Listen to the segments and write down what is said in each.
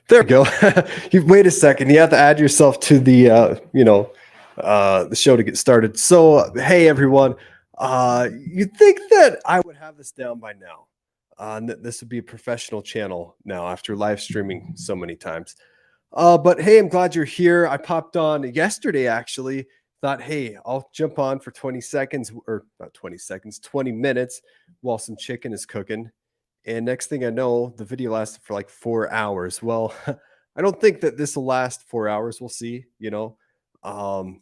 There we go. You wait a second. You have to add yourself to the the show to get started. So hey everyone, you'd think that I would have this down by now. This would be a professional channel now after live streaming so many times. But hey, I'm glad you're here. I popped on yesterday actually. Thought, hey, I'll jump on for 20 seconds, or not 20 seconds, 20 minutes while some chicken is cooking. And next thing I know, the video lasted for like 4 hours. Well, I don't think that this will last 4 hours. We'll see, Um,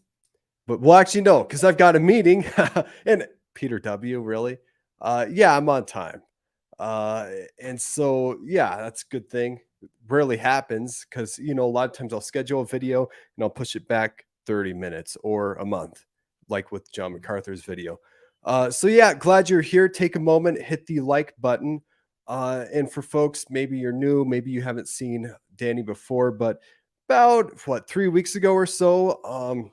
but we'll actually know because I've got a meeting. And Peter W, really? Yeah, I'm on time. And so, yeah, that's a good thing. It rarely happens because, a lot of times I'll schedule a video and I'll push it back 30 minutes or a month, like with John MacArthur's video. So yeah, glad you're here. Take a moment, hit the like button. And for folks, maybe you're new, maybe you haven't seen Danny before, but about 3 weeks ago or so,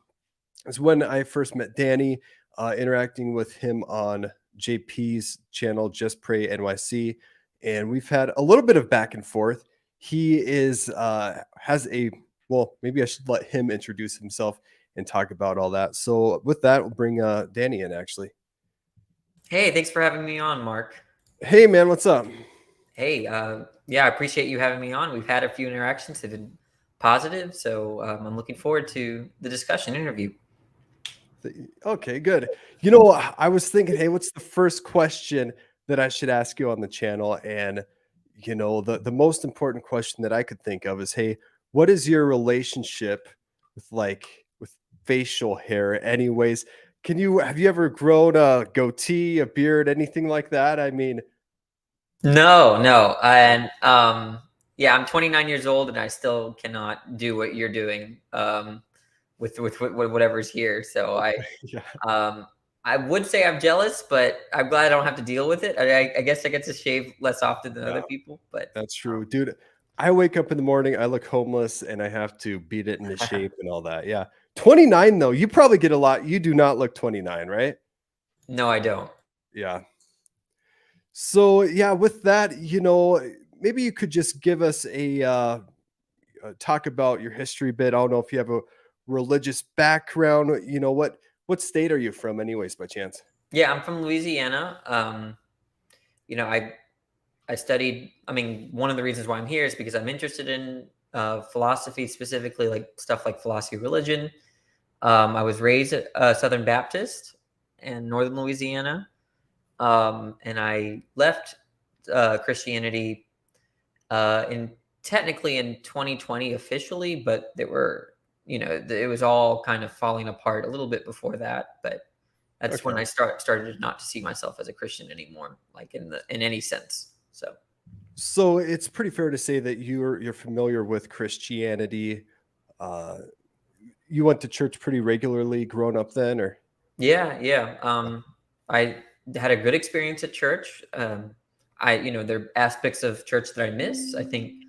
is when I first met Danny, interacting with him on JP's channel, Just Pray NYC, and we've had a little bit of back and forth. He has a maybe I should let him introduce himself and talk about all that. So with that, we'll bring Danny in actually. Hey, thanks for having me on, Mark. Hey man, what's up? Hey, yeah, I appreciate you having me on. We've had a few interactions that have been positive, so I'm looking forward to the discussion interview. Okay, good. I was thinking, hey, what's the first question that I should ask you on the channel? And the most important question that I could think of is, hey, what is your relationship with facial hair? Anyways, have you ever grown a goatee, a beard, anything like that? I mean, No, and yeah, I'm 29 years old and I still cannot do what you're doing with whatever's here. So yeah. I would say I'm jealous, but I'm glad I don't have to deal with it. I guess I get to shave less often than other people, but That's true, dude. I wake up in the morning, I look homeless, and I have to beat it into shape and all that. Yeah. 29 though, you probably get a lot. You do not look 29, right? No, I don't. Yeah. So yeah, with that, maybe you could just give us a talk about your history bit. I don't know if you have a religious background. What state are you from, anyways, by chance? Yeah, I'm from Louisiana. I studied. I mean, one of the reasons why I'm here is because I'm interested in philosophy, specifically like stuff like philosophy of religion. I was raised a Southern Baptist in Northern Louisiana, and I left Christianity technically in 2020 officially, but it was all kind of falling apart a little bit before that. But that's when I started not to see myself as a Christian anymore, like in any sense. So it's pretty fair to say that you're familiar with Christianity. You went to church pretty regularly growing up then, or? Yeah. I had a good experience at church. There are aspects of church that I miss. I think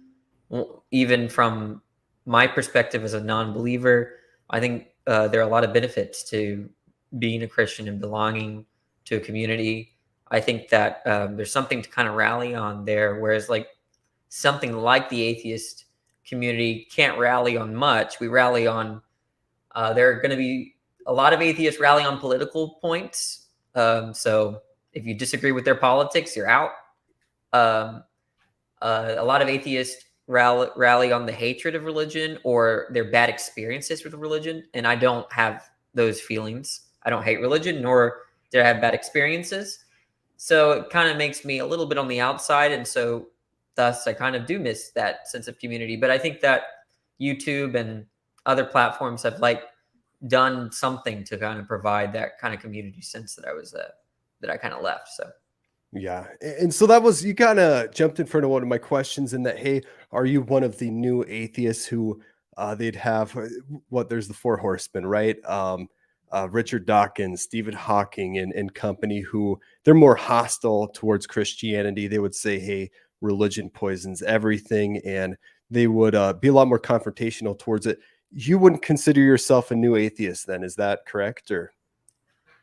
even from my perspective as a non-believer, I think there are a lot of benefits to being a Christian and belonging to a community. I think that there's something to kind of rally on there, whereas like something like the atheist community can't rally on much. We rally on, there are going to be a lot of atheists rally on political points. So if you disagree with their politics, you're out. A lot of atheists rally on the hatred of religion or their bad experiences with religion. And I don't have those feelings. I don't hate religion, nor did I have bad experiences. So it kind of makes me a little bit on the outside. And so thus I kind of do miss that sense of community. But I think that YouTube and other platforms have done something to kind of provide that kind of community sense that I kind of left. So. Yeah. And so that was, you kind of jumped in front of one of my questions in that, hey, are you one of the new atheists who they'd have there's the four horsemen, right? Richard Dawkins, Stephen Hawking and company, who they're more hostile towards Christianity. They would say, hey, religion poisons everything. And they would be a lot more confrontational towards it. You wouldn't consider yourself a new atheist then, is that correct? Or?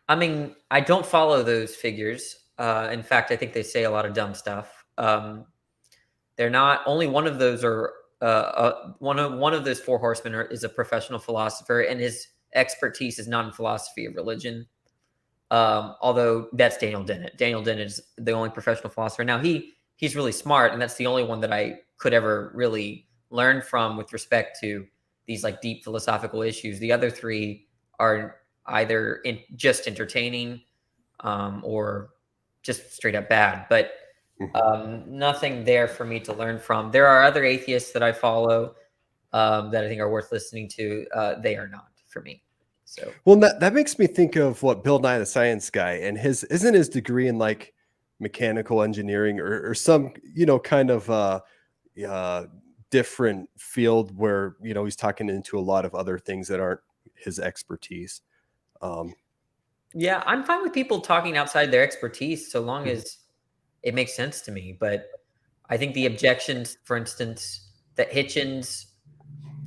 I mean, I don't follow those figures. In fact, I think they say a lot of dumb stuff. They're not, only one of those are one of those four horsemen is a professional philosopher, and his expertise is not in philosophy of religion. Although that's Daniel Dennett. Daniel Dennett is the only professional philosopher. Now he's really smart, and that's the only one that I could ever really learn from with respect to these like deep philosophical issues. The other three are either just entertaining, or just straight up bad. But nothing there for me to learn from. There are other atheists that I follow that I think are worth listening to. They are not for me. So, well, that makes me think of what Bill Nye the Science Guy, and isn't his degree in like mechanical engineering or some, kind of different field where, he's talking into a lot of other things that aren't his expertise. Yeah, I'm fine with people talking outside their expertise so long as it makes sense to me. But I think the objections, for instance, that Hitchens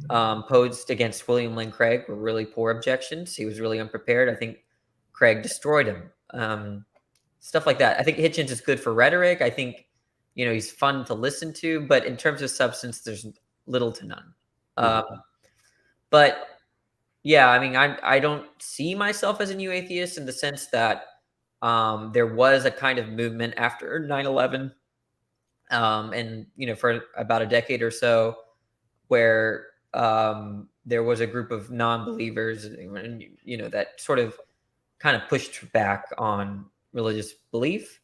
posed against William Lane Craig were really poor objections. He was really unprepared. I think Craig destroyed him. Stuff like that. I think Hitchens is good for rhetoric. I think, he's fun to listen to, but in terms of substance, there's little to none. But yeah, I mean, I don't see myself as a new atheist in the sense that there was a kind of movement after 9/11, and for about a decade or so, where there was a group of non-believers, that sort of kind of pushed back on religious belief.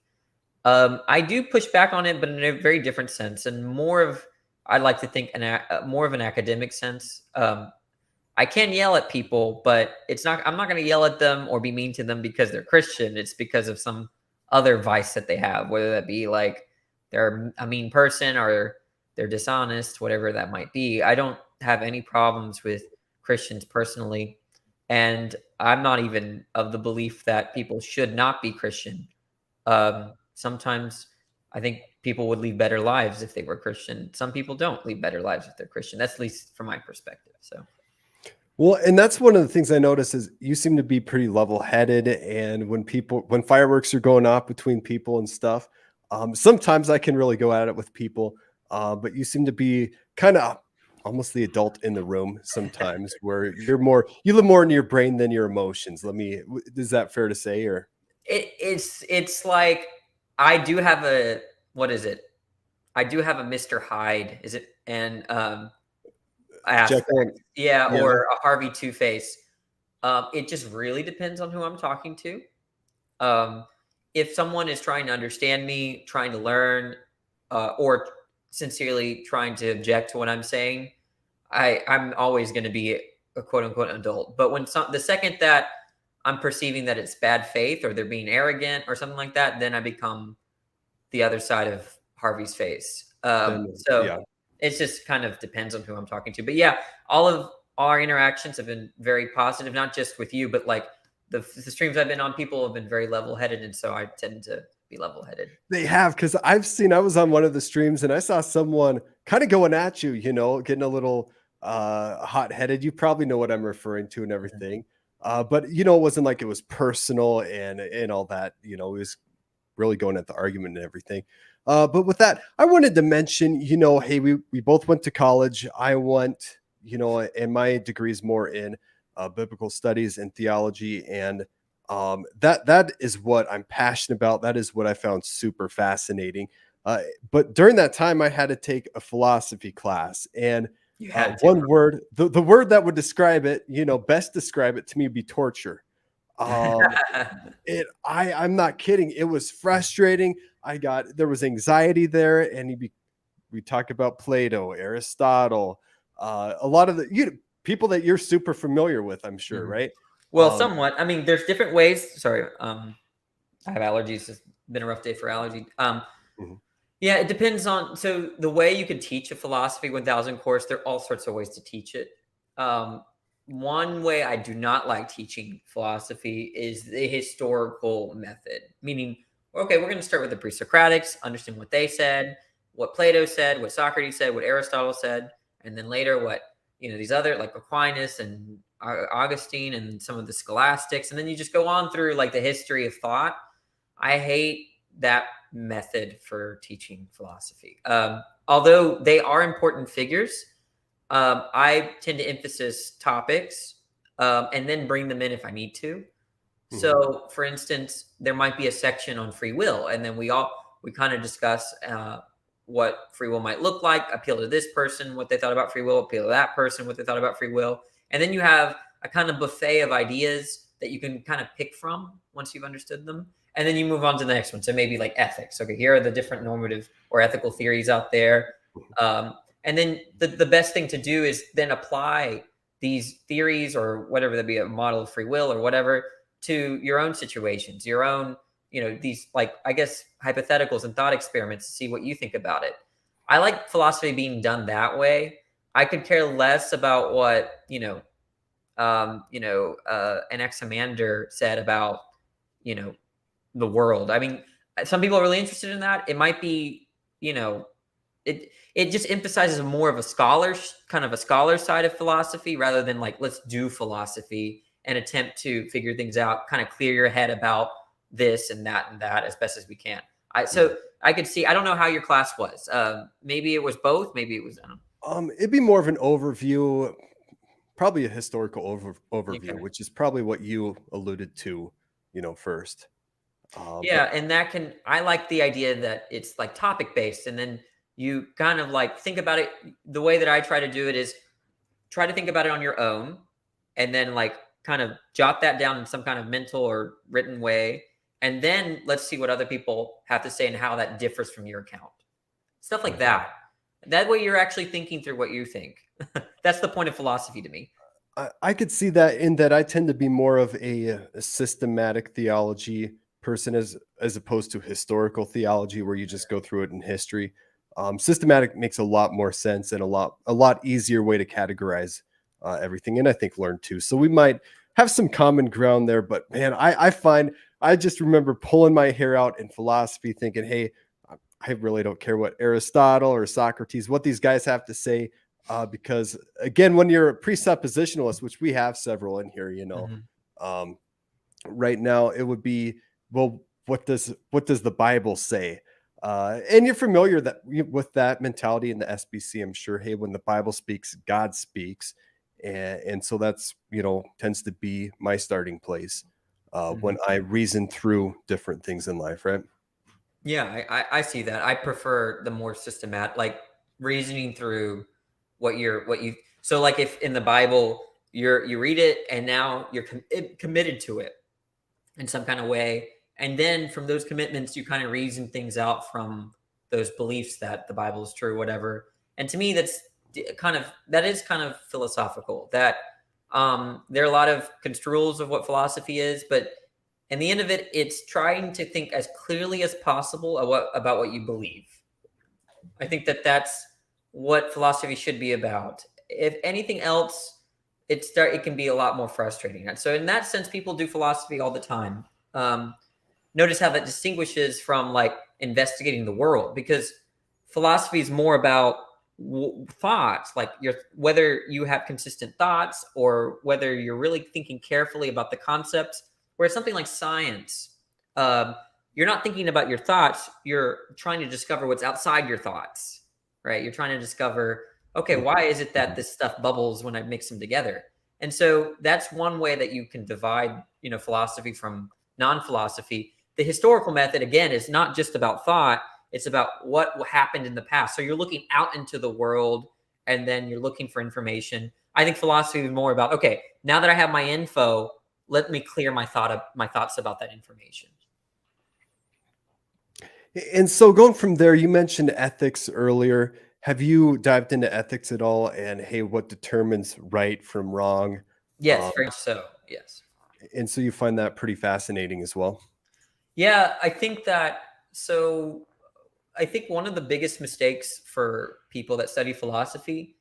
I do push back on it, but in a very different sense, and I'd like to think more of an academic sense. I can yell at people, but I'm not going to yell at them or be mean to them because they're Christian. It's because of some other vice that they have, whether that be like they're a mean person or they're dishonest, whatever that might be. I don't have any problems with Christians personally. And I'm not even of the belief that people should not be Christian. Sometimes I think people would lead better lives if they were Christian. Some people don't lead better lives if they're Christian. That's at least from my perspective. So. Well, and that's one of the things I notice is you seem to be pretty level-headed, and when fireworks are going off between people and stuff, sometimes I can really go at it with people, but you seem to be kind of almost the adult in the room sometimes, where you live more in your brain than your emotions. Is that fair to say? Or it's like I do have a what is it? I do have a Mr. Hyde, is it? And aspect. Yeah, or a Harvey Two-Face. It just really depends on who I'm talking to. If someone is trying to understand me, trying to learn, or sincerely trying to object to what I'm saying, I'm always going to be a quote unquote adult. But the second that I'm perceiving that it's bad faith or they're being arrogant or something like that, then I become the other side of Harvey's face. It just kind of depends on who I'm talking to. But yeah, all of our interactions have been very positive, not just with you, but like the streams I've been on, people have been very level-headed. And so I tend to be level-headed. They have, because I was on one of the streams and I saw someone kind of going at you, getting a little hot-headed. You probably know what I'm referring to and everything. But, it wasn't like it was personal and all that, it was really going at the argument and everything. But with that, I wanted to mention, hey, we both went to college. I went, and my degree is more in biblical studies and theology. And that is what I'm passionate about. That is what I found super fascinating. But during that time, I had to take a philosophy class. And one word, the word that would describe it, best describe it to me would be torture. I'm not kidding. It was frustrating. There was anxiety there, and we talked about Plato, Aristotle, a lot of the people that you're super familiar with, I'm sure, right? Well, somewhat. I mean, there's different ways. Sorry, I have allergies. It's been a rough day for allergy. Yeah, it depends on. So the way you can teach a philosophy 1000 course, there are all sorts of ways to teach it. One way I do not like teaching philosophy is the historical method, meaning, okay, we're going to start with the pre-Socratics, understand what they said, what Plato said, what Socrates said, what Aristotle said, and then later what, these other like Aquinas and Augustine and some of the scholastics. And then you just go on through like the history of thought. I hate that method for teaching philosophy. Although they are important figures, I tend to emphasize topics and then bring them in if I need to. So, for instance, there might be a section on free will, and then we kind of discuss what free will might look like, appeal to this person, what they thought about free will, appeal to that person, what they thought about free will. And then you have a kind of buffet of ideas that you can kind of pick from once you've understood them. And then you move on to the next one. So maybe like ethics. Okay, here are the different normative or ethical theories out there. And then the best thing to do is then apply these theories or whatever, that be a model of free will or whatever, to your own situations, your own, these, like, I guess, hypotheticals and thought experiments to see what you think about it. I like philosophy being done that way. I could care less about what, an Anaximander said about, the world. I mean, some people are really interested in that. It might be, it just emphasizes more of a scholar side of philosophy rather than like, let's do philosophy and attempt to figure things out, kind of clear your head about this and that as best as we can. So I could see, I don't know how your class was. Maybe it was both. Maybe it was, I don't know. It'd be more of an overview, probably a historical overview, Okay. which is probably what you alluded to, first. Yeah, and I like the idea that it's like topic based, and then you kind of like think about it. The way that I try to do it is try to think about it on your own, and then like kind of jot that down in some kind of mental or written way, and then let's see what other people have to say and how that differs from your account. Stuff like that. That way you're actually thinking through what you think. That's the point of philosophy to me. I could see that, in that I tend to be more of a systematic theology person as opposed to historical theology, where you just go through it in history. Systematic makes a lot more sense and a lot easier way to categorize everything, and I think learn too. So we might have some common ground there. But man, I find I just remember pulling my hair out in philosophy, thinking, hey, I really don't care what Aristotle or Socrates, what these guys have to say. Because again, when you're a presuppositionalist, which we have several in here, right now it would be, well, what does the Bible say? And you're familiar with that mentality in the SBC, I'm sure. Hey, when the Bible speaks, God speaks, and so that's tends to be my starting place when I reason through different things in life, right? Yeah, I see that. I prefer the more systematic, like reasoning through what you. So, like, if in the Bible you read it and now you're committed to it in some kind of way, and then from those commitments you kind of reason things out from those beliefs that the Bible is true, whatever. And to me, that is kind of philosophical. That there are a lot of construals of what philosophy is, but in the end of it, it's trying to think as clearly as possible about what you believe. I think that that's what philosophy should be about. If anything else, it can be a lot more frustrating. And so in that sense, people do philosophy all the time. Notice how that distinguishes from like investigating the world, because philosophy is more about thoughts, like whether you have consistent thoughts or whether you're really thinking carefully about the concepts. Whereas something like science, you're not thinking about your thoughts. You're trying to discover what's outside your thoughts, right? You're trying to discover, okay, why is it that this stuff bubbles when I mix them together? And so that's one way that you can divide, philosophy from non-philosophy. The historical method, again, is not just about thought. It's about what happened in the past. So you're looking out into the world, and then you're looking for information. I think philosophy is more about, okay, now that I have my info, let me clear my thoughts about that information. And so going from there, you mentioned ethics earlier. Have you dived into ethics at all? And hey, what determines right from wrong? Yes, very much so. Yes. And so you find that pretty fascinating as well. Yeah, I think that. So I think one of the biggest mistakes for people that study philosophy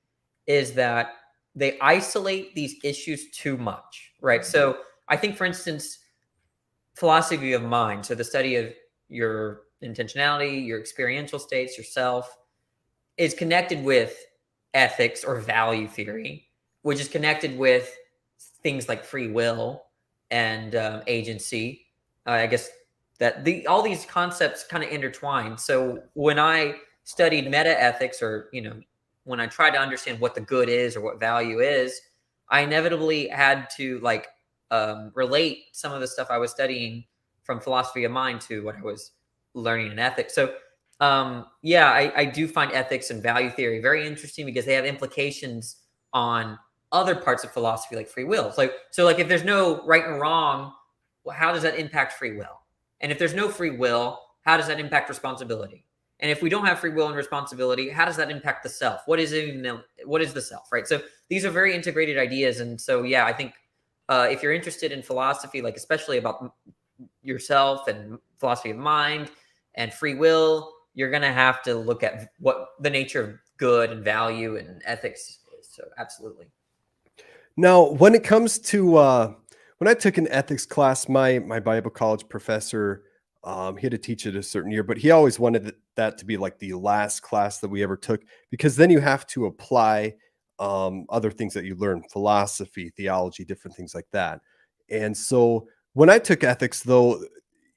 is that they isolate these issues too much, right? So I think, for instance, philosophy of mind, so the study of your intentionality, your experiential states, yourself, is connected with ethics or value theory, which is connected with things like free will and agency. I guess that all these concepts kind of intertwine. So when I studied meta ethics, or when I tried to understand what the good is or what value is, I inevitably had to relate some of the stuff I was studying from philosophy of mind to what I was learning in ethics. So I do find ethics and value theory very interesting because they have implications on other parts of philosophy, like free will. So if there's no right and wrong, well, how does that impact free will? And if there's no free will, how does that impact responsibility? And if we don't have free will and responsibility, how does that impact the self? What is the self, right? So these are very integrated ideas. And so, I think if you're interested in philosophy, like especially about yourself and philosophy of mind and free will, you're going to have to look at what the nature of good and value and ethics is. So absolutely. Now, when it comes to when I took an ethics class, my Bible college professor, he had to teach it a certain year, but he always wanted that to be like the last class that we ever took, because then you have to apply other things that you learn, philosophy, theology, different things like that. And so when I took ethics, though,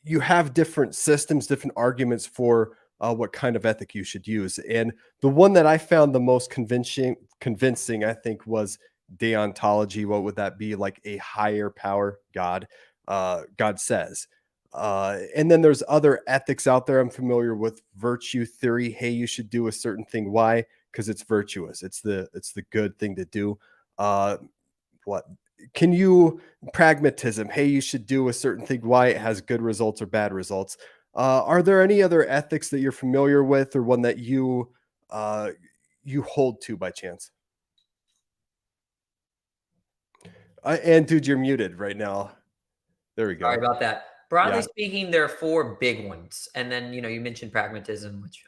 you have different systems, different arguments for what kind of ethic you should use. And the one that I found the most convincing, I think, was deontology. What would that be? Like a higher power, God. God says. And then there's other ethics out there. I'm familiar with virtue theory. Hey, you should do a certain thing. Why? Because it's virtuous. It's the good thing to do. What can you pragmatism? Hey, you should do a certain thing. Why? It has good results or bad results. Are there any other ethics that you're familiar with, or one that you hold to by chance? And dude, you're muted right now. There we go. Sorry about that. Broadly speaking, there are four big ones. And then, you mentioned pragmatism, which,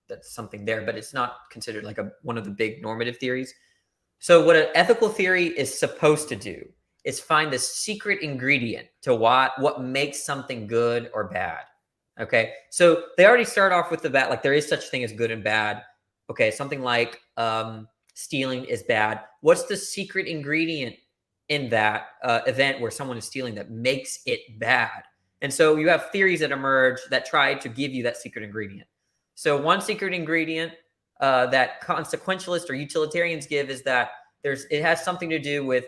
that's something there, but it's not considered like one of the big normative theories. So what an ethical theory is supposed to do is find the secret ingredient to what makes something good or bad. Okay. So they already start off with the bad, like there is such a thing as good and bad. Okay. Something like stealing is bad. What's the secret ingredient in that event where someone is stealing that makes it bad? And so you have theories that emerge that try to give you that secret ingredient. So one secret ingredient that consequentialists or utilitarians give is that it has something to do with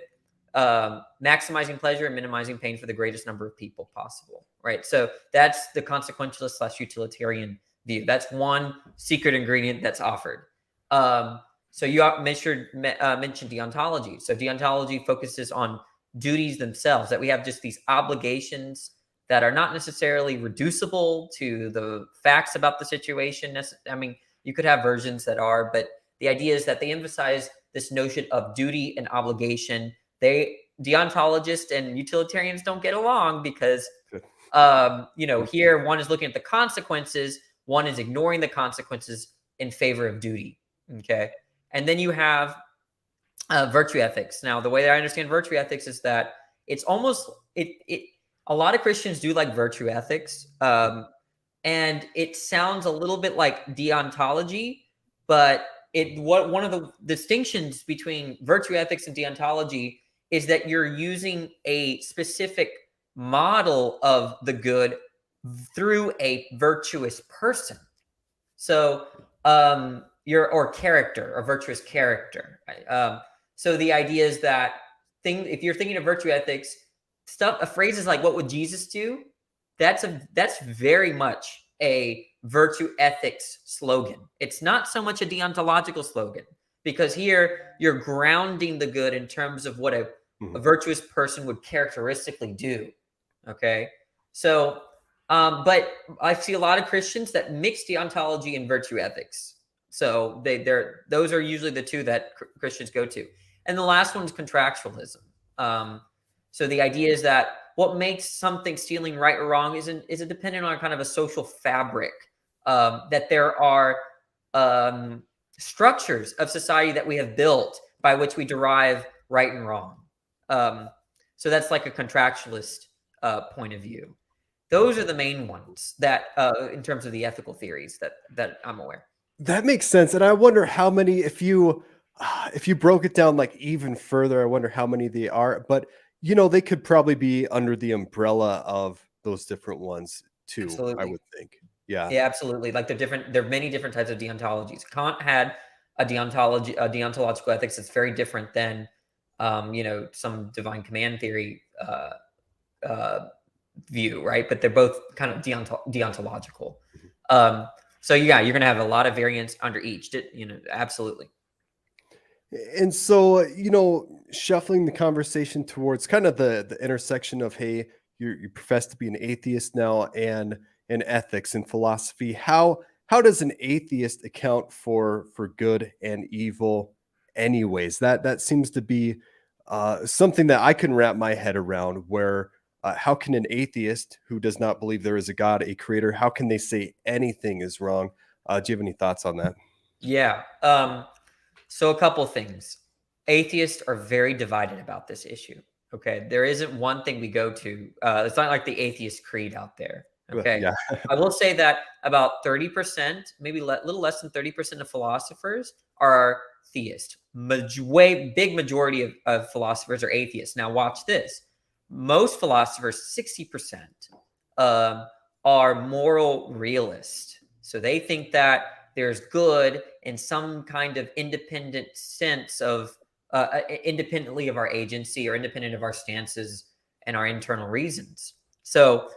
maximizing pleasure and minimizing pain for the greatest number of people possible, right? So that's the consequentialist / utilitarian view. That's one secret ingredient that's offered. So you mentioned deontology. So deontology focuses on duties themselves, that we have just these obligations that are not necessarily reducible to the facts about the situation. I mean, you could have versions that are, but the idea is that they emphasize this notion of duty and obligation. Deontologists and utilitarians don't get along because, here one is looking at the consequences, one is ignoring the consequences in favor of duty. Okay. And then you have virtue ethics. Now, the way that I understand virtue ethics is that it's almost a lot of Christians do like virtue ethics, and it sounds a little bit like deontology, but one of the distinctions between virtue ethics and deontology is that you're using a specific model of the good through a virtuous person. So or character, or virtuous character. Right? So the idea is that if you're thinking of virtue ethics, phrases like "What would Jesus do?" That's very much a virtue ethics slogan. It's not so much a deontological slogan, because here you're grounding the good in terms of what a virtuous person would characteristically do. Okay, so but I see a lot of Christians that mix deontology and virtue ethics. So those are usually the two that Christians go to. And the last one is contractualism. So the idea is that what makes something stealing right or wrong is dependent on kind of a social fabric, that there are structures of society that we have built by which we derive right and wrong. So that's like a contractualist point of view. Those are the main ones that, in terms of the ethical theories that I'm aware. That makes sense. And I wonder how many, if you broke it down like even further, I wonder how many they are. But they could probably be under the umbrella of those different ones too. Absolutely. I would think. Yeah. Yeah, absolutely. Like there are many different types of deontologies. Kant had a deontological ethics that's very different than, some divine command theory uh, view, right? But they're both kind of deontological. So yeah, you're going to have a lot of variance under each. Absolutely. And so, shuffling the conversation towards kind of the intersection of, hey, you profess to be an atheist now, and in ethics and philosophy. How does an atheist account for good and evil? Anyways, that seems to be something that I can wrap my head around. Where how can an atheist who does not believe there is a God, a creator, how can they say anything is wrong? Do you have any thoughts on that? Yeah. So a couple things. Atheists are very divided about this issue. Okay. There isn't one thing we go to. It's not like the atheist creed out there. Okay. Yeah. I will say that about 30%, maybe a little less than 30% of philosophers are theist. Big majority of philosophers are atheists. Now watch this. Most philosophers, 60%, are moral realist. So they think that there's good in some kind of independent sense of independently of our agency or independent of our stances and our internal reasons. So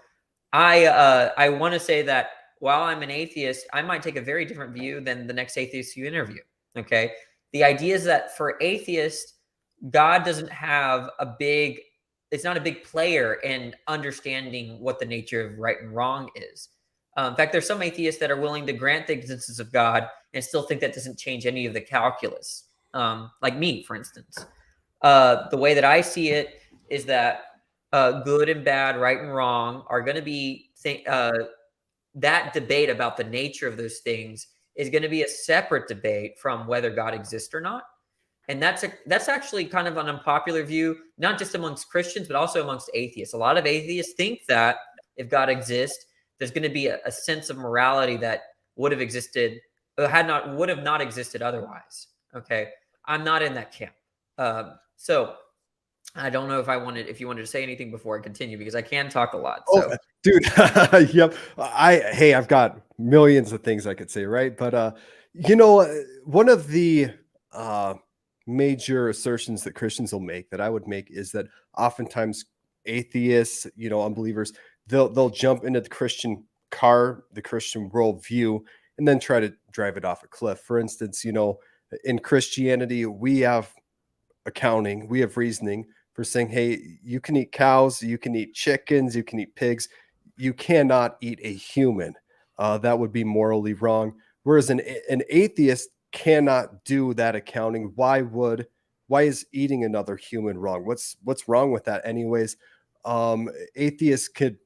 I want to say that while I'm an atheist, I might take a very different view than the next atheist you interview. Okay. The idea is that for atheists, God doesn't have it's not a big player in understanding what the nature of right and wrong is. In fact, there's some atheists that are willing to grant the existence of God and still think that doesn't change any of the calculus. Like me, for instance. The way that I see it is that good and bad, right and wrong are going to be that debate about the nature of those things is going to be a separate debate from whether God exists or not. And that's actually kind of an unpopular view, not just amongst Christians, but also amongst atheists. A lot of atheists think that if God exists, there's going to be a sense of morality that would have existed, would have not existed otherwise. Okay, I'm not in that camp. So I don't know if you wanted to say anything before I continue, because I can talk a lot. Oh, So dude. Yep. I've got millions of things I could say, right? But one of the major assertions that Christians will make, that I would make, is that oftentimes atheists, unbelievers, they'll jump into the Christian car, the Christian worldview, and then try to drive it off a cliff. For instance, in Christianity, we have accounting, we have reasoning for saying, hey, you can eat cows, you can eat chickens, you can eat pigs, you cannot eat a human. That would be morally wrong. Whereas an atheist cannot do that accounting. Why is eating another human wrong? What's wrong with that anyways? Atheists could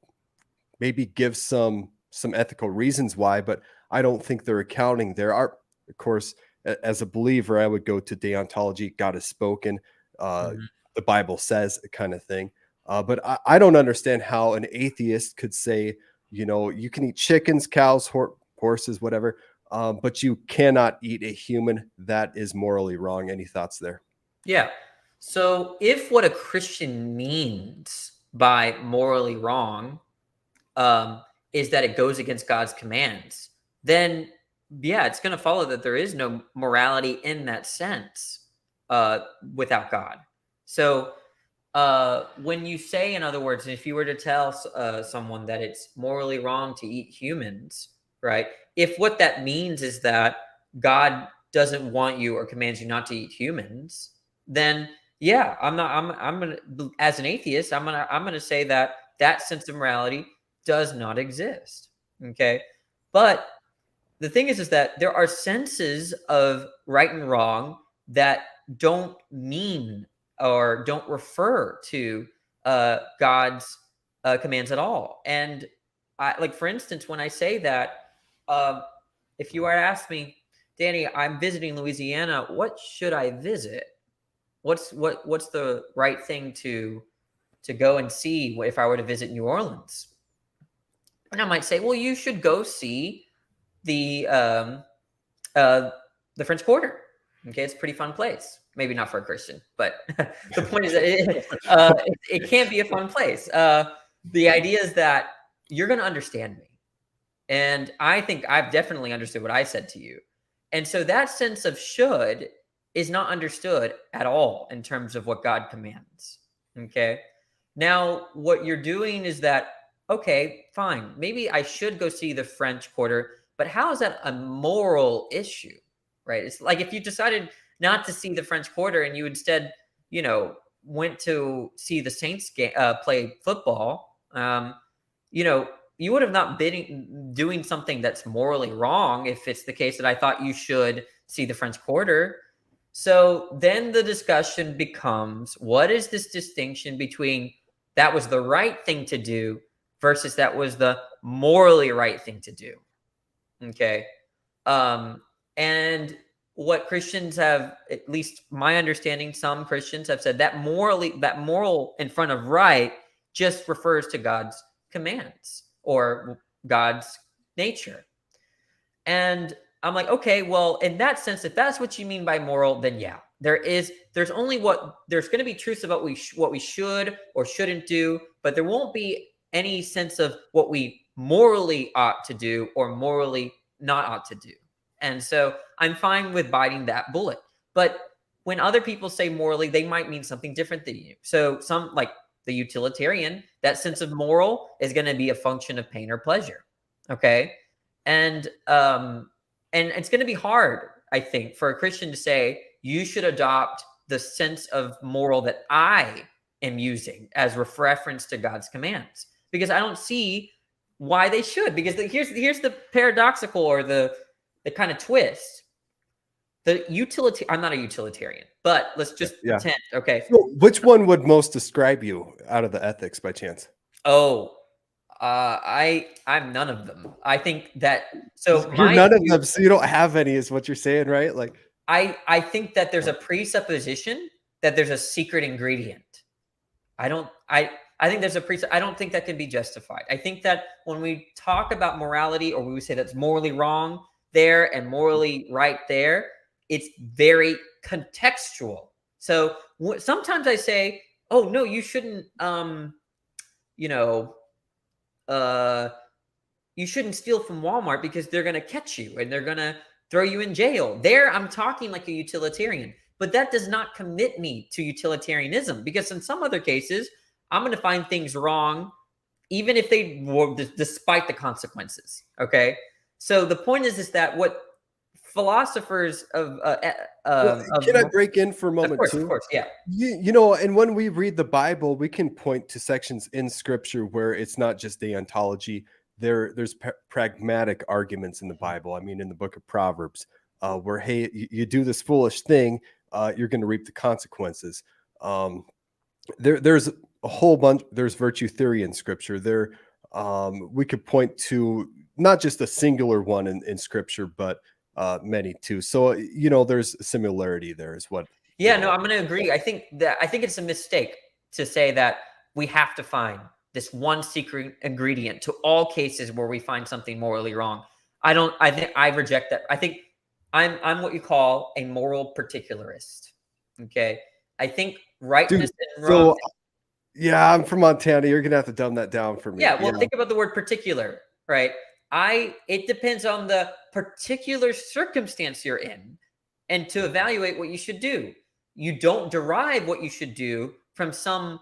maybe give some ethical reasons why, but I don't think they're accounting. There are, of course, as a believer, I would go to deontology. God has spoken. The Bible says, kind of thing. But I don't understand how an atheist could say, you can eat chickens, cows, horses, whatever, but you cannot eat a human. That is morally wrong. Any thoughts there? yeah. So if what a Christian means by morally wrong is that it goes against God's commands, then yeah, it's going to follow that there is no morality in that sense without God. So when you say, in other words, if you were to tell someone that it's morally wrong to eat humans, right? If what that means is that God doesn't want you or commands you not to eat humans, then yeah, I'm gonna, as an atheist, I'm gonna say that sense of morality does not exist. Okay, but the thing is that there are senses of right and wrong that don't mean or don't refer to God's commands at all. And like, for instance, when I say that, if you were to ask me, Danny, I'm visiting Louisiana, what should I visit? What's the right thing to go and see if I were to visit New Orleans? And I might say, well, you should go see the French Quarter. Okay, it's a pretty fun place. Maybe not for a Christian, but the point is that it can be a fun place. The idea is that you're going to understand me. And I think I've definitely understood what I said to you. And so that sense of should is not understood at all in terms of what God commands. Okay. Now, what you're doing is that, okay, fine. Maybe I should go see the French Quarter, but how is that a moral issue? Right. It's like if you decided not to see the French Quarter and you instead, went to see the Saints play football, you would have not been doing something that's morally wrong if it's the case that I thought you should see the French Quarter. So then the discussion becomes, what is this distinction between that was the right thing to do versus that was the morally right thing to do? Okay. And what Christians have, at least my understanding, some Christians have said that moral in front of right just refers to God's commands or God's nature. And I'm like, okay, well, in that sense, if that's what you mean by moral, then yeah, there's going to be truths about what we should or shouldn't do, but there won't be any sense of what we morally ought to do or morally not ought to do. And so I'm fine with biting that bullet. But when other people say morally, they might mean something different than you. So some, like the utilitarian, that sense of moral is going to be a function of pain or pleasure. Okay. And it's going to be hard, I think, for a Christian to say, you should adopt the sense of moral that I am using as reference to God's commands, because I don't see why they should. Because here's the paradoxical or the kind of twist. I'm not a utilitarian, but let's just pretend. Okay. So which one would most describe you out of the ethics by chance? Oh, I'm none of them. I think that You're none of them, so you don't have any, is what you're saying, right? Like I think that there's a presupposition that there's a secret ingredient. I think there's I don't think that can be justified. I think that when we talk about morality, or we say that's morally wrong there and morally right there, it's very contextual. So sometimes I say, oh no, you shouldn't, you shouldn't steal from Walmart because they're going to catch you and they're going to throw you in jail. There, I'm talking like a utilitarian, but that does not commit me to utilitarianism, because in some other cases, I'm going to find things wrong, even if they were, despite the consequences. Okay. So the point is that what philosophers can I break in for a moment too? Of course, yeah. And when we read the Bible, we can point to sections in Scripture where it's not just deontology. There's pragmatic arguments in the Bible. I mean, in the book of Proverbs, where, hey, you do this foolish thing, you're going to reap the consequences. There's a whole bunch. There's virtue theory in Scripture. We could point to not just a singular one in Scripture, but many too. So there's similarity there, is what. Yeah, no, I'm going to agree. I think it's a mistake to say that we have to find this one secret ingredient to all cases where we find something morally wrong. I think I reject that. I think I'm what you call a moral particularist. Okay. I think rightness and wrong. So, yeah, I'm from Montana. You're going to have to dumb that down for me. Yeah. Well, think about the word particular, right? It depends on the particular circumstance you're in and to evaluate what you should do. You don't derive what you should do from some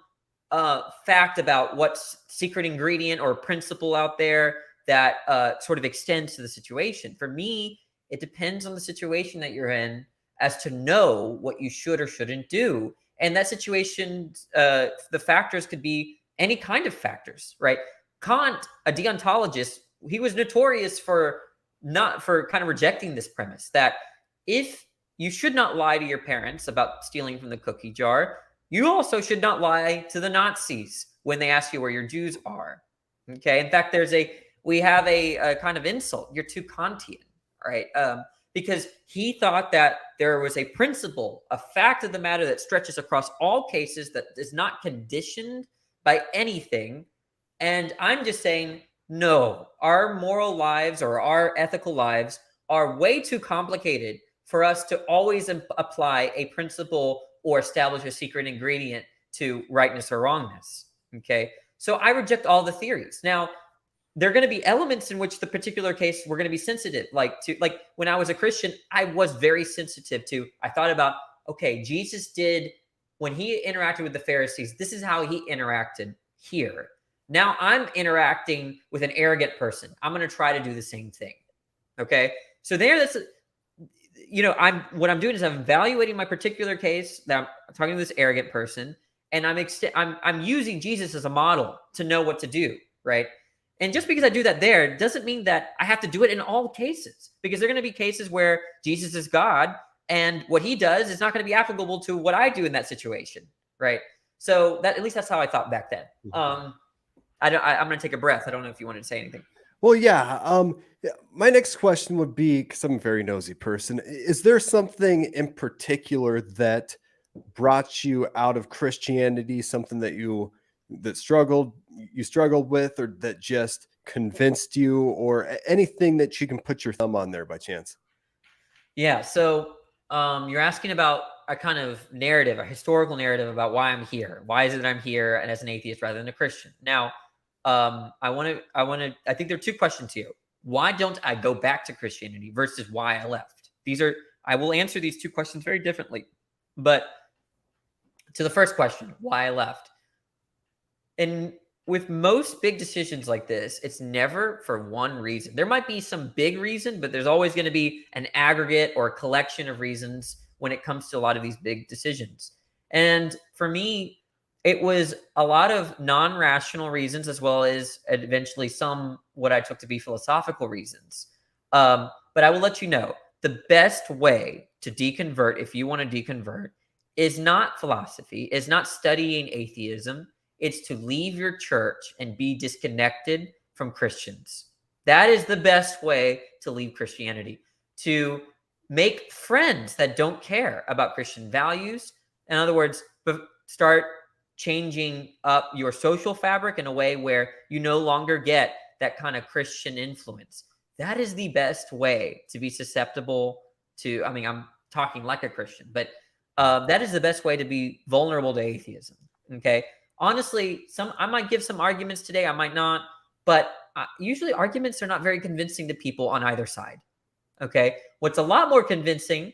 fact about what secret ingredient or principle out there that sort of extends to the situation. For me, it depends on the situation that you're in as to know what you should or shouldn't do. And that situation, the factors could be any kind of factors, right? Kant, a deontologist, he was notorious for kind of rejecting this premise that if you should not lie to your parents about stealing from the cookie jar, you also should not lie to the Nazis when they ask you where your Jews are. Okay. In fact, we have a kind of insult. You're too Kantian, right? Because he thought that there was a principle, a fact of the matter that stretches across all cases, that is not conditioned by anything. And I'm just saying, no, our moral lives or our ethical lives are way too complicated for us to always apply a principle or establish a secret ingredient to rightness or wrongness. Okay. So I reject all the theories. Now, there are going to be elements in which the particular case we're going to be sensitive. Like when I was a Christian, I was very sensitive to, I thought about, okay, Jesus did, when he interacted with the Pharisees, this is how he interacted here. Now I'm interacting with an arrogant person. I'm going to try to do the same thing. Okay. So that's, what I'm doing is I'm evaluating my particular case that I'm talking to this arrogant person, and I'm using Jesus as a model to know what to do. Right. And just because I do that there doesn't mean that I have to do it in all cases, because there are going to be cases where Jesus is God and what he does is not going to be applicable to what I do in that situation. Right. So at least that's how I thought back then. I'm going to take a breath. I don't know if you wanted to say anything. Well, yeah. My next question would be, because I'm a very nosy person, is there something in particular that brought you out of Christianity, something that you struggled with, or that just convinced you, or anything that you can put your thumb on there by chance? Yeah. So you're asking about a kind of narrative, a historical narrative about why I'm here. Why is it that I'm here and as an atheist rather than a Christian? Now, I think there are two questions here. Why don't I go back to Christianity versus why I left? I will answer these two questions very differently. But to the first question, why I left. And with most big decisions like this, it's never for one reason. There might be some big reason, but there's always going to be an aggregate or a collection of reasons when it comes to a lot of these big decisions. And for me, it was a lot of non-rational reasons, as well as eventually some what I took to be philosophical reasons. But I will let you know, the best way to deconvert, if you want to deconvert, is not philosophy, is not studying atheism. It's to leave your church and be disconnected from Christians. That is the best way to leave Christianity, to make friends that don't care about Christian values. In other words, start changing up your social fabric in a way where you no longer get that kind of Christian influence. That is the best way to be susceptible to, I'm talking like a Christian, but that is the best way to be vulnerable to atheism. Okay. Honestly, I might give some arguments today, I might not, but usually arguments are not very convincing to people on either side. Okay. What's a lot more convincing,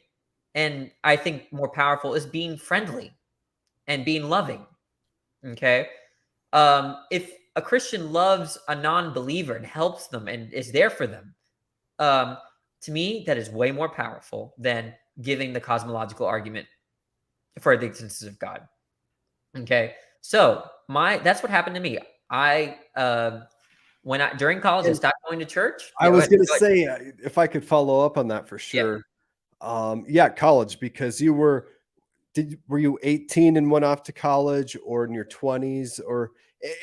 and I think more powerful, is being friendly and being loving. Okay. If a Christian loves a non-believer and helps them and is there for them, to me, that is way more powerful than giving the cosmological argument for the existence of God. Okay. So that's what happened to me. During college, I stopped going to church. I was going to say, if I could follow up on that for sure. Yeah, college, because were you 18 and went off to college, or in your 20s,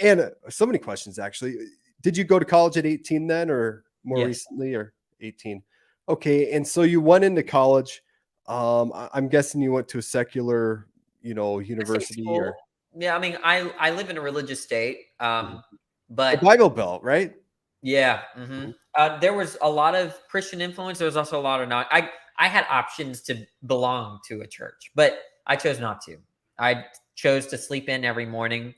and so many questions actually. Did you go to college at 18 then, or more recently, or 18? Okay. And so you went into college. I'm guessing you went to a secular, university, or? Yeah. I live in a religious state, but the Bible Belt, right? Yeah. Mm-hmm. There was a lot of Christian influence. There was also a lot of not. I had options to belong to a church, but I chose not to. I chose to sleep in every morning,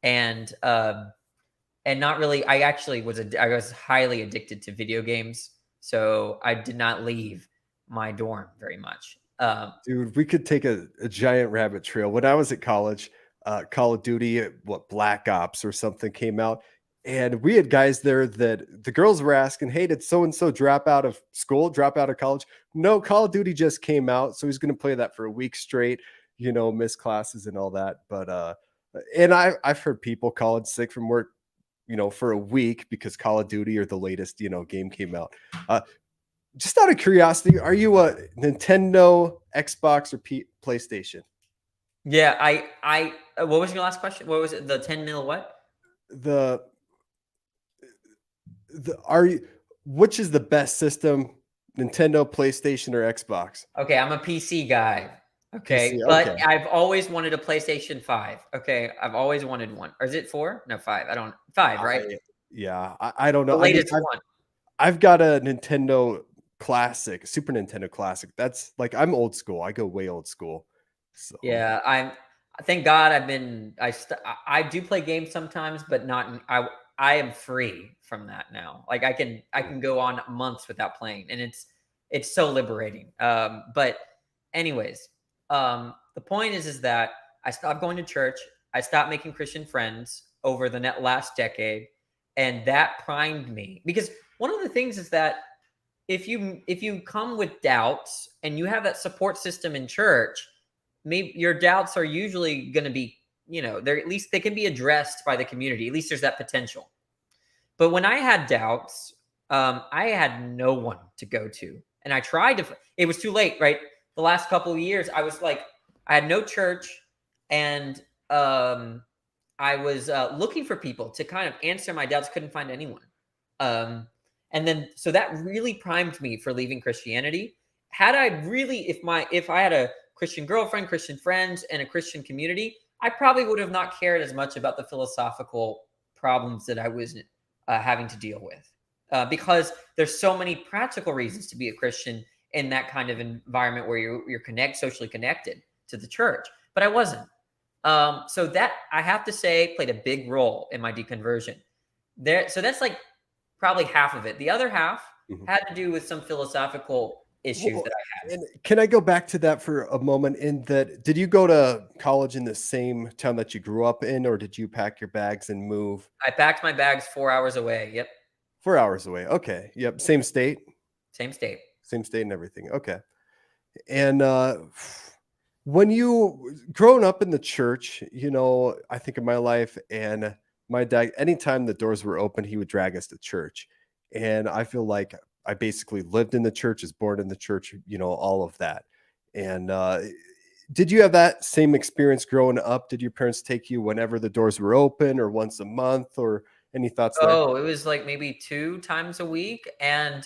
and not really. I was highly addicted to video games, so I did not leave my dorm very much. Dude, we could take a giant rabbit trail. When I was at college, Call of Duty, Black Ops or something came out. And we had guys there that the girls were asking, hey, did so-and-so drop out of school, drop out of college? No, Call of Duty just came out. So he's going to play that for a week straight, miss classes and all that. But, and I've heard people call in sick from work, for a week because Call of Duty or the latest, game came out. Just out of curiosity, are you a Nintendo, Xbox, or PlayStation? Yeah, I what was your last question? What was it? The 10 mil what? Which is the best system, Nintendo, PlayStation, or Xbox? Okay, I'm a PC guy. Okay, PC, but okay. I've always wanted a PlayStation 5. Okay, I've always wanted one. Or is it 4? No, 5. 5, right? I don't know. The latest one. I've got a Nintendo Classic, Super Nintendo Classic. That's like, I'm old school. I go way old school. So. Yeah, thank God I do play games sometimes, but not, I am free from that now. Like I can go on months without playing, and it's so liberating. But anyways, the point is that I stopped going to church. I stopped making Christian friends over the last decade, and that primed me, because one of the things is that if you come with doubts and you have that support system in church, maybe your doubts are usually going to be, they're, at least they can be addressed by the community. At least there's that potential. But when I had doubts, I had no one to go to, and I tried to. It was too late, right? The last couple of years, I was like, I had no church, and I was looking for people to kind of answer my doubts. Couldn't find anyone. And then, so that really primed me for leaving Christianity. Had I really, if I had a Christian girlfriend, Christian friends, and a Christian community, I probably would have not cared as much about the philosophical problems that I was having to deal with, because there's so many practical reasons to be a Christian in that kind of environment where you're socially connected to the church. But I wasn't. So that, I have to say, played a big role in my deconversion. So that's like probably half of it. The other half had to do with some philosophical issues that I had. And can I go back to that for a moment? In that, did you go to college in the same town that you grew up in, or did you pack your bags and move? I packed my bags 4 hours away. Yep. 4 hours away. Okay. Yep. Same state. Same state. Same state and everything. Okay. And when you growing up in the church, I think of my life, and my dad, anytime the doors were open, he would drag us to church. And I feel like I basically lived in the church, was born in the church, all of that. And did you have that same experience growing up? Did your parents take you whenever the doors were open, or once a month, or any thoughts there? Oh, it was like maybe 2 times a week. And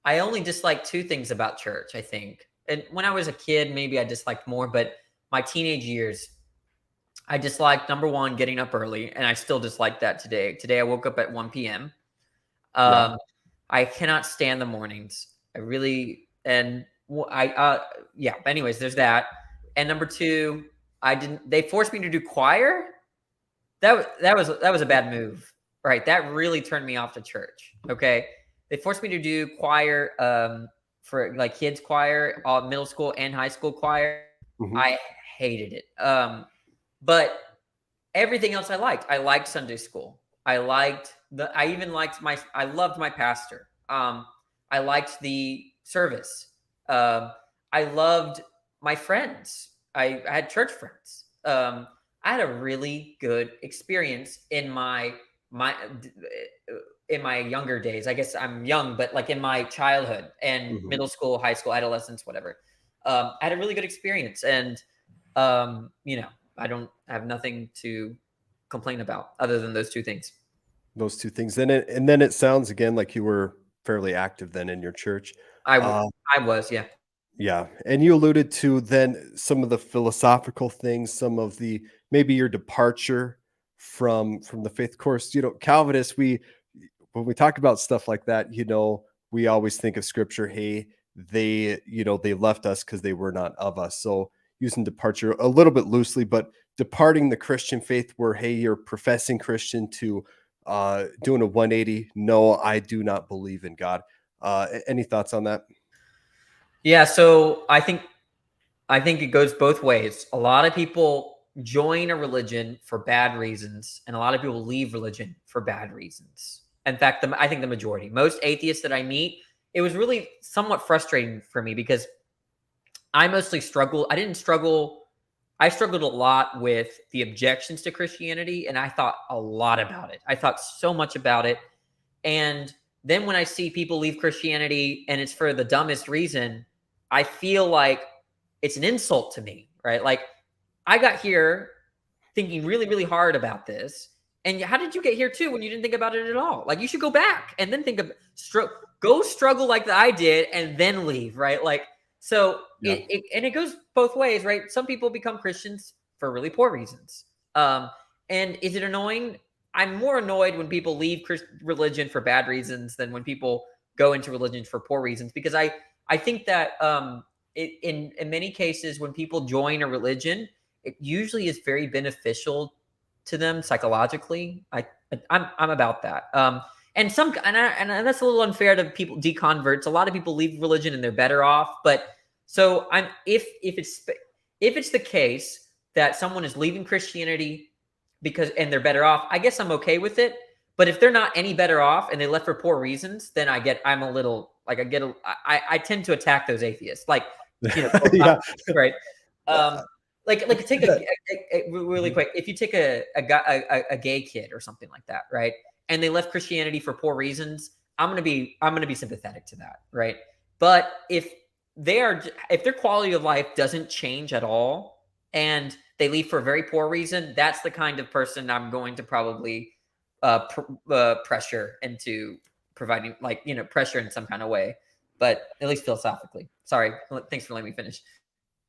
I only disliked 2 things about church, I think. And when I was a kid, maybe I disliked more, but my teenage years, I disliked, number one, getting up early, and I still dislike that today. Today I woke up at 1 p.m. I cannot stand the mornings. I really, and yeah. Anyways, there's that. And number 2, they forced me to do choir. That was a bad move, right? That really turned me off to church. Okay. They forced me to do choir, for like kids choir, middle school and high school choir. I hated it. But everything else I liked. I liked Sunday school. I loved my pastor. I liked the service. I loved my friends. I had church friends. I had a really good experience in my younger days. I guess I'm young, but like in my childhood and middle school, high school, adolescence, whatever. I had a really good experience, and I don't have nothing to complain about other than those 2 things. Those 2 things. And then it sounds again like you were fairly active then in your church. I was, yeah. Yeah. And you alluded to then some of the philosophical things, some of the, maybe your departure from the faith. Of course, Calvinists, when we talk about stuff like that, we always think of scripture. Hey, they left us because they were not of us. So using departure a little bit loosely, but departing the Christian faith, where, hey, you're professing Christian, to doing a 180. No, I do not believe in God. Any thoughts on that? Yeah. So I think it goes both ways. A lot of people join a religion for bad reasons, and a lot of people leave religion for bad reasons. In fact, I think the majority, most atheists that I meet, it was really somewhat frustrating for me, because I mostly struggled. I struggled a lot with the objections to Christianity, and I thought a lot about it. I thought so much about it. And then when I see people leave Christianity and it's for the dumbest reason, I feel like it's an insult to me, right? Like, I got here thinking really, really hard about this. And how did you get here too when you didn't think about it at all? Like, you should go back and then think of go struggle like I did and then leave, right? Like, so Yeah. it goes both ways, right? Some people become Christians for really poor reasons. And is it annoying? I'm more annoyed when people leave religion for bad reasons than when people go into religion for poor reasons, because I think that in many cases, when people join a religion, it usually is very beneficial to them psychologically. I'm about that. And that's a little unfair to people, deconverts. A lot of people leave religion and they're better off. But so if it's the case that someone is leaving Christianity and they're better off, I guess I'm okay with it. But if they're not any better off and they left for poor reasons, then I'm a little like I tend to attack those atheists. Like, Yeah. right. Like take really quick. If you take a gay kid or something like that, right, and they left Christianity for poor reasons, I'm gonna be sympathetic to that, right? But if their quality of life doesn't change at all and they leave for a very poor reason, that's the kind of person I'm going to probably pressure into providing, like, pressure in some kind of way, but at least philosophically. Sorry, thanks for letting me finish.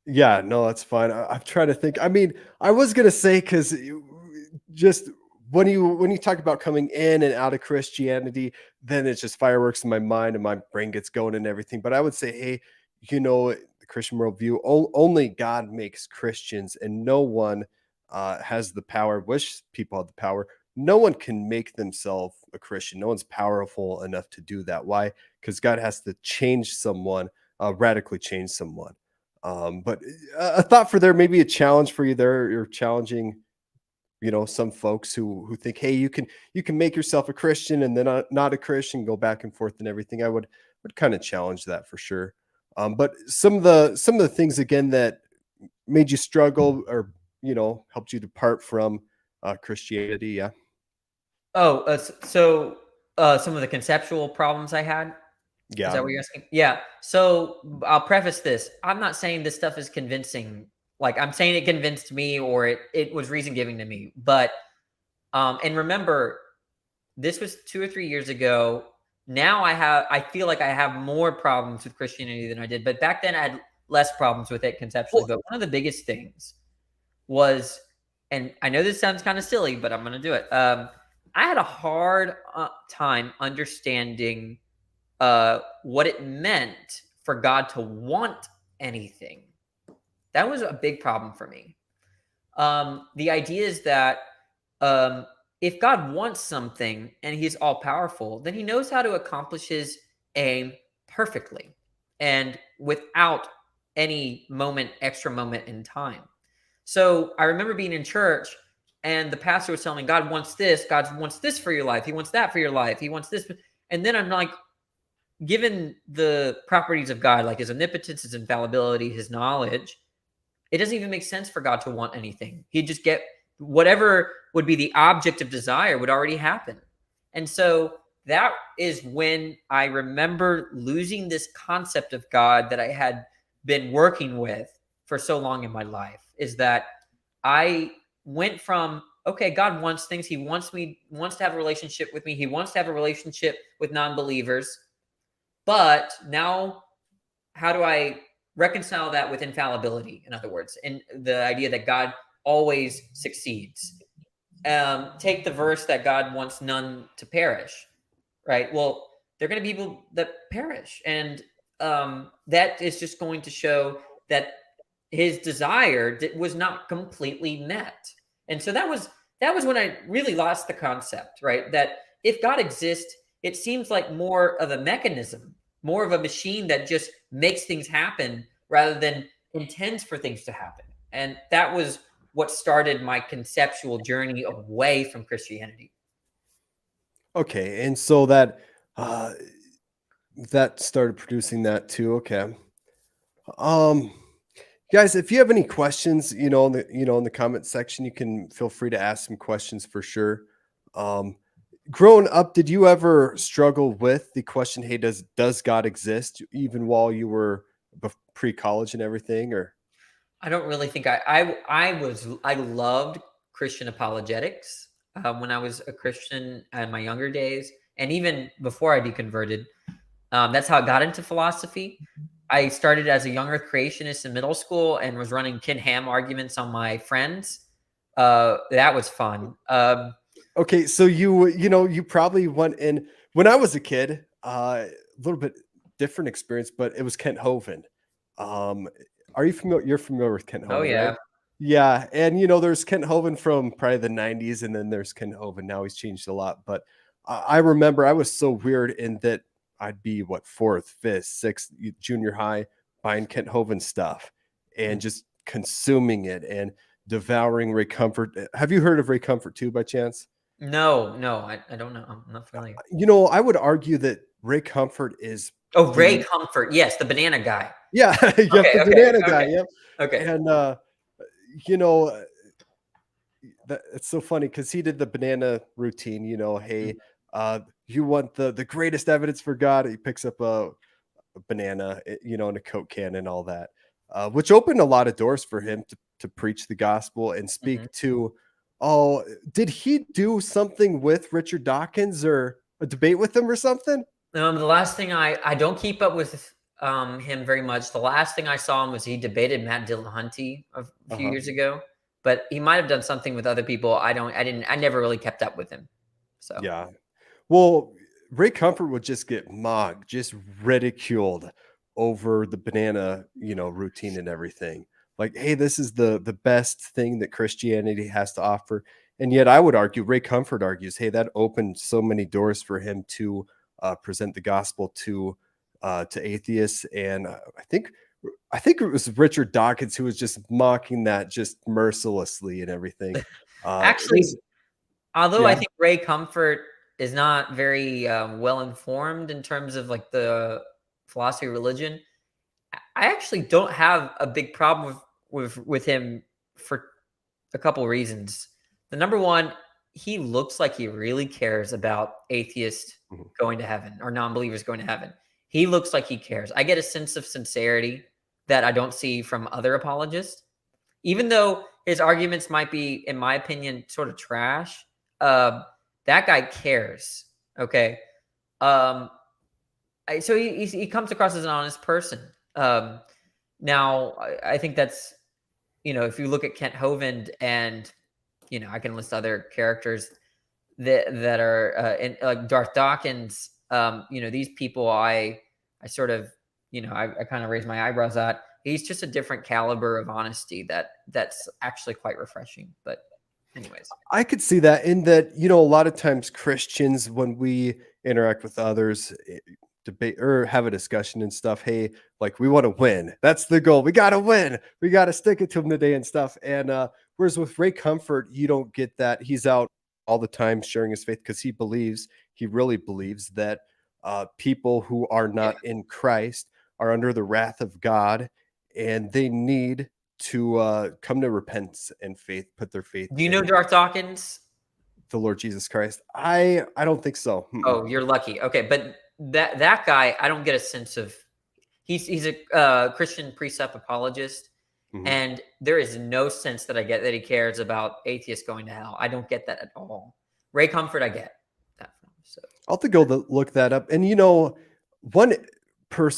Yeah, no, that's fine. I'm trying to think. I mean, I was gonna say, because just when you talk about coming in and out of Christianity, then it's just fireworks in my mind and my brain gets going and everything. But I would say, hey, the Christian worldview, only God makes Christians, and no one has the power. Wish people had the power. No one can make themselves a Christian. No one's powerful enough to do that. Why? Because God has to change someone, radically change someone. But a thought for there, maybe a challenge for you there. You're challenging, some folks who think, hey, you can make yourself a Christian and then not a Christian, go back and forth and everything. I would kind of challenge that for sure. But some of the things again that made you struggle or helped you depart from Christianity. Yeah. Oh, so some of the conceptual problems I had. Yeah. Is that what you're asking? Yeah. So I'll preface this. I'm not saying this stuff is convincing. Like, I'm saying it convinced me, or it was reason giving to me. But and remember, this was 2 or 3 years ago. Now I feel like I have more problems with Christianity than I did. But back then I had less problems with it conceptually. But one of the biggest things was, and I know this sounds kind of silly, but I'm going to do it. I had a hard time understanding what it meant for God to want anything. That was a big problem for me. The idea is that if God wants something and he's all powerful, then he knows how to accomplish his aim perfectly and without any extra moment in time. So I remember being in church and the pastor was telling me, God wants this for your life. He wants that for your life. He wants this. And then I'm like, given the properties of God, like his omnipotence, his infallibility, his knowledge, it doesn't even make sense for God to want anything. He'd just get whatever would be the object of desire would already happen. And so that is when I remember losing this concept of God that I had been working with for so long in my life, is that I went from, okay, God wants things. He wants to have a relationship with me. He wants to have a relationship with non-believers. But now, how do I reconcile that with infallibility, in other words, and the idea that God always succeeds? Take the verse that God wants none to perish, right? Well, there are going to be people that perish. And that is just going to show that his desire was not completely met. And so that was when I really lost the concept, right? That if God exists, it seems like more of a mechanism, more of a machine that just makes things happen rather than intends for things to happen. And that was what started my conceptual journey away from Christianity. Okay, and so that started producing that too. Okay. Guys, if you have any questions, in the comment section, you can feel free to ask some questions for sure. Growing up, did you ever struggle with the question, hey, does God exist, even while you were pre-college and everything? Or I don't really think I loved Christian apologetics when I was a Christian in my younger days, and even before I deconverted. That's how I got into philosophy. I started as a young earth creationist in middle school and was running Ken Ham arguments on my friends. That was fun. Okay, so you probably went in when I was a kid, a little bit different experience, but it was Kent Hovind. Are you familiar? You're familiar with Kent Hovind, Oh yeah. right? Yeah, and there's Kent Hovind from probably the '90s, and then there's Kent Hovind now. He's changed a lot, but I remember I was so weird in that I'd be what, fourth, fifth, sixth, junior high, buying Kent Hovind stuff and just consuming it and devouring Ray Comfort. Have you heard of Ray Comfort too, by chance? No, no, I don't know. I'm not familiar. I would argue that Ray Comfort is Oh, Ray the Comfort. Yes, the banana guy. yeah, yep, Okay, the okay, banana guy, okay, yep. okay. And you know, it's so funny because he did the banana routine. Hey, you want the greatest evidence for God? He picks up a banana, in a Coke can and all that, which opened a lot of doors for him to preach the gospel and speak to. Oh, did he do something with Richard Dawkins or a debate with him or something? The last thing I don't keep up with him very much. The last thing I saw him was he debated Matt Dillahunty a few years ago, but he might have done something with other people. I never really kept up with him. So Yeah. Well, Ray Comfort would just get mocked, just ridiculed over the banana, routine and everything. Like, hey, this is the best thing that Christianity has to offer. And yet I would argue, Ray Comfort argues, hey, that opened so many doors for him to present the gospel to atheists. And I think it was Richard Dawkins who was just mocking that just mercilessly and everything. It actually, was, although I yeah. think Ray Comfort is not very well informed in terms of like the philosophy of religion, I actually don't have a big problem with him for a couple reasons. The number one, he looks like he really cares about atheists Mhm. going to heaven or non-believers going to heaven. He looks like he cares. I get a sense of sincerity that I don't see from other apologists. Even though his arguments might be, in my opinion, sort of trash, that guy cares. Okay. Um, so he comes across as an honest person. Now, I think that's, if you look at Kent Hovind and, I can list other characters that are in like Darth Dawkins, these people I sort of, I kind of raise my eyebrows at. He's just a different caliber of honesty that's actually quite refreshing. But anyways. I could see that in that, a lot of times Christians, when we interact with others, debate or have a discussion and stuff, hey, like we want to win. That's the goal. We got to win. We got to stick it to him today and stuff. And whereas with Ray Comfort, you don't get that. He's out all the time sharing his faith because he really believes that people who are not in Christ are under the wrath of God and they need to come to repentance and faith, put their faith Do you know in Darth Dawkins? the Lord Jesus Christ. I don't think so. Oh, you're lucky. Okay, but that guy, I don't get a sense of. He's a Christian precept apologist, Mhm. and there is no sense that I get that he cares about atheists going to hell. I don't get that at all. Ray Comfort, I get that from. So I'll have to go look that up. And one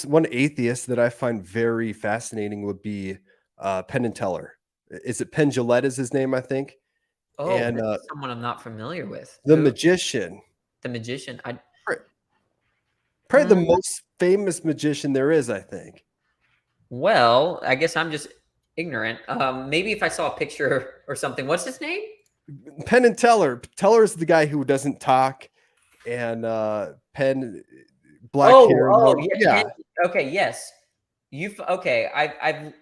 one atheist that I find very fascinating would be Penn and Teller. Is it Penn Jillette is his name, I think? oh, And this is someone I'm not familiar with. the Who? magician, The magician. pr- probably the Mm, most famous magician there is, I think. well, I guess I'm just ignorant. Maybe if I saw a picture or something. What's his name? Penn and Teller. Teller is the guy who doesn't talk, and Penn, black hair, Oh, more, yeah. yeah. Okay, yes. Okay.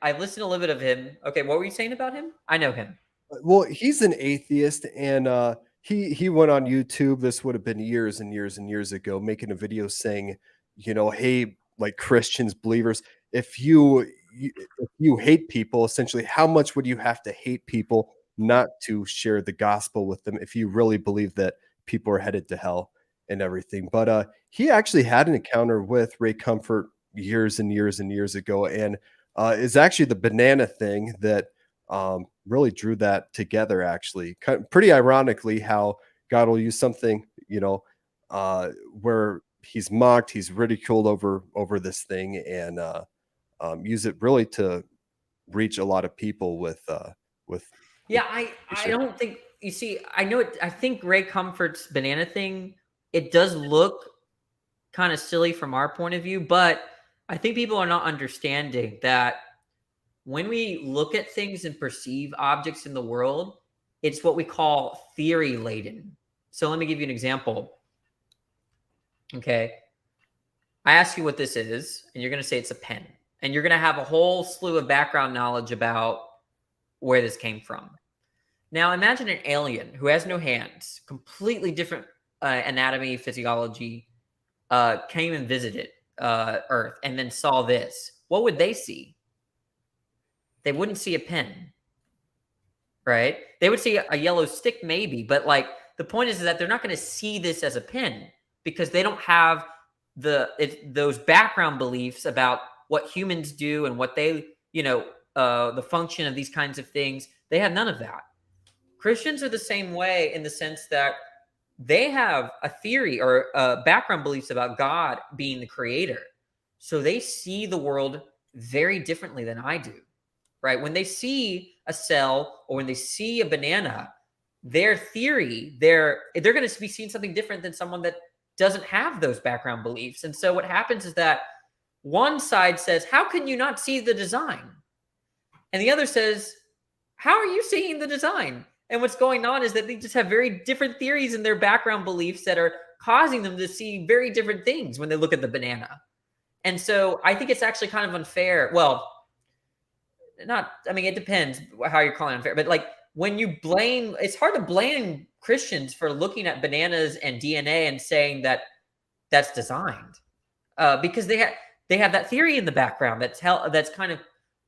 I've listened to a little bit of him. Okay, what were you saying about him? I know him. Well, he's an atheist, and he went on YouTube. This would have been years and years and years ago, making a video saying, hey, like Christians, believers, if you hate people, essentially, how much would you have to hate people not to share the gospel with them if you really believe that people are headed to hell and everything? But he actually had an encounter with Ray Comfort years and years and years ago, and is actually the banana thing that really drew that together. Actually, pretty ironically, how God will use something, where he's mocked, he's ridiculed over this thing, and use it really to reach a lot of people with Yeah, I information. don't think you see. I know it. I think Ray Comfort's banana thing. It does look kind of silly from our point of view, but I think people are not understanding that when we look at things and perceive objects in the world, it's what we call theory laden. So let me give you an example. Okay. I ask you what this is, and you're going to say it's a pen. And you're going to have a whole slew of background knowledge about where this came from. Now, imagine an alien who has no hands, completely different anatomy, physiology, came and visited Earth and then saw this. What would they see? They wouldn't see a pen, right? They would see a yellow stick maybe, but like the point is that they're not going to see this as a pen because they don't have those background beliefs about what humans do and what they, the function of these kinds of things. They have none of that. Christians are the same way in the sense that they have a theory or background beliefs about God being the creator. So they see the world very differently than I do, right? When they see a cell or when they see a banana, their theory, they're going to be seeing something different than someone that doesn't have those background beliefs. And so what happens is that one side says, how can you not see the design? And the other says, how are you seeing the design? And what's going on is that they just have very different theories in their background beliefs that are causing them to see very different things when they look at the banana. And so I think it's actually kind of unfair. Well, it depends how you're calling it unfair, but like when you blame, it's hard to blame Christians for looking at bananas and DNA and saying that that's designed because they have that theory in the background that's kind of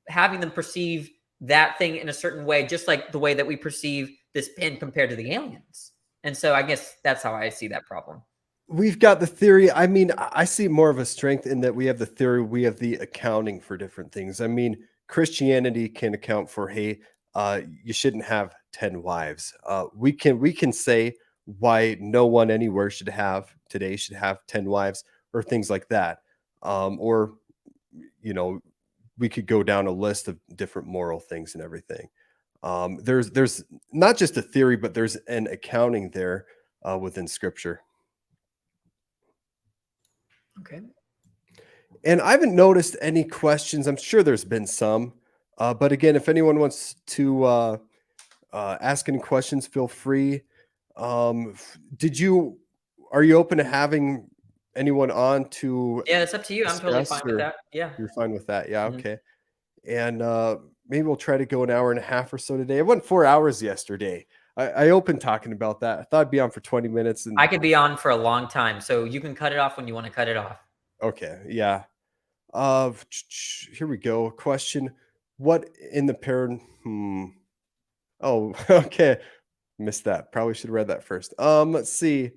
having them perceive that thing in a certain way, just like the way that we perceive this pen compared to the aliens. And so I guess that's how I see that problem. We've got the theory. I mean, I see more of a strength in that we have the theory, we have the accounting for different things. I mean, Christianity can account for, hey, you shouldn't have 10 wives. We can say why no one anywhere should have 10 wives or things like that. Or, we could go down a list of different moral things and everything. There's not just a theory, but there's an accounting there within Scripture. Okay. And I haven't noticed any questions. I'm sure there's been some, but again, if anyone wants to ask any questions, feel free. Are you open to having anyone on to? Yeah, it's up to you. I'm totally fine with that. Yeah. You're fine with that. Yeah. Mhm. Okay. And maybe we'll try to go an hour and a half or so today. I went 4 hours yesterday. I opened talking about that. I thought I'd be on for 20 minutes. And I could be on for a long time, so you can cut it off when you want to cut it off. okay. Yeah. Here we go. Question: What in the parent? Oh, okay. Missed that. Probably should have read that first. Let's see.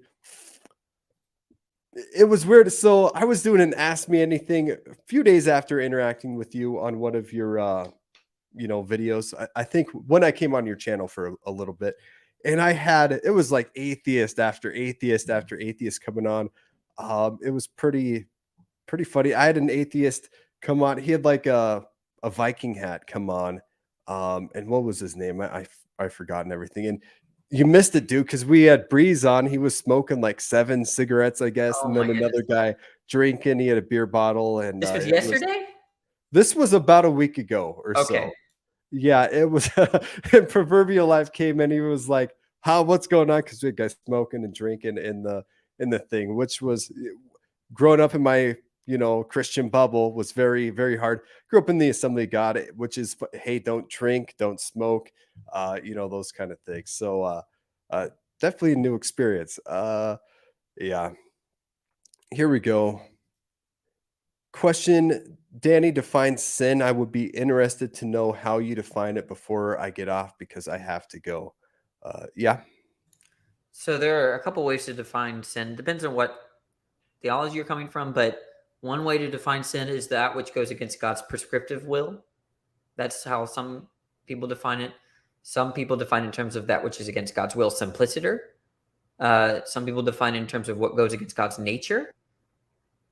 It was weird. So I was doing an Ask Me Anything a few days after interacting with you on one of your videos. I think when I came on your channel for a little bit, and it was like atheist after atheist after atheist coming on. It was pretty funny. I had an atheist come on. He had like a Viking hat come on. And what was his name? I've forgotten everything. And you missed it, dude, because we had Breeze on. He was smoking like 7 cigarettes, I guess. Oh And my then another goodness. guy drinking. He had a beer bottle. And This was yesterday? this was about a week ago or Okay. so. Yeah, it was. And Proverbial Life came in. He was like, what's going on? Because we had guys smoking and drinking in the thing, which was growing up in my Christian bubble was very, very hard. Grew up in the Assembly of God, which is, hey, don't drink, don't smoke, those kind of things. So definitely a new experience. Yeah. Here we go. Question: Danny defines sin. I would be interested to know how you define it before I get off because I have to go. Yeah. So there are a couple ways to define sin. Depends on what theology you're coming from, but one way to define sin is that which goes against God's prescriptive will. That's how some people define it. Some people define it in terms of that which is against God's will, simpliciter. Some people define it in terms of what goes against God's nature.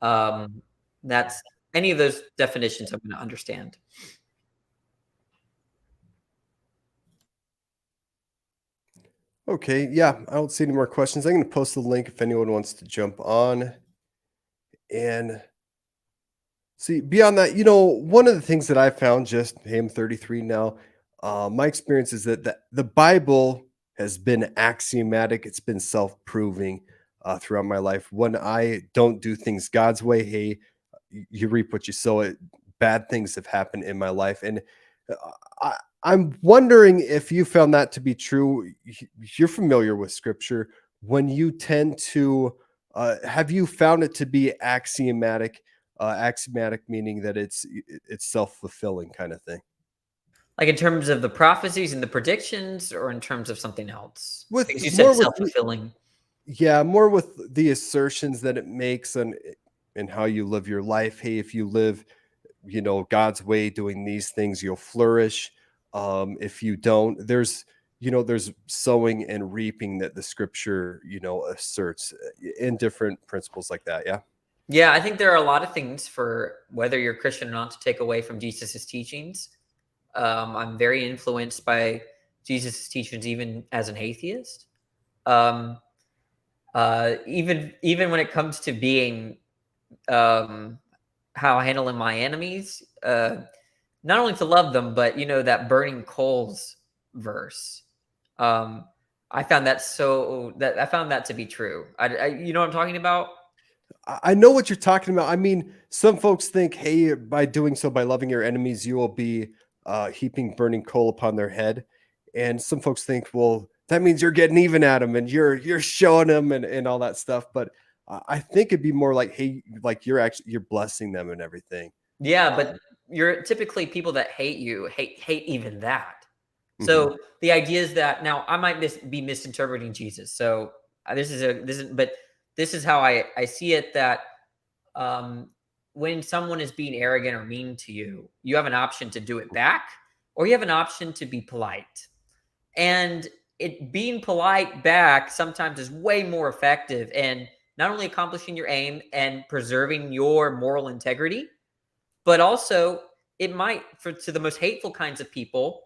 That's any of those definitions I'm going to understand. Okay. Yeah. I don't see any more questions. I'm going to post the link if anyone wants to jump on. And See, beyond that, one of the things that I found just, hey, I'm 33 now. My experience is that the Bible has been axiomatic. It's been self-proving throughout my life. When I don't do things God's way, hey, you reap what you sow. Bad things have happened in my life, and uh, I'm wondering if you found that to be true. You're familiar with Scripture. When you tend to, have you found it to be axiomatic? Axiomatic meaning that it's self-fulfilling kind of thing. Like in terms of the prophecies and the predictions, or in terms of something else? With Because you said more with self-fulfilling. Yeah, more with the assertions that it makes and how you live your life. Hey, if you live, God's way, doing these things, you'll flourish. If you don't, there's sowing and reaping that the scripture, asserts in different principles like that. Yeah. Yeah, I think there are a lot of things for whether you're Christian or not to take away from Jesus's teachings. I'm very influenced by Jesus's teachings, even as an atheist. Um, even when it comes to being how I handle my enemies, not only to love them, but that burning coals verse. Um, I found that to be true. You know what I'm talking about? I know what you're talking about. I mean, some folks think, hey, by doing so, by loving your enemies, you will be heaping burning coal upon their head. And some folks think, well, that means you're getting even at them and you're showing them and all that stuff. But I think it'd be more like, hey, like you're blessing them and everything. Yeah, but you're typically people that hate you hate even that. Hmm. So the idea is that now I might be misinterpreting Jesus. So this is how I see it, that um, when someone is being arrogant or mean to you, you have an option to do it back, or you have an option to be polite. And it being polite back sometimes is way more effective and not only accomplishing your aim and preserving your moral integrity, but also it might, to the most hateful kinds of people,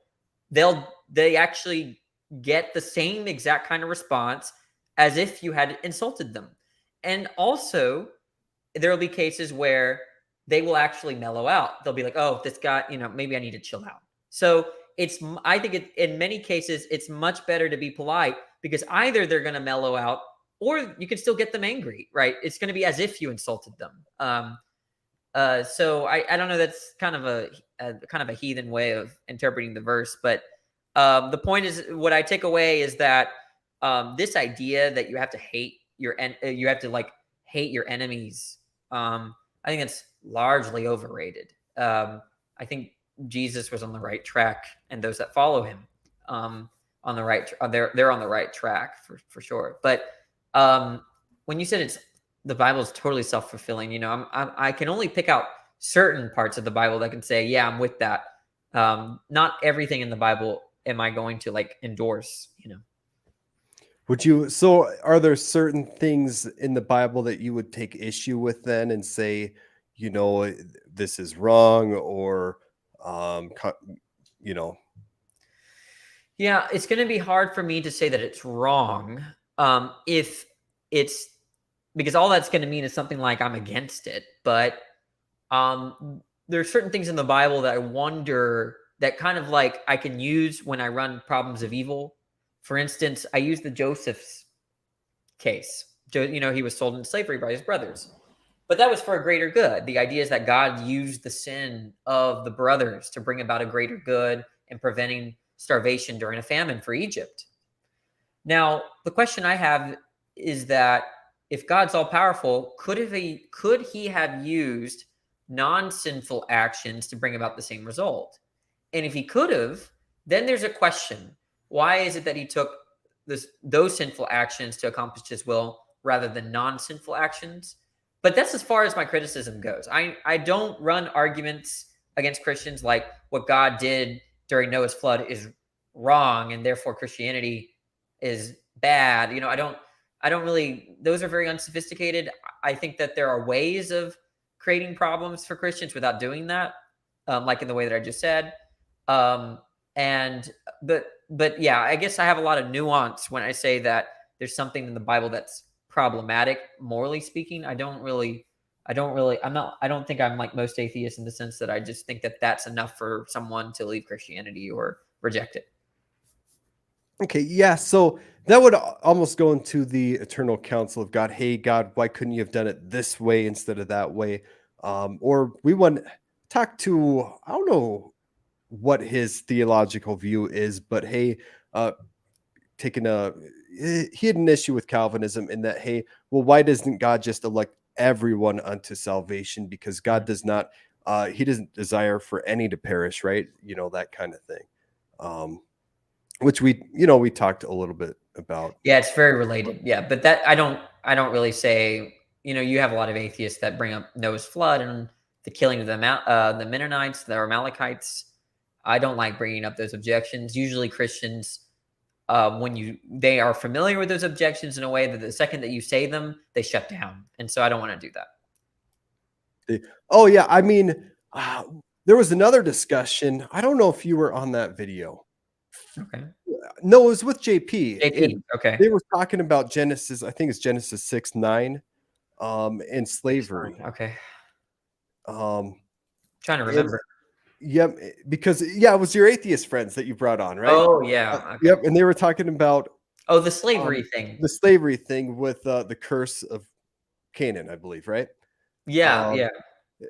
they actually get the same exact kind of response as if you had insulted them. And also there will be cases where they will actually mellow out. They'll be like, oh, this guy, maybe I need to chill out. So I think in many cases it's much better to be polite, because either they're going to mellow out, or you can still get them angry, right? It's going to be as if you insulted them. So I don't know. That's kind of a heathen way of interpreting the verse, but the point is, what I take away is that this idea that you have to hate you have to like hate your enemies. I think it's largely overrated. I think Jesus was on the right track, and those that follow him on the right. They're on the right track for sure. But when you said the Bible is totally self-fulfilling, I can only pick out certain parts of the Bible that can say, yeah, I'm with that. Not everything in the Bible am I going to like endorse. So are there certain things in the Bible that you would take issue with then and say, this is wrong, or, you know, Yeah, it's going to be hard for me to say that it's wrong, if it's because all that's going to mean is something like I'm against it. But there are certain things in the Bible that I wonder, that kind of like I can use when I run problems of evil. For instance, I use the Joseph's case. He was sold into slavery by his brothers, but that was for a greater good. The idea is that God used the sin of the brothers to bring about a greater good and preventing starvation during a famine for Egypt. Now, the question I have is that if God's all powerful, could he have used non-sinful actions to bring about the same result? And if he could have, then there's a question. Why is it that he took those sinful actions to accomplish his will rather than non-sinful actions? But that's as far as my criticism goes. I don't run arguments against Christians like what God did during Noah's flood is wrong and therefore Christianity is bad. I don't really, those are very unsophisticated. I think that there are ways of creating problems for Christians without doing that, like in the way that I just said. And but yeah, I guess I have a lot of nuance when I say that there's something in the Bible that's problematic, morally speaking. I don't really I don't think I'm like most atheists in the sense that I just think that that's enough for someone to leave Christianity or reject it. Okay, yeah. So that would almost go into the eternal counsel of God. Hey, God, why couldn't you have done it this way instead of that way? Or we want to talk to, I don't know what his theological view is, but hey, uh, taking a, he had an issue with Calvinism in that, hey, well, why doesn't God just elect everyone unto salvation? Because God does not, he doesn't desire for any to perish, right? That kind of thing. Which we talked a little bit about. Yeah, it's very related. Yeah, but that I don't really say. You have a lot of atheists that bring up Noah's flood and the killing of the Mennonites, the Amalekites. I don't like bringing up those objections. Usually, Christians, when they are familiar with those objections in a way that the second that you say them, they shut down, and so I don't want to do that. Oh yeah, I mean, there was another discussion. I don't know if you were on that video. Okay. No, it was with JP, and JP. Okay. they were talking about Genesis. I think it's Genesis 6:9, and slavery. Okay. Um, Trying to and remember. yep, because yeah, it was your atheist friends that you brought on, right? Oh yeah. Okay. Yep, and they were talking about Oh, the slavery um, thing. the slavery thing with the curse of Canaan, I believe, right? Yeah. Um, Yeah.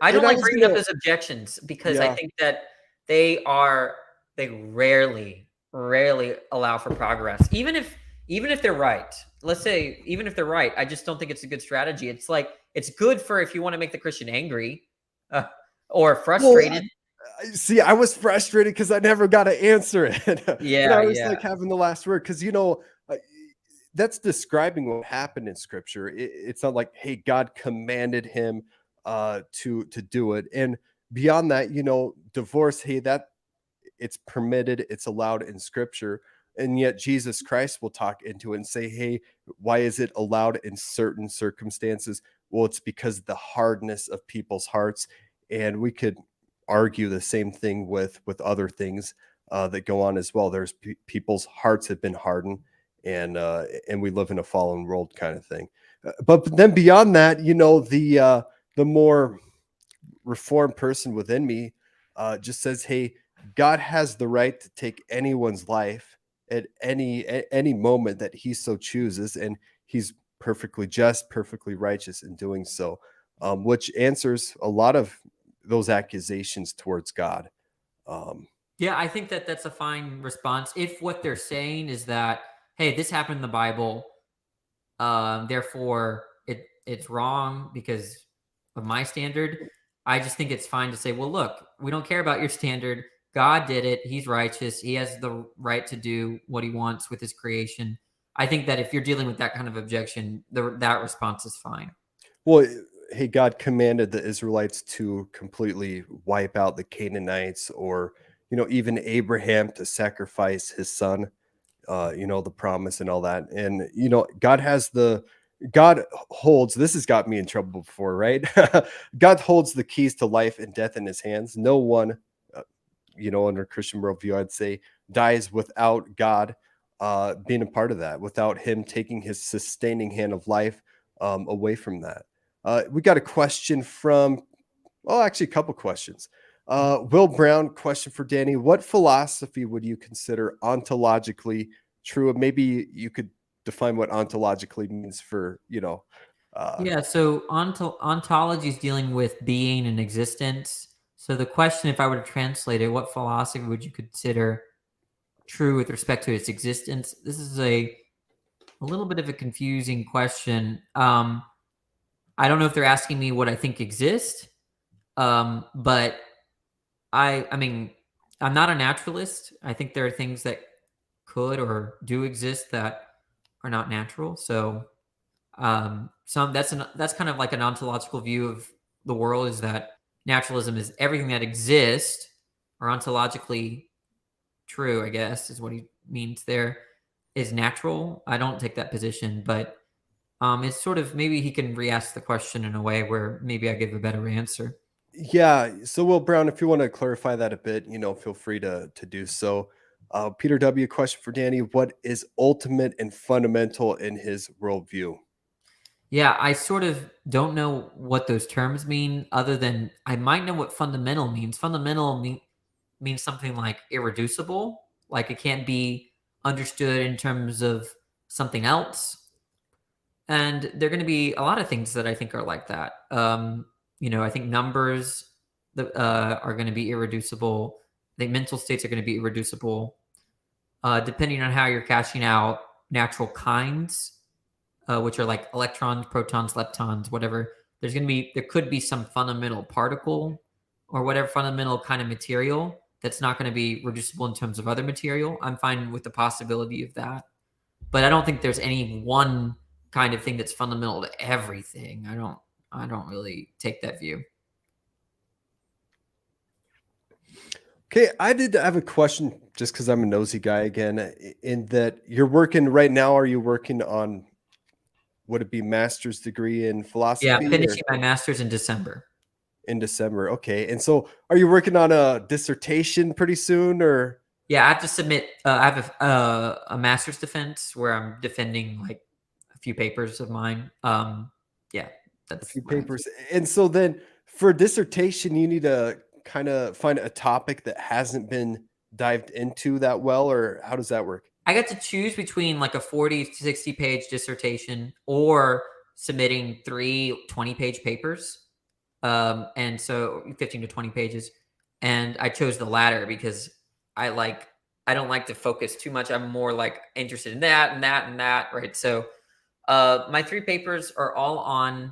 I and don't I like was bringing up gonna, those objections because I yeah. think that they rarely allow for progress. Even if they're right. Let's say even if they're right, I just don't think it's a good strategy. It's like it's good for if you want to make the Christian angry uh, or Well, frustrated. see, I was frustrated because I never got to answer it. And Yeah, I was yeah. like having the last word because, uh, that's describing what happened in scripture. It's not like, hey, God commanded him to do it. And beyond that, divorce, hey, that it's permitted, it's allowed in scripture. And yet Jesus Christ will talk into it and say, hey, why is it allowed in certain circumstances? Well, it's because of the hardness of people's hearts. And we could argue the same thing with other things that go on as well. There's people's hearts have been hardened, and we live in a fallen world kind of thing. But then beyond that, the more reformed person within me just says, hey, God has the right to take anyone's life at any moment that he so chooses, and he's perfectly just, perfectly righteous in doing so, which answers a lot of those accusations towards God. um, Yeah, I think that that's a fine response if what they're saying is that, hey, this happened in the Bible, therefore it's wrong because of my standard. I just think it's fine to say, well, look, we don't care about your standard. God did it. He's righteous. He has the right to do what he wants with his creation. I think that if you're dealing with that kind of objection, that response is fine. well, hey, God commanded the Israelites to completely wipe out the Canaanites, or even Abraham to sacrifice his son, the promise and all that. And, God holds, this has got me in trouble before, right? God holds the keys to life and death in his hands. No one, uh, under Christian worldview, I'd say, dies without God being a part of that, without him taking his sustaining hand of life away from that. We got a question from, well, actually, a couple questions. Will Brown, question for Danny. What philosophy would you consider ontologically true? Maybe you could define what ontologically means for, Yeah, so ontology is dealing with being and existence. So the question, if I were to translate it, what philosophy would you consider true with respect to its existence? This is a little bit of a confusing question. I don't know if they're asking me what I think exists, but I mean, I'm not a naturalist. I think there are things that could or do exist that are not natural. So that's kind of like an ontological view of the world, is that naturalism is everything that exists or ontologically true, I guess is what he means there, is natural. I don't take that position, but it's sort of, maybe he can re-ask the question in a way where maybe I give a better answer. Yeah. So, Will Brown, if you want to clarify that a bit, feel free to do so. Peter W. Question for Danny. What is ultimate and fundamental in his worldview? Yeah, I sort of don't know what those terms mean, other than I might know what fundamental means. Means something like irreducible, like it can't be understood in terms of something else. And there are going to be a lot of things that I think are like that. I think numbers are going to be irreducible. I think mental states are going to be irreducible. Depending on how you're cashing out natural kinds, which are like electrons, protons, leptons, whatever. There could be some fundamental particle or whatever fundamental kind of material that's not going to be reducible in terms of other material. I'm fine with the possibility of that, but I don't think there's any one kind of thing that's fundamental to everything. I don't really take that view. Okay, I did have a question just because I'm a nosy guy again. In that you're working right now, are you working on, would it be master's degree in Yeah, I'm philosophy or finishing my master's in December. in December? Okay, and so are you working on a dissertation pretty soon, or Yeah, I have to submit. I have a master's defense where I'm defending like a few papers of mine. Yeah, a that's few what I have to. papers? And so then for dissertation, you need to kind of find a topic that hasn't been dived into that well, or how does that work? I got to choose between like a 40 to 60 page dissertation or submitting 20-page papers. And so 15 to 20 pages. And I chose the latter because I don't like to focus too much. I'm more like interested in that and that and that. Right. So my three papers are all on.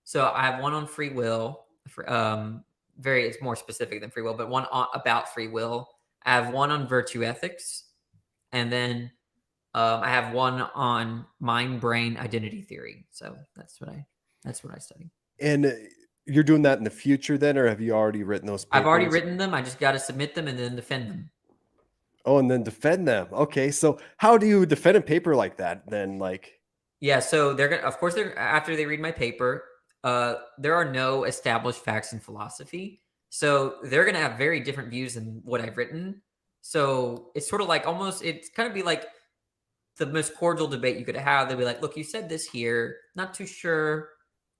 So I have one on free will. It's more specific than free will, but one about free will. I have one on virtue ethics, and then I have one on mind brain identity theory. So that's what I study. And you're doing that in the future then, or have you already written those I've already papers? written them. I just got to submit them and then defend them. Oh, and then defend them. Okay, so how do you defend a paper like that then? Like, Yeah, so they're gonna, of course, they're after they read my paper. There are no established facts in philosophy, so they're gonna have very different views than what I've written. So it's sort of like it's kind of be like the most cordial debate you could have. They'll be like, "Look, you said this here. Not too sure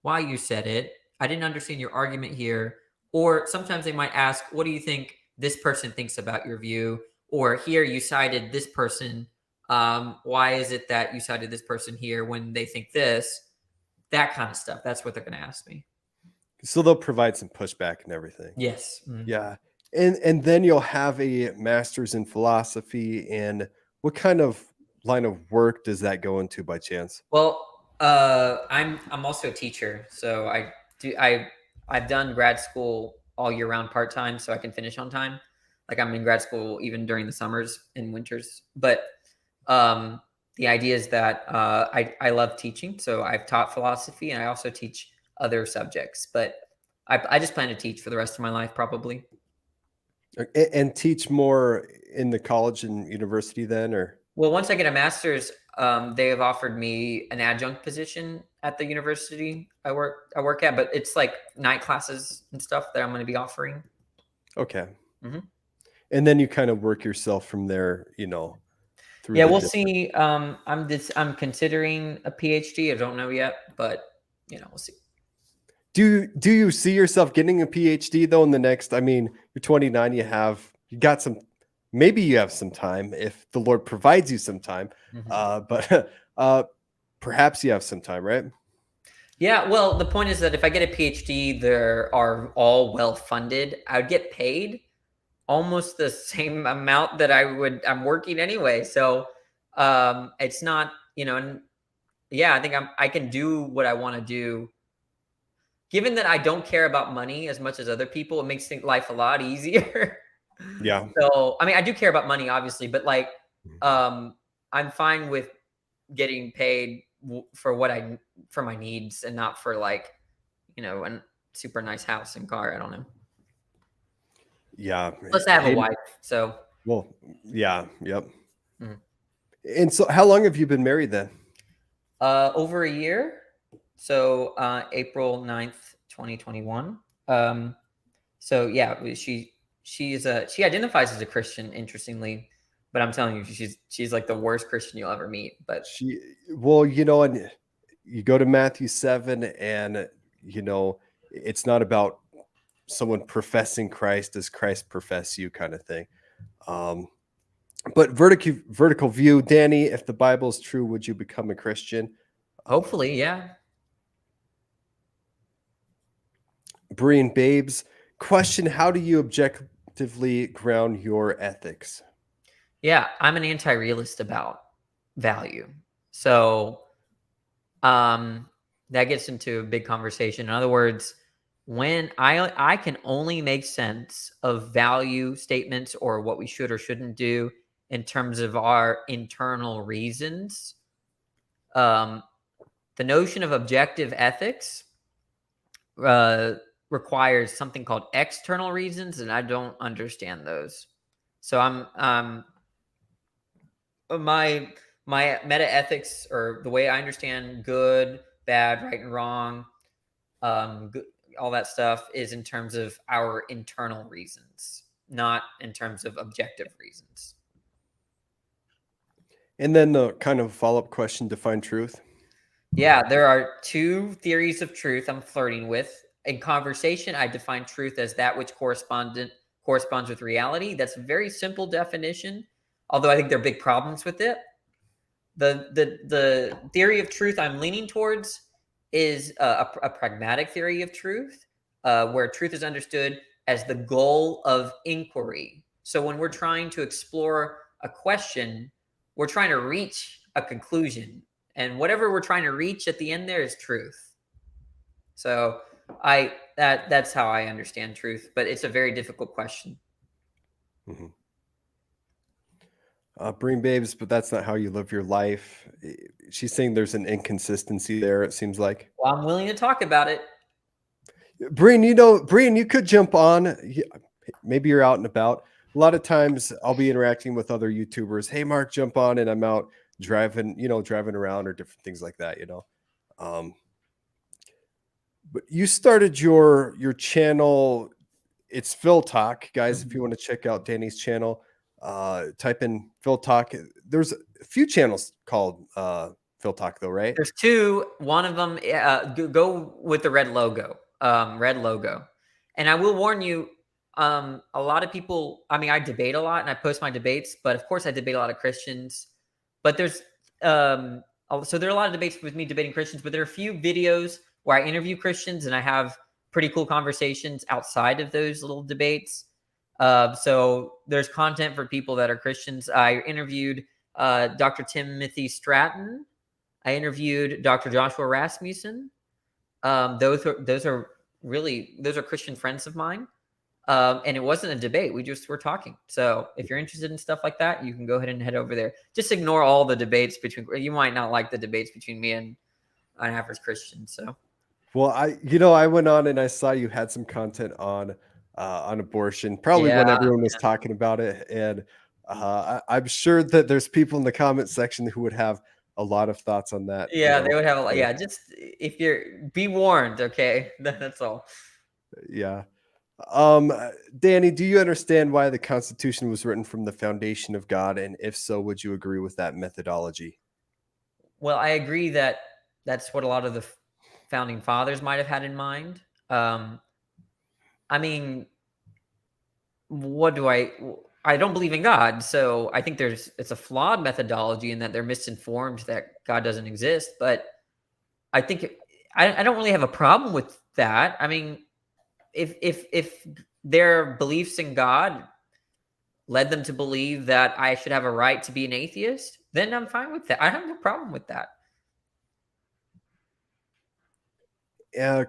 why you said it. I didn't understand your argument here." Or sometimes they might ask, "What do you think this person thinks about your view?" Or here you cited this person. Why is it that you cited this person here when they think this? That kind of stuff. That's what they're going to ask me. so they'll provide some pushback and everything. Yes. Mm. Yeah. And then you'll have a master's in philosophy. And what kind of line of work does that go into by chance? Well, I'm also a teacher, so I've done grad school all year round part time, so I can finish on time. Like I'm in grad school even during the summers and winters. But the idea is that I love teaching, so I've taught philosophy and I also teach other subjects. But I just plan to teach for the rest of my life, probably. And teach more in the college and university then, or? Well, once I get a master's, they have offered me an adjunct position at the university I work at, but it's like night classes and stuff that I'm going to be offering. Okay. Mhm. And then you kind of work yourself from there, through Yeah, the we'll different. see. I'm considering a PhD. I don't know yet, but we'll see. Do you see yourself getting a PhD though in the next, I mean, you're 29, you got some, maybe you have some time if the Lord provides you some time. Mhm. But perhaps you have some time, right? Yeah, well, the point is that if I get a PhD, there are all well funded. I would get paid almost the same amount that I'm working anyway. So it's not, and yeah, I think I can do what I want to do. Given that I don't care about money as much as other people, it makes life a lot easier. Yeah. So, I mean, I do care about money, obviously, but like, I'm fine with getting paid for my needs and not for like, a super nice house and car. I don't know. Yeah. Plus, I have a Hey, wife, so well, yeah. Yep. mhm. And so how long have you been married then? Over a year. So April 9th, 2021. So yeah, she identifies as a Christian, interestingly, but I'm telling you, she's like the worst Christian you'll ever meet. But She, well, and you go to Matthew 7, and it's not about someone professing Christ as Christ profess you kind of thing. But vertical view, Danny, if the Bible is true, would you become a Christian? Hopefully, yeah. Breen Babes, question: how do you objectively ground your ethics? Yeah, I'm an anti-realist about value. So that gets into a big conversation. In other words, when I can only make sense of value statements or what we should or shouldn't do in terms of our internal reasons, the notion of objective ethics uh, requires something called external reasons, and I don't understand those. So my meta ethics, or the way I understand good, bad, right, and wrong, good, all that stuff, is in terms of our internal reasons, not in terms of objective reasons. And then the kind of follow-up question: define truth. Yeah, there are two theories of truth I'm flirting with. In conversation, I define truth as that which corresponds with reality. That's a very simple definition, although I think there are big problems with it. The theory of truth I'm leaning towards is a pragmatic theory of truth, where truth is understood as the goal of inquiry. So when we're trying to explore a question, we're trying to reach a conclusion, and whatever we're trying to reach at the end there is truth. So that's how I understand truth, but it's a very difficult question. Mm-hmm. Breen Babes, but that's not how you live your life. She's saying there's an inconsistency there, it seems like. Well, I'm willing to talk about it. Breen, you could jump on. Maybe you're out and about. A lot of times I'll be interacting with other YouTubers. Hey, Mark, jump on, and I'm out driving around or different things like that, But you started your channel. It's Phil Talk, guys. If you want to check out Danny's channel, type in Phil Talk. There's a few channels called Phil Talk, though, right? There's two. One of them, go with the red logo. And I will warn you, a lot of people. I mean, I debate a lot and I post my debates, but of course, I debate a lot of Christians. But so there are a lot of debates with me debating Christians, but there are a few videos where I interview Christians and I have pretty cool conversations outside of those little debates. So there's content for people that are Christians. I interviewed Dr. Timothy Stratton. I interviewed Dr. Joshua Rasmussen. Those are Christian friends of mine. And it wasn't a debate. We just were talking. So if you're interested in stuff like that, you can go ahead and head over there. Just ignore all the debates you might not like the debates between me and an average Christian. So, well, I went on and I saw you had some content on abortion, probably when everyone was talking about it. And I'm sure that there's people in the comment section who would have a lot of thoughts on that. Yeah, they would have a lot. Yeah, just be warned, okay? That's all. Yeah. Danny, do you understand why the Constitution was written from the foundation of God? And if so, would you agree with that methodology? Well, I agree that that's what a lot of the founding fathers might have had in mind. I mean, I don't believe in God, so I think it's a flawed methodology in that they're misinformed that God doesn't exist. But I think I don't really have a problem with that. I mean, if their beliefs in God led them to believe that I should have a right to be an atheist, then I'm fine with that. I don't have a problem with that.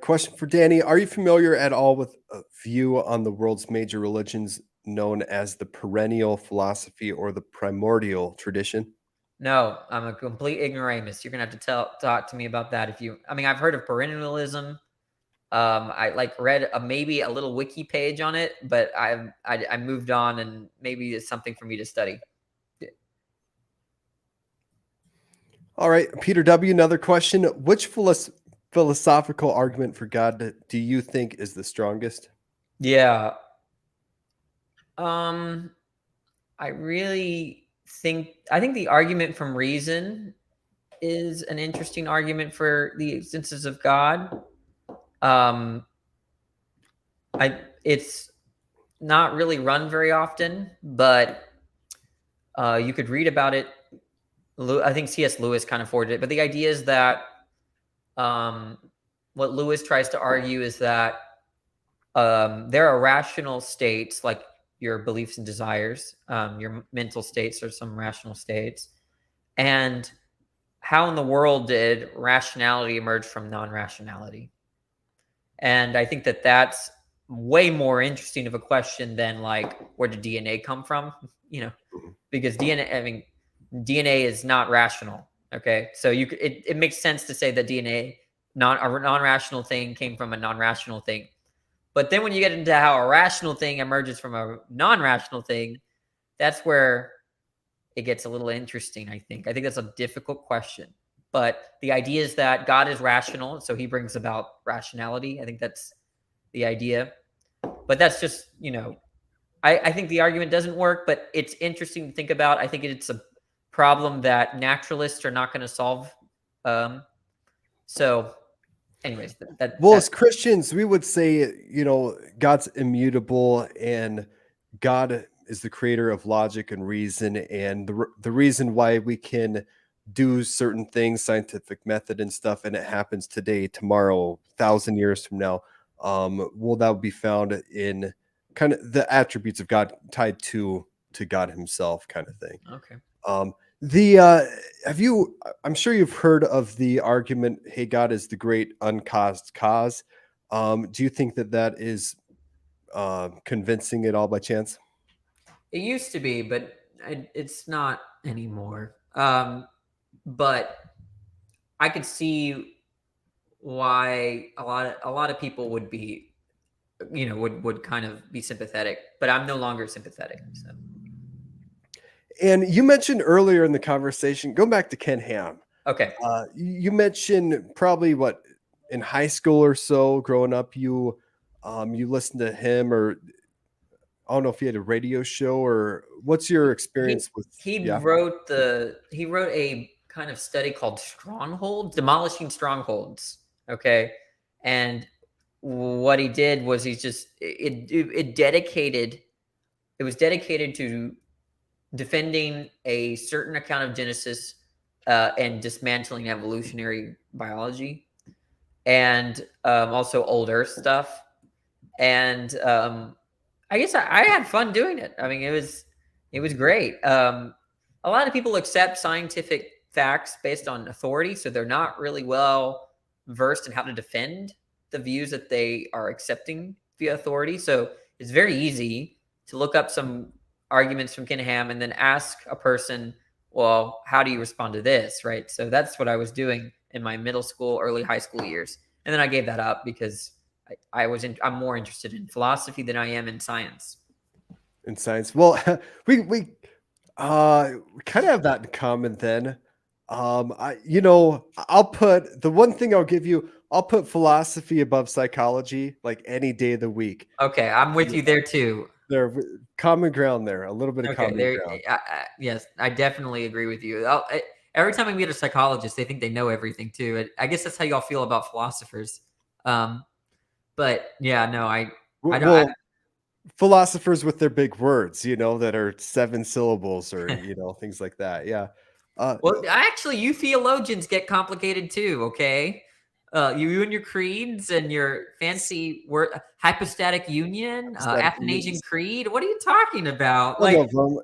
Question for Danny: are you familiar at all with a view on the world's major religions known as the perennial philosophy or the primordial tradition? No, I'm a complete ignoramus. You're gonna have to talk to me about that. I've heard of perennialism. I read maybe a little wiki page on it, but I moved on, and maybe it's something for me to study. All right, Peter W. Another question: which philosophical argument for God do you think is the strongest? Yeah. I think the argument from reason is an interesting argument for the existence of God. It's not really run very often, but you could read about it. I think C.S. Lewis kind of forwarded it, but the idea is that what Lewis tries to argue is that there are rational states, like your beliefs and desires, your mental states are some rational states, and how in the world did rationality emerge from non-rationality? And I think that that's way more interesting of a question than like, where did DNA come from? Because DNA is not rational. Okay, so it makes sense to say that DNA, a non-rational thing, came from a non-rational thing. But then when you get into how a rational thing emerges from a non-rational thing, that's where it gets a little interesting, I think. I think that's a difficult question. But the idea is that God is rational, so he brings about rationality. I think that's the idea. But that's just, I think the argument doesn't work, but it's interesting to think about. I think it's a problem that naturalists are not going to solve. So anyways, as Christians, we would say, God's immutable and God is the creator of logic and reason. And the reason why we can do certain things, scientific method and stuff, and it happens today, tomorrow, 1,000 years from now, that would be found in kind of the attributes of God tied to God himself, kind of thing. Okay. I'm sure you've heard of the argument, hey, God is the great uncaused cause. Do you think that is convincing at all by chance? It used to be, but it's not anymore. But I could see why a lot of people would be, would kind of be sympathetic, but I'm no longer sympathetic. So. And you mentioned earlier in the conversation, going back to Ken Ham. Okay. You mentioned probably in high school or so, growing up, you listened to him, or I don't know if he had a radio show, or what's your experience with? He wrote a kind of study called Strongholds, Demolishing Strongholds. Okay. And what he did was it was dedicated to defending a certain account of Genesis and dismantling evolutionary biology, and also old Earth stuff. And I guess I had fun doing it. I mean, it was great. A lot of people accept scientific facts based on authority, so they're not really well versed in how to defend the views that they are accepting via authority. So it's very easy to look up some arguments from Ken Ham and then ask a person, well, how do you respond to this, right? So that's what I was doing in my middle school, early high school years. And then I gave that up because I'm more interested in philosophy than I am in science. In science. Well, we kind of have that in common then. I'll put the one thing I'll give you, I'll put philosophy above psychology like any day of the week. Okay, I'm with you there too. There, common ground there, a little bit of common ground. Yes, I definitely agree with you. Every time I meet a psychologist, they think they know everything too. I guess that's how y'all feel about philosophers. But yeah, no, I don't. Philosophers with their big words, that are 7 syllables or, things like that. Yeah. Well, actually, you theologians get complicated too. Okay. You and your creeds and your fancy word, hypostatic union, Athanasian Creed. What are you talking about?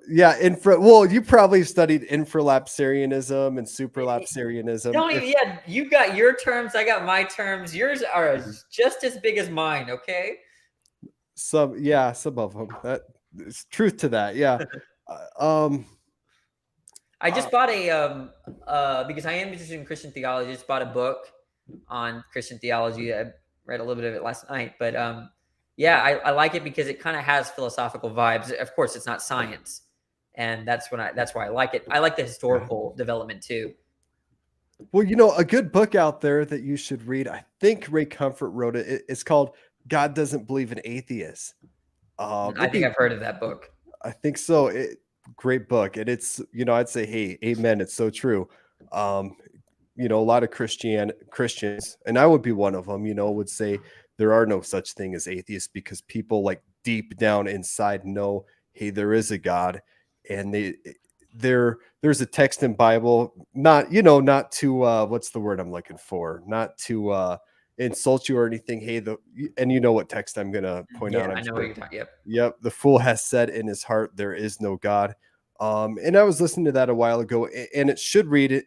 Yeah, you probably studied infralapsarianism and supralapsarianism. Don't even. Yeah, you got your terms. I got my terms. Yours are just as big as mine. Okay. Some of them. There's truth to that. Yeah. I just bought because I am interested in Christian theology. I just bought a book on Christian theology. I read a little bit of it last night, but I like it because it kind of has philosophical vibes. Of course, it's not science, and that's why I like it. I like the historical development too. Well, a good book out there that you should read, I think Ray Comfort wrote it. It's called God Doesn't Believe in Atheists. I think I've heard of that book. I think so. Great book. And it's, I'd say, hey, amen. It's so true. a lot of Christians, and I would be one of them, would say there are no such thing as atheists, because people like deep down inside know, hey, there is a God. And there's a text in Bible, not to what's the word I'm looking for, not to insult you or anything. Hey, and you know what text I'm gonna point out, Yeah, I'm I know what sure. you're talking. Yep. Yep, the fool has said in his heart, there is no God. And I was listening to that a while ago, and it should read it,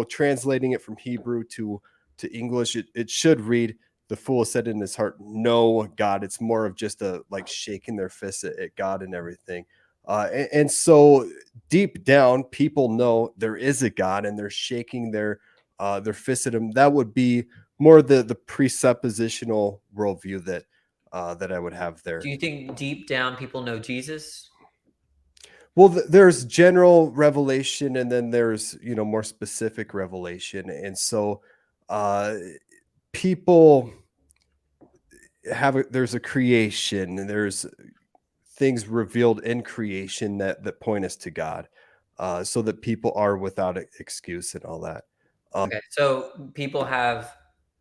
translating it from Hebrew to English, it should read, the fool said in his heart, no God. It's more of just a like shaking their fists at God and everything. And so deep down, people know there is a God, and they're shaking their fists at him. That would be more the presuppositional worldview that I would have there. Do you think deep down people know Jesus? Well, there's general revelation, and then there's more specific revelation, and so uh, people there's a creation, and there's things revealed in creation that point us to God, so that people are without excuse and all that. Okay, so people have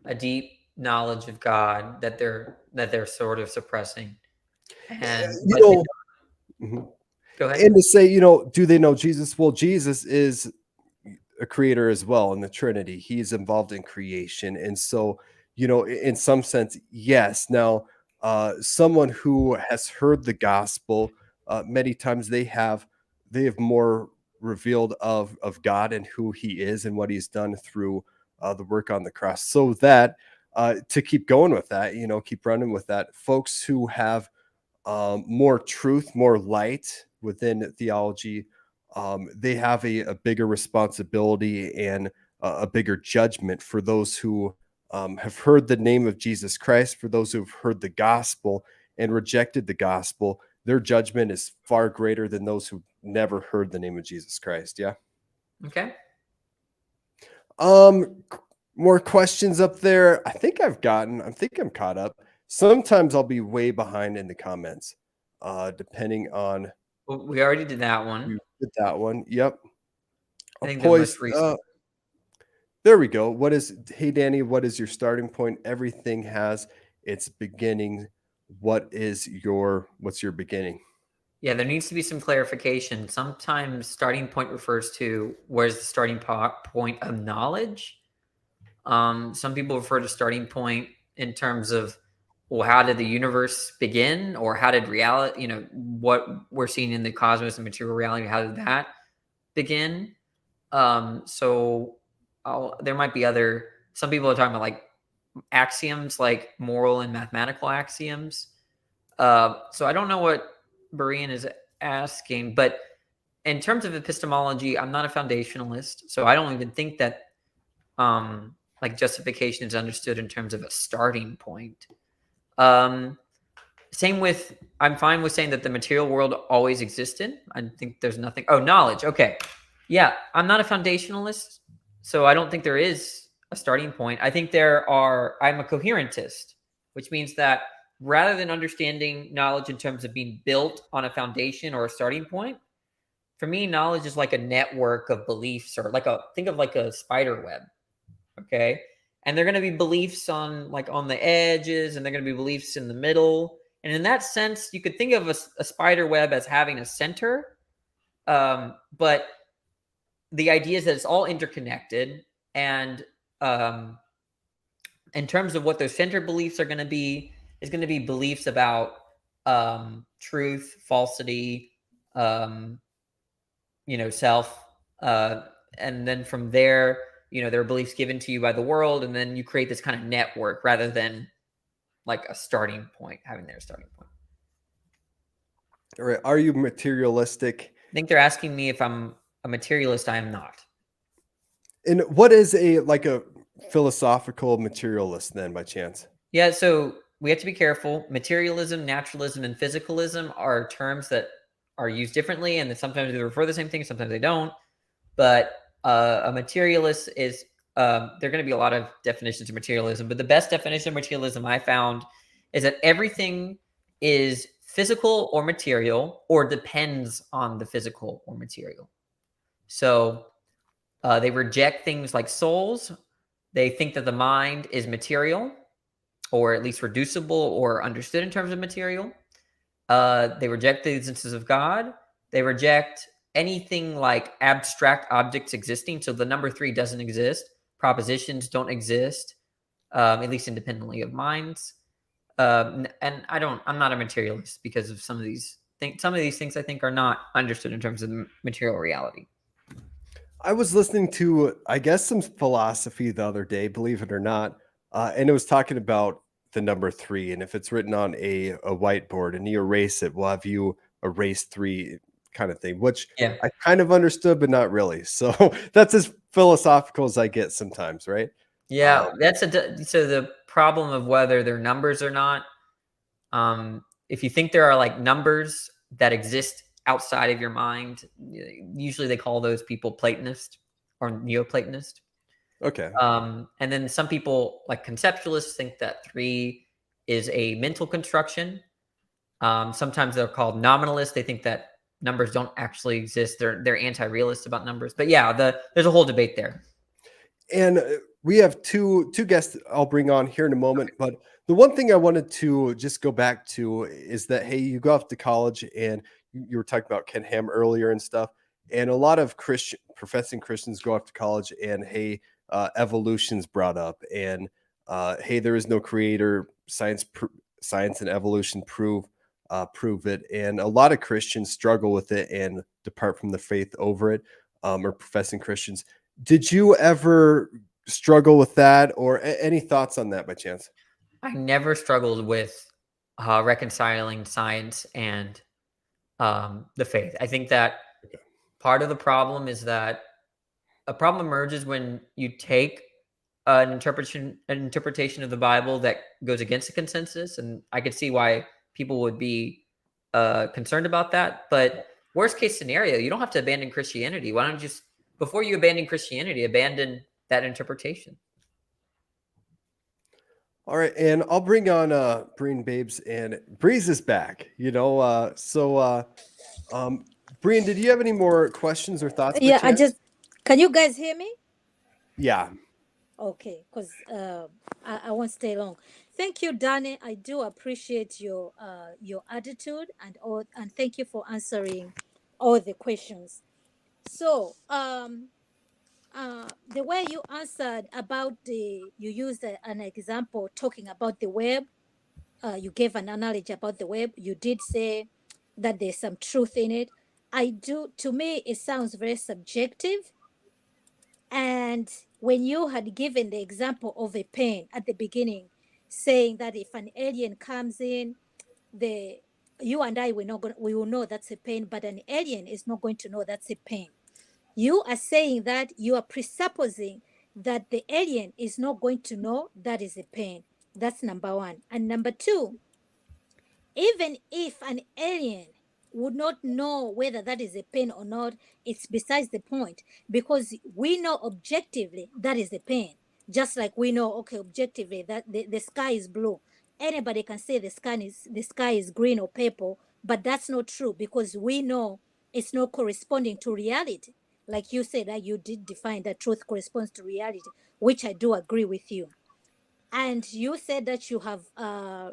a deep knowledge of God that they're sort of suppressing, and you but they know, don't. mhm. Go ahead. And to say, do they know Jesus? Well, Jesus is a creator as well in the Trinity. He's involved in creation. And so, in some sense, yes. Now, someone who has heard the gospel, many times they have more revealed of God and who he is and what he's done through the work on the cross. So that to keep going with that, keep running with that, folks who have more truth, more light within theology, they have a bigger responsibility and a bigger judgment for those who have heard the name of Jesus Christ, for those who've heard the gospel and rejected the gospel. Their judgment is far greater than those who never heard the name of Jesus Christ. Yeah. Okay. More questions up there. I think I'm caught up. Sometimes I'll be way behind in the comments, depending on Well, we already did that one. who did that one. Yep. I A think the most poised. recent. There we go. Hey Danny, what is your starting point? Everything has its beginning. What's your beginning? Yeah, there needs to be some clarification. Sometimes starting point refers to where's the starting point of knowledge. Some people refer to starting point in terms of, well, how did the universe begin, or how did reality, what we're seeing in the cosmos and material reality, how did that begin? So there might be some people are talking about like axioms, like moral and mathematical axioms. So I don't know what Berean is asking, but in terms of epistemology, I'm not a foundationalist, so I don't even think that like justification is understood in terms of a starting point. I'm fine with saying that the material world always existed. I think there's nothing. Oh, knowledge. Okay. Yeah, I'm not a foundationalist, so I don't think there is a starting point. I think I'm a coherentist, which means that rather than understanding knowledge in terms of being built on a foundation or a starting point, for me, knowledge is like a network of beliefs, or think of like a spider web. Okay. And they're going to be beliefs on the edges, and they're going to be beliefs in the middle. And in that sense, you could think of a spider web as having a center. But the idea is that it's all interconnected. And in terms of what those center beliefs are going to be, is going to be beliefs about truth, falsity, self. And then from there, there are beliefs given to you by the world, and then you create this kind of network rather than like a starting point, having their starting point. All right. Are you materialistic? I think they're asking me if I'm a materialist. I am not. And what is a philosophical materialist then, by chance? Yeah, so we have to be careful. Materialism, naturalism, and physicalism are terms that are used differently, and sometimes they refer to the same thing, sometimes they don't. But a materialist is, there are going to be a lot of definitions of materialism, but the best definition of materialism I found is that everything is physical or material, or depends on the physical or material. So They reject things like souls. They think that the mind is material, or at least reducible or understood in terms of material. They reject the existence of God. They reject anything like abstract objects existing. So the number 3 doesn't exist. Propositions don't exist, at least independently of minds. And I'm not a materialist because of some of these things. Some of these things I think are not understood in terms of material reality. I was listening to, I guess, some philosophy the other day, believe it or not, and it was talking about the number 3, and if it's written on a whiteboard and you erase it, will have you erase 3 kind of thing, which Yeah. I kind of understood, but not really. So that's as philosophical as I get sometimes, right? Yeah, so the problem of whether they're numbers or not. If you think there are like numbers that exist outside of your mind, usually they call those people Platonist or Neoplatonist. Okay. And then some people, like conceptualists, think that 3 is a mental construction. Sometimes they're called nominalists. They think that numbers don't actually exist. They're anti-realist about numbers. But yeah, there's a whole debate there. And we have two guests I'll bring on here in a moment. But the one thing I wanted to just go back to is that, hey, you go off to college and you were talking about Ken Ham earlier and stuff. And a lot of professing Christians go off to college and, hey, evolution's brought up. And, hey, there is no creator. Science and evolution prove it. And a lot of Christians struggle with it and depart from the faith over it, or professing Christians. Did you ever struggle with that, or any thoughts on that by chance? I never struggled with reconciling science and the faith. I think that part of the problem is that a problem emerges when you take an interpretation of the Bible that goes against the consensus, and I could see why people would be concerned about that. But worst case scenario, you don't have to abandon Christianity. Why don't you just, before you abandon Christianity, abandon that interpretation? All right, and I'll bring on Breen Babes, and Breeze is back. Breen, did you have any more questions or thoughts? Yeah, can you guys hear me? Yeah. Okay, because I won't stay long. Thank you, Danny. I do appreciate your attitude and thank you for answering all the questions. So the way you answered about you used an example talking about the web. You gave an analogy about the web. You did say that there's some truth in it. To me, it sounds very subjective. And when you had given the example of a pen at the beginning, saying that if an alien comes in, you and I, we will know that's a pen, but an alien is not going to know that's a pen. You are saying that you are presupposing that the alien is not going to know that is a pen. That's number 1. And number 2, even if an alien would not know whether that is a pen or not, it's besides the point, because we know objectively that is a pen. Just like we know, okay, objectively that the sky is blue. Anybody can say the sky is green or purple, but that's not true because we know it's not corresponding to reality. Like you said, that you did define that truth corresponds to reality, which I do agree with you. And you said that you have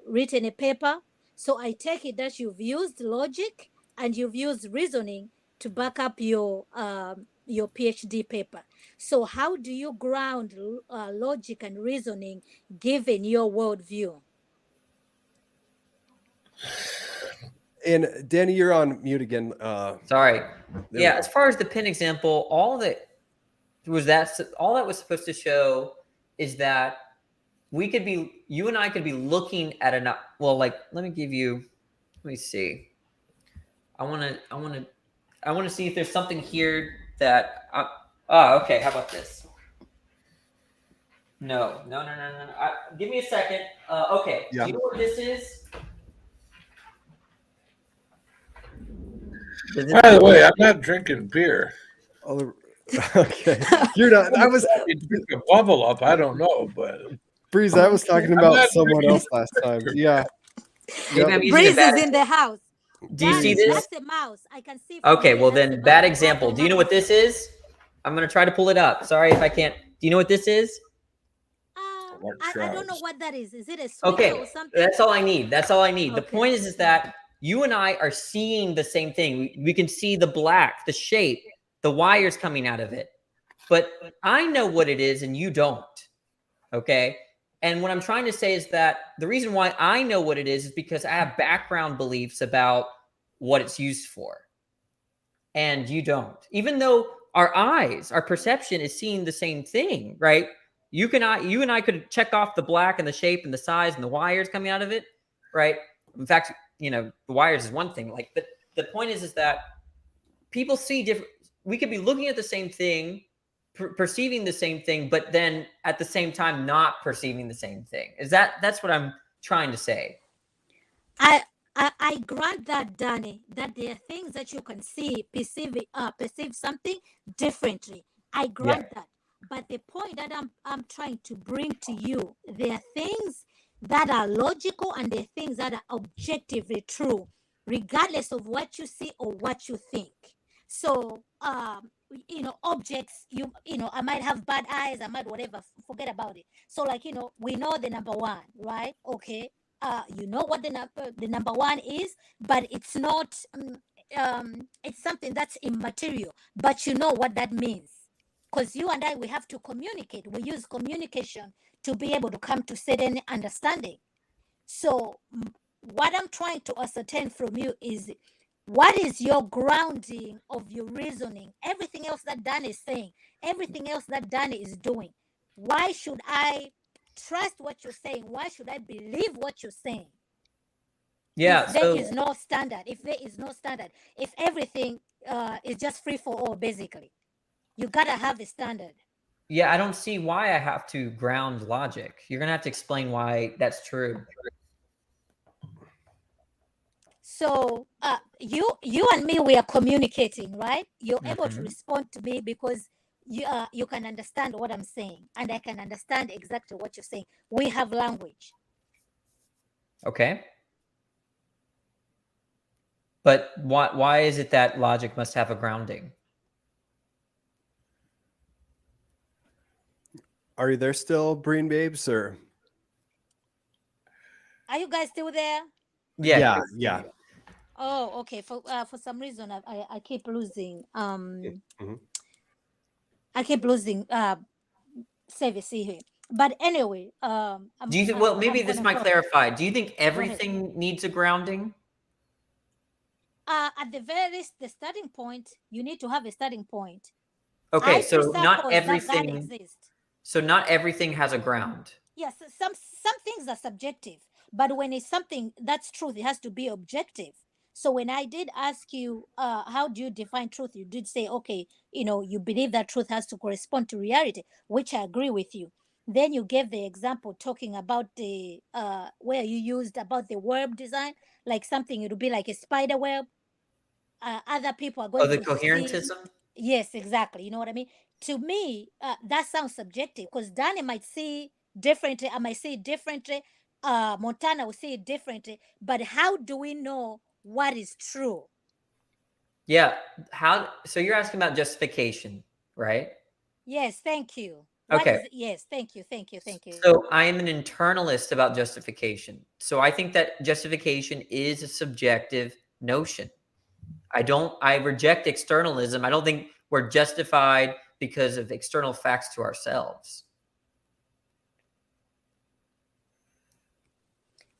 written a paper. So I take it that you've used logic and you've used reasoning to back up your PhD paper. So how do you ground logic and reasoning given your worldview? And Danny, you're on mute again. Sorry. Yeah, as far as the pen example, all that was supposed to show is that you and I could be looking at let me see. I want to see if there's something here that, okay. How about this? No. Give me a second. Okay. Yeah. Do you know what this is? By the way, I'm not drinking beer. Oh, okay. You're not. I was a bubble up. I don't know, but Breeze, I was talking about someone else last time. Yeah. Yep. Breeze is in the house. Do you see this? That's a mouse. I can see. Okay, well then, bad example. Do you know what this is? I'm gonna try to pull it up. Sorry if I can't. Do you know what this is? I don't know what that is. Is it a switch Okay, or something? that's all I need. That's all I need. The Okay. point is that you and I are seeing the same thing. We can see the black, the shape, the wires coming out of it. But I know what it is and you don't. Okay? And what I'm trying to say is that the reason why I know what it is because I have background beliefs about what it's used for. And you don't. Even though our eyes, our perception is seeing the same thing, right? You and I could check off the black and the shape and the size and the wires coming out of it, right? In fact, the wires is one thing. Like, but the point is that people see different. We could be looking at the same thing, perceiving the same thing, but then at the same time not perceiving the same thing. That's what I'm trying to say? I grant that, Danny, that there are things that you can see, perceive something differently. I grant that. But the point that I'm trying to bring to you, there are things that are logical and there are things that are objectively true, regardless of what you see or what you think. So, objects, I might have bad eyes, I might whatever, forget about it. So, like, we know the number one, right? Okay. You know what the number one is, but it's not, it's something that's immaterial, but you know what that means. Because you and I, we have to communicate. We use communication to be able to come to certain understanding. So what I'm trying to ascertain from you is, what is your grounding of your reasoning? Everything else that Dan is saying, everything else that Dan is doing, why should I trust what you're saying? Why should I believe what you're saying? Yeah. If there is no standard, if everything is just free for all, basically. You gotta have a standard. Yeah, I don't see why I have to ground logic. You're gonna have to explain why that's true. So you and me, we are communicating, right? You're able to respond to me because you can understand what I'm saying, and I can understand exactly what you're saying. We have language. Okay. But why is it that logic must have a grounding? Are you there still, Breen Babes, or? Are you guys still there? Yeah. Oh, okay. For some reason, I keep losing. I keep losing service here. But anyway, do you think? Well, maybe this might clarify. Do you think everything needs a grounding? At the very least, the starting point, you need to have a starting point. Okay, so not everything. So not everything has a ground. Yes, some things are subjective, but when it's something that's truth, it has to be objective. So when I did ask you, how do you define truth? You did say, okay, you believe that truth has to correspond to reality, which I agree with you. Then you gave the example talking about the where you used about the web design, like something, it would be like a spider web. Other people are going the to coherentism. see, yes, exactly. You know what I mean? To me, that sounds subjective because Danny might see differently. I might see it differently. Montana will see it differently. But how do we know what is true? Yeah. So you're asking about justification, right? Yes. Thank you. Okay. Yes. Thank you. So I am an internalist about justification. So I think that justification is a subjective notion. I reject externalism. I don't think we're justified because of external facts to ourselves.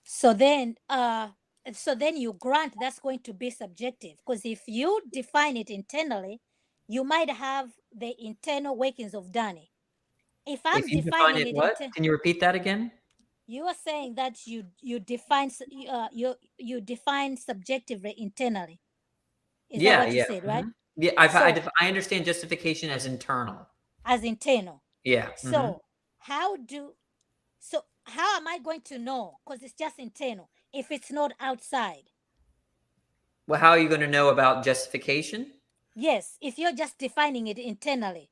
So then you grant that's going to be subjective, because if you define it internally, you might have the internal workings of Danny. If you defining it, what? Can you repeat that again? You are saying that you define subjectively internally. Is that what you said, right? Yeah, I understand justification as internal. As internal. Yeah. So how am I going to know? Because it's just internal. If it's not outside. Well, how are you going to know about justification? Yes, if you're just defining it internally,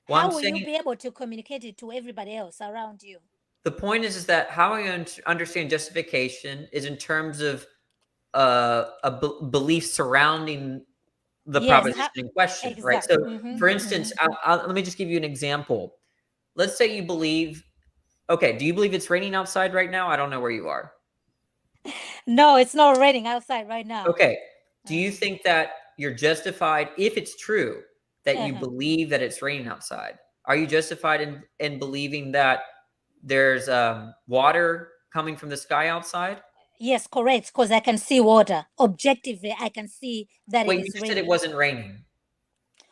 how will you be able to communicate it to everybody else around you? The point is that how I understand justification is in terms of a belief surrounding the Yes, proposition in question, right? exactly. So, for instance, let me just give you an example. Let's say you believe, okay, do you believe it's raining outside right now? I don't know where you are. No, it's not raining outside right now. Okay. Do you think that you're justified, if it's true that you believe that it's raining outside? Are you justified in believing that there's water coming from the sky outside? Yes, correct. Because I can see water. Objectively, I can see that Wait, it you is just raining. said it wasn't raining.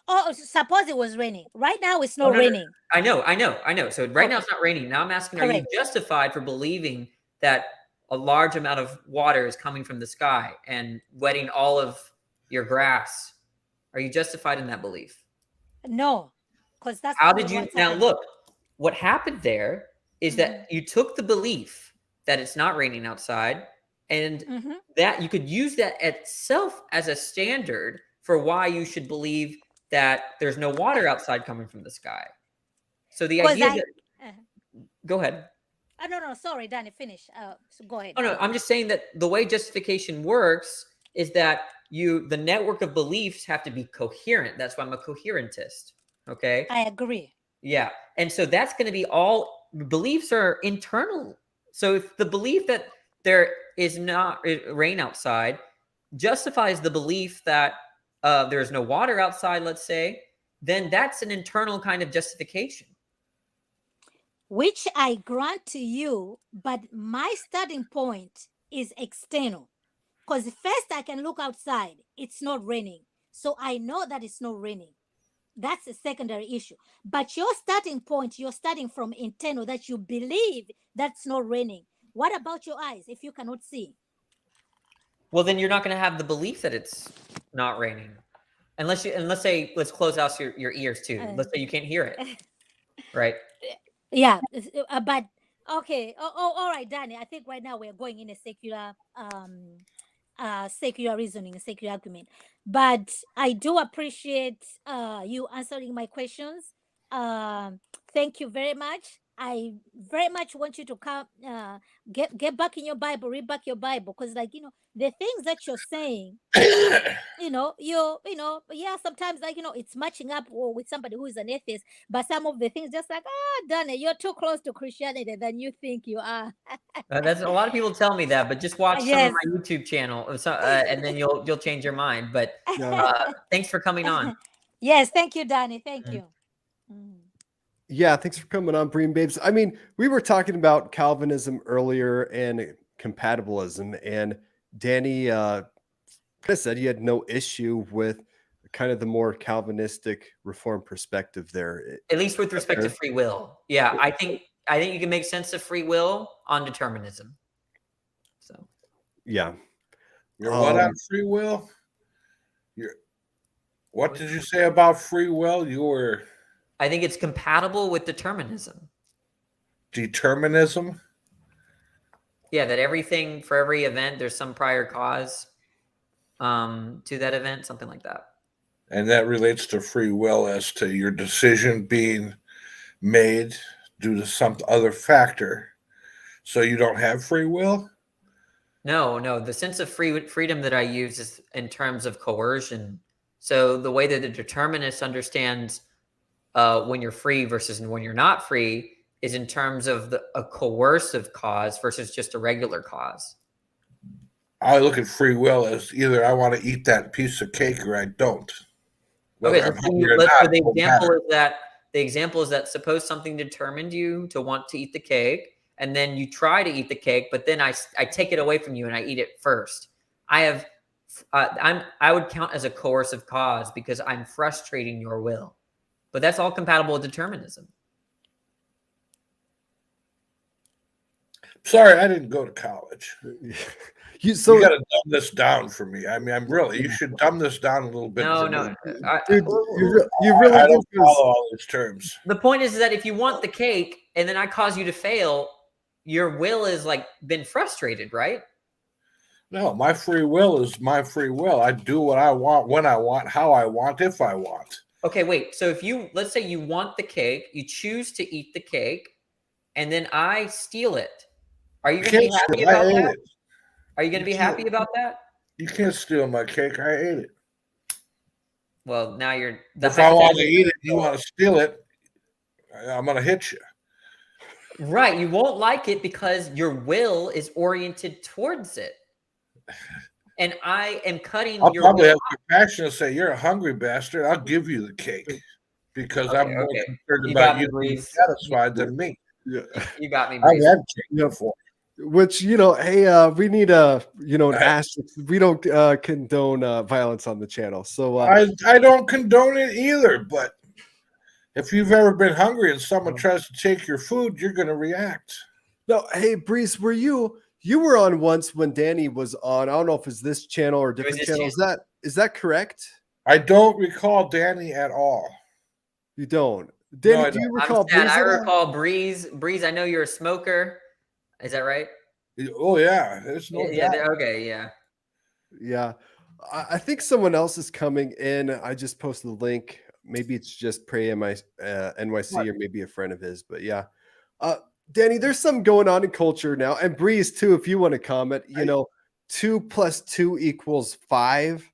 Oh, suppose it was raining. Right now, it's Oh, not no, raining. I know. So right now Okay. it's not raining. Now I'm asking, are you Correct. justified for believing that a large amount of water is coming from the sky and wetting all of your grass? Are you justified in that belief? No, because that's How not did you what's now happening. look? What happened there is that you took the belief that it's not raining outside, and that you could use that itself as a standard for why you should believe that there's no water outside coming from the sky. So the idea that go ahead. No, sorry, Danny, finish. So go ahead. Oh no, I'm just saying that the way justification works is that the network of beliefs have to be coherent. That's why I'm a coherentist. Okay. I agree. Yeah. And so that's going to be all beliefs are internal. So if the belief that there is not rain outside justifies the belief that there's no water outside, let's say, then that's an internal kind of justification. Which I grant to you, but my starting point is external. Because first I can look outside, it's not raining. So I know that it's not raining. That's a secondary issue. But your starting point, you're starting from internal, that you believe that's not raining. What about your eyes if you cannot see? Well, then you're not going to have the belief that it's not raining. Let's say, let's close out your ears too. Let's say you can't hear it. Right? Yeah. But okay. All right, Danny. I think right now we're going in a secular secular reasoning, secular argument. But I do appreciate you answering my questions. Thank you very much. I very much want you to come get back in your Bible, read back your Bible, because the things that you're saying, yeah, sometimes it's matching up with somebody who is an atheist, but some of the things just like, Dana, you're too close to Christianity than you think you are. That's a lot of people tell me that, but just watch some of Yes. my YouTube channel, and then you'll change your mind. But thanks for coming on. Yes, thank you, Danny. Thank you. Yeah, thanks for coming on, Bream Babes. I mean, we were talking about Calvinism earlier and compatibilism, and Danny kind of said he had no issue with kind of the more Calvinistic reform perspective there. At least with respect to free will. Yeah, I think you can make sense of free will on determinism. So yeah. You're what on free will? What did you say about free will? You were I think it's compatible with determinism. Determinism? Yeah, that everything, for every event, there's some prior cause to that event, something like that. And that relates to free will as to your decision being made due to some other factor. So you don't have free will? No. The sense of freedom that I use is in terms of coercion. So the way that the determinist understands when you're free versus when you're not free is in terms of a coercive cause versus just a regular cause. I look at free will as either I want to eat that piece of cake or I don't. Okay, the example is that suppose something determined you to want to eat the cake, and then you try to eat the cake, but then I take it away from you and I eat it first. I would count as a coercive cause because I'm frustrating your will. But that's all compatible with determinism. Sorry, I didn't go to college. You got to dumb this down for me. I mean, you should dumb this down a little bit. No. Dude, you really I don't follow all these terms. The point is that if you want the cake and then I cause you to fail, your will is like been frustrated, right? No, my free will is my free will. I do what I want, when I want, how I want, if I want. Okay, wait. So let's say you want the cake, you choose to eat the cake, and then I steal it. Are you going to be happy about that? Are you going to be happy about that? You can't steal my cake. I ate it. Well, now you're If I want to eat it, you want to steal it, I'm going to hit you. Right. You won't like it because your will is oriented towards it. And I am cutting I'll your probably will have compassion and say, "You're a hungry bastard. I'll give you the cake because Okay, I'm more okay. concerned You about got me, you being Breeze. satisfied than me." Yeah. You got me, I've Breeze. had cake before. Which, hey, we need an asterisk. We don't condone violence on the channel. So I don't condone it either, but if you've ever been hungry and someone tries to take your food, you're going to react. no, hey Breeze, were you were on once when Danny was on? I don't know if it's this channel or a different this channel. Is that correct? I don't recall Danny at all. You don't. Danny, I do you don't. recall I'm sad. Breeze? I at all? recall Breeze. Breeze, I know you're a smoker. Is that right? Oh yeah, there's no doubt. Okay, yeah. Yeah. I think someone else is coming in. I just posted the link. Maybe it's just Prey NYC or maybe a friend of his. But yeah. Danny, there's something going on in culture now. And Breeze, too, if you want to comment, 2 + 2 = 5.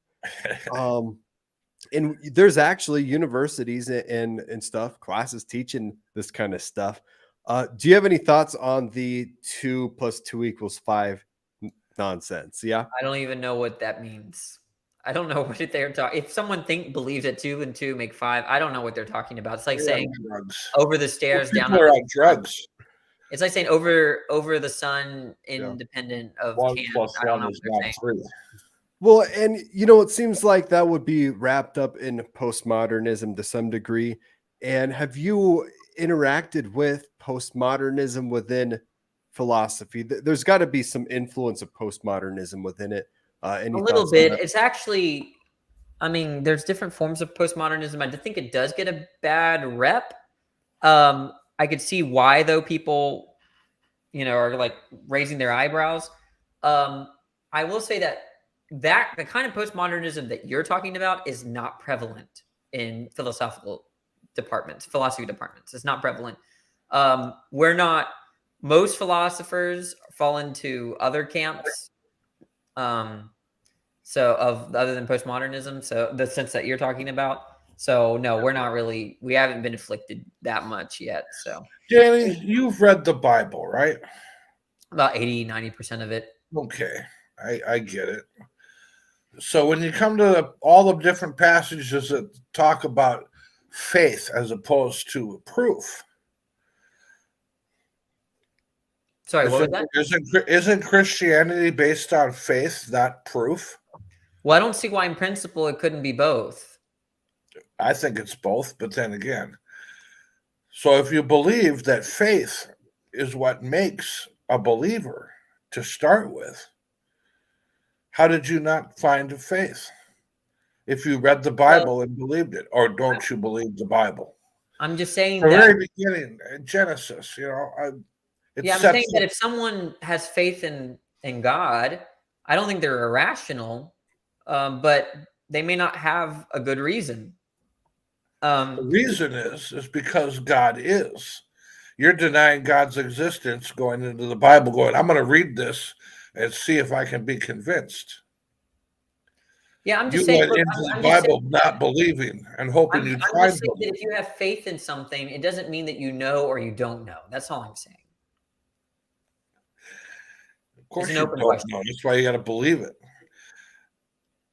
And there's actually universities and stuff, classes teaching this kind of stuff. Do you have any thoughts on the 2 + 2 = 5 nonsense? Yeah. I don't even know what that means. I don't know what they're talking. If someone believes that 2 and 2 make 5, I don't know what they're talking about. It's like saying over the stairs, down People are on drugs. It's like saying over the sun, independent of 1 Kant. + I don't 1 know is what not they're 3. Well, and it seems like that would be wrapped up in postmodernism to some degree. And have you interacted with postmodernism within philosophy? There's got to be some influence of postmodernism within it. A little bit. It's actually, I mean, there's different forms of postmodernism. I think it does get a bad rep. I could see why, though, people, are like raising their eyebrows. I will say that the kind of postmodernism that you're talking about is not prevalent in philosophy departments. It's not prevalent. Most philosophers fall into other camps. So other than postmodernism, so the sense that you're talking about. So no, we haven't been afflicted that much yet. So Danny, you've read the Bible, right? About 80-90% of it. Okay, I get it. So when you come to all the different passages that talk about faith as opposed to proof. Sorry, what was that? Isn't Christianity based on faith, not proof? Well, I don't see why in principle it couldn't be both. I think it's both, but then again. So if you believe that faith is what makes a believer to start with, how did you not find a faith? If you read the Bible and believed it, or don't you believe the Bible? I'm just saying the that very beginning, Genesis, I'm saying that if someone has faith in God, I don't think they're irrational, but they may not have a good reason. The reason is because God is. You're denying God's existence, going into the Bible, going, I'm going to read this and see if I can be convinced. Yeah, I'm just saying. You went into the Bible not believing and hoping you'd find that if you have faith in something, it doesn't mean that you know or you don't know. That's all I'm saying. Of course, you don't know. That's why you got to believe it.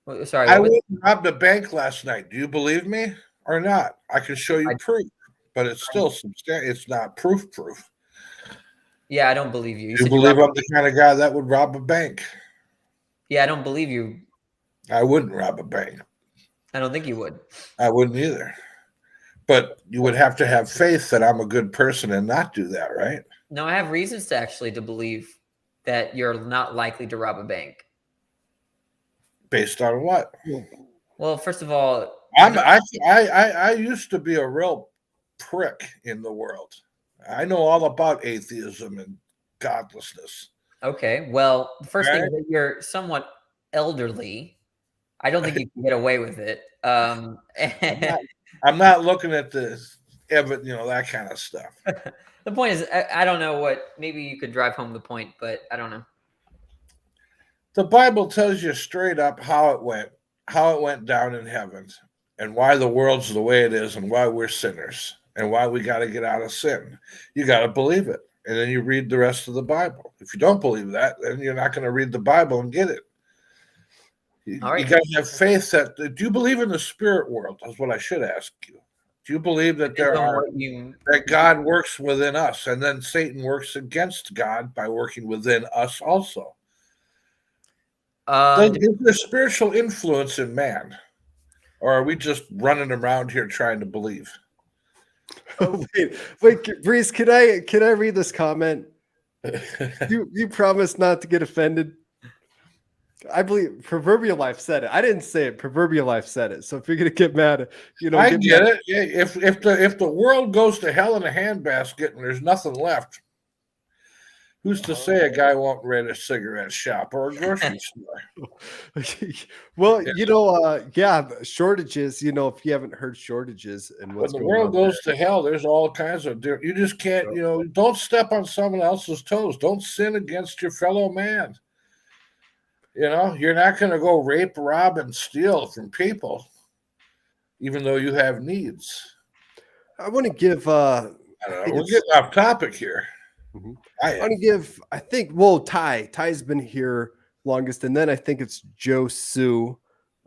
Well, sorry, I went and robbed a bank last night. Do you believe me or not? I can show you proof, but it's still substantial. It's not proof. Yeah, I don't believe you. You believe I'm the kind of guy that would rob a bank? Yeah, I don't believe you. I wouldn't rob a bank. I don't think you would. I wouldn't either. But you would have to have faith that I'm a good person and not do that, right? No, I have reasons to believe that you're not likely to rob a bank. Based on what? Well, first of all, I used to be a real prick in the world. I know all about atheism and godlessness. Okay, well, the first thing is that you're somewhat elderly. I don't think you can get away with it. I'm not looking at this, that kind of stuff. The point is, I don't know what. Maybe you could drive home the point, but I don't know. The Bible tells you straight up how it went down in heaven. and why the world's the way it is and why we're sinners and why we got to get out of sin. You got to believe it. And then you read the rest of the Bible. If you don't believe that, then you're not going to read the Bible and get it. You got to have faith that, do you believe in the spirit world? That's what I should ask you. Do you believe that that God works within us and then Satan works against God by working within us also? Is there spiritual influence in man? Or are we just running around here trying to believe? wait, Breeze, can I read this comment? You promise not to get offended? I believe Proverbial Life said it. I didn't say it. Proverbial Life said it. So if you're gonna get mad, I get it. If the world goes to hell in a handbasket and there's nothing left, who's to say a guy won't rent a cigarette shop or a grocery store? Well, shortages. If you haven't heard shortages and what's when the going world on goes to hell, there's all kinds of. You just can't. Don't step on someone else's toes. Don't sin against your fellow man. You're not going to go rape, rob, and steal from people, even though you have needs. I want to give. I don't know. We're getting off topic here. Mm-hmm. I want to give. I think. Well, Ty's been here longest, and then I think it's Joe Sue,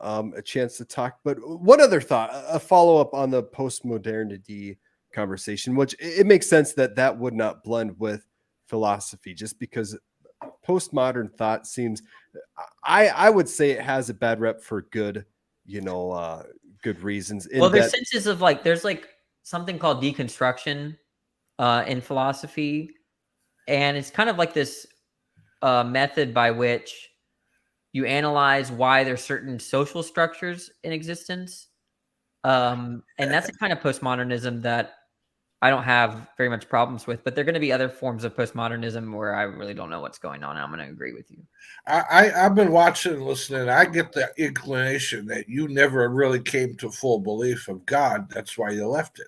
a chance to talk. But one other thought, a follow up on the postmodernity conversation, which it makes sense that would not blend with philosophy, just because postmodern thought seems. I would say it has a bad rep for good, good reasons. Well, there's senses of there's something called deconstruction in philosophy, and it's kind of like this method by which you analyze why there's certain social structures in existence, and that's a kind of postmodernism that I don't have very much problems with. But there are going to be other forms of postmodernism where I really don't know what's going on. And I'm going to agree with you. I've been watching and listening. I get the inclination that you never really came to full belief of God. That's why you left it.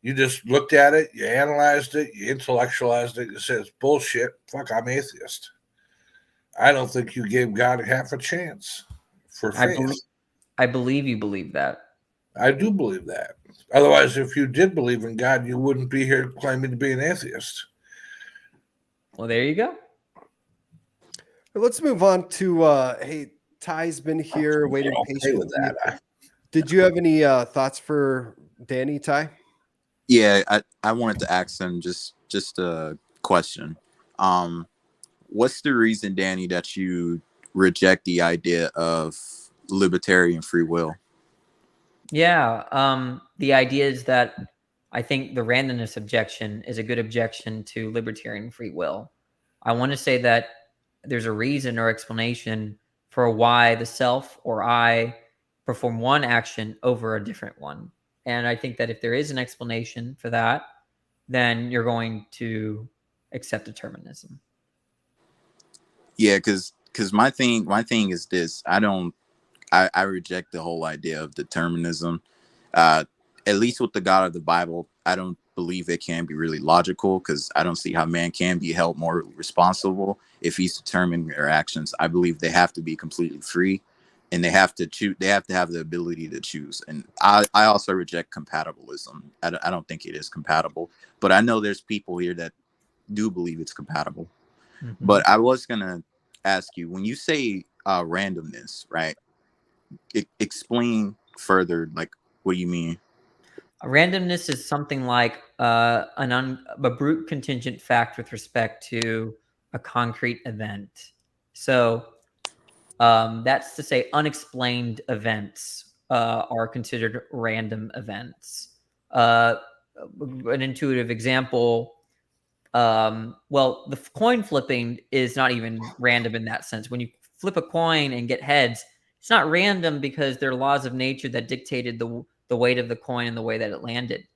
You just looked at it, you analyzed it, you intellectualized it. You said, it's bullshit. Fuck, I'm atheist. I don't think you gave God half a chance for faith. I believe you believe that. I do believe that. Otherwise, if you did believe in God, you wouldn't be here claiming to be an atheist. Well, there you go. Let's move on to hey, Ty's been here waiting patiently with that. Did you have any thoughts for Danny, Ty? Yeah, I wanted to ask him just a question. What's the reason, Danny, that you reject the idea of libertarian free will? Yeah, the idea is that I think the randomness objection is a good objection to libertarian free will. I want to say that there's a reason or explanation for why the self or I perform one action over a different one. And I think that if there is an explanation for that, then you're going to accept determinism. Yeah, because my thing is this. I reject the whole idea of determinism. At least with the God of the Bible, I don't believe it can be really logical, because I don't see how man can be held more responsible if he's determining their actions. I believe they have to be completely free, and they have to choose. They have to have the ability to choose. And I also reject compatibilism. I don't think it is compatible, but I know there's people here that do believe it's compatible. Mm-hmm. But I was gonna ask you, when you say randomness, right? Explain further, what do you mean? Randomness is something like a brute contingent fact with respect to a concrete event. So that's to say unexplained events are considered random events. An intuitive example, well, the coin flipping is not even random in that sense. When you flip a coin and get heads, it's not random because there are laws of nature that dictated the weight of the coin and the way that it landed.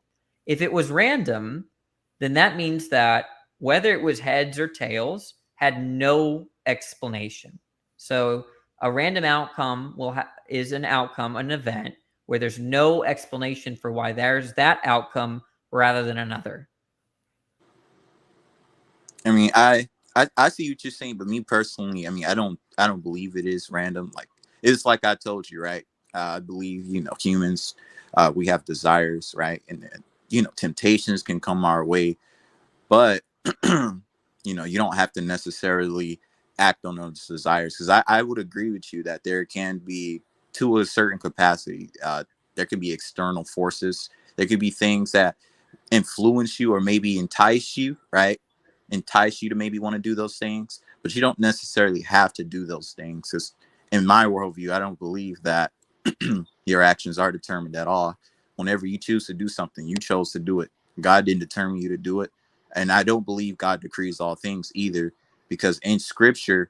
If it was random, then that means that whether it was heads or tails had no explanation. So a random outcome is an outcome, an event, where there's no explanation for why there's that outcome rather than another. I mean, I see what you're saying, but me personally, I mean, I don't believe it is random. It's like I told you, right? I believe, humans, we have desires, right? And, temptations can come our way, but, you don't have to necessarily act on those desires. Because I would agree with you that there can be, to a certain capacity, there can be external forces. There could be things that influence you or maybe entice you, right? Entice you to maybe want to do those things, but you don't necessarily have to do those things. Because in my worldview, I don't believe that your actions are determined at all. Whenever you choose to do something, you chose to do it. God didn't determine you to do it. And I don't believe God decrees all things either, because in scripture,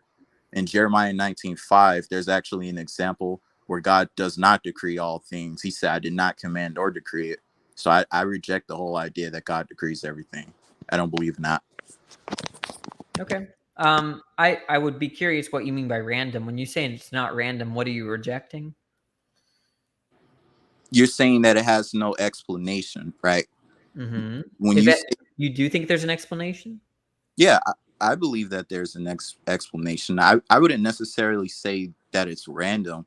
in Jeremiah 19:5, there's actually an example where God does not decree all things. He said, I did not command or decree it. So I reject the whole idea that God decrees everything. I don't believe in that. Okay. I would be curious what you mean by random. When you say it's not random, what are you rejecting? You're saying that it has no explanation, right? Mm-hmm. When you say, you do think there's an explanation? yeah, I believe that there's an explanation. I wouldn't necessarily say that it's random,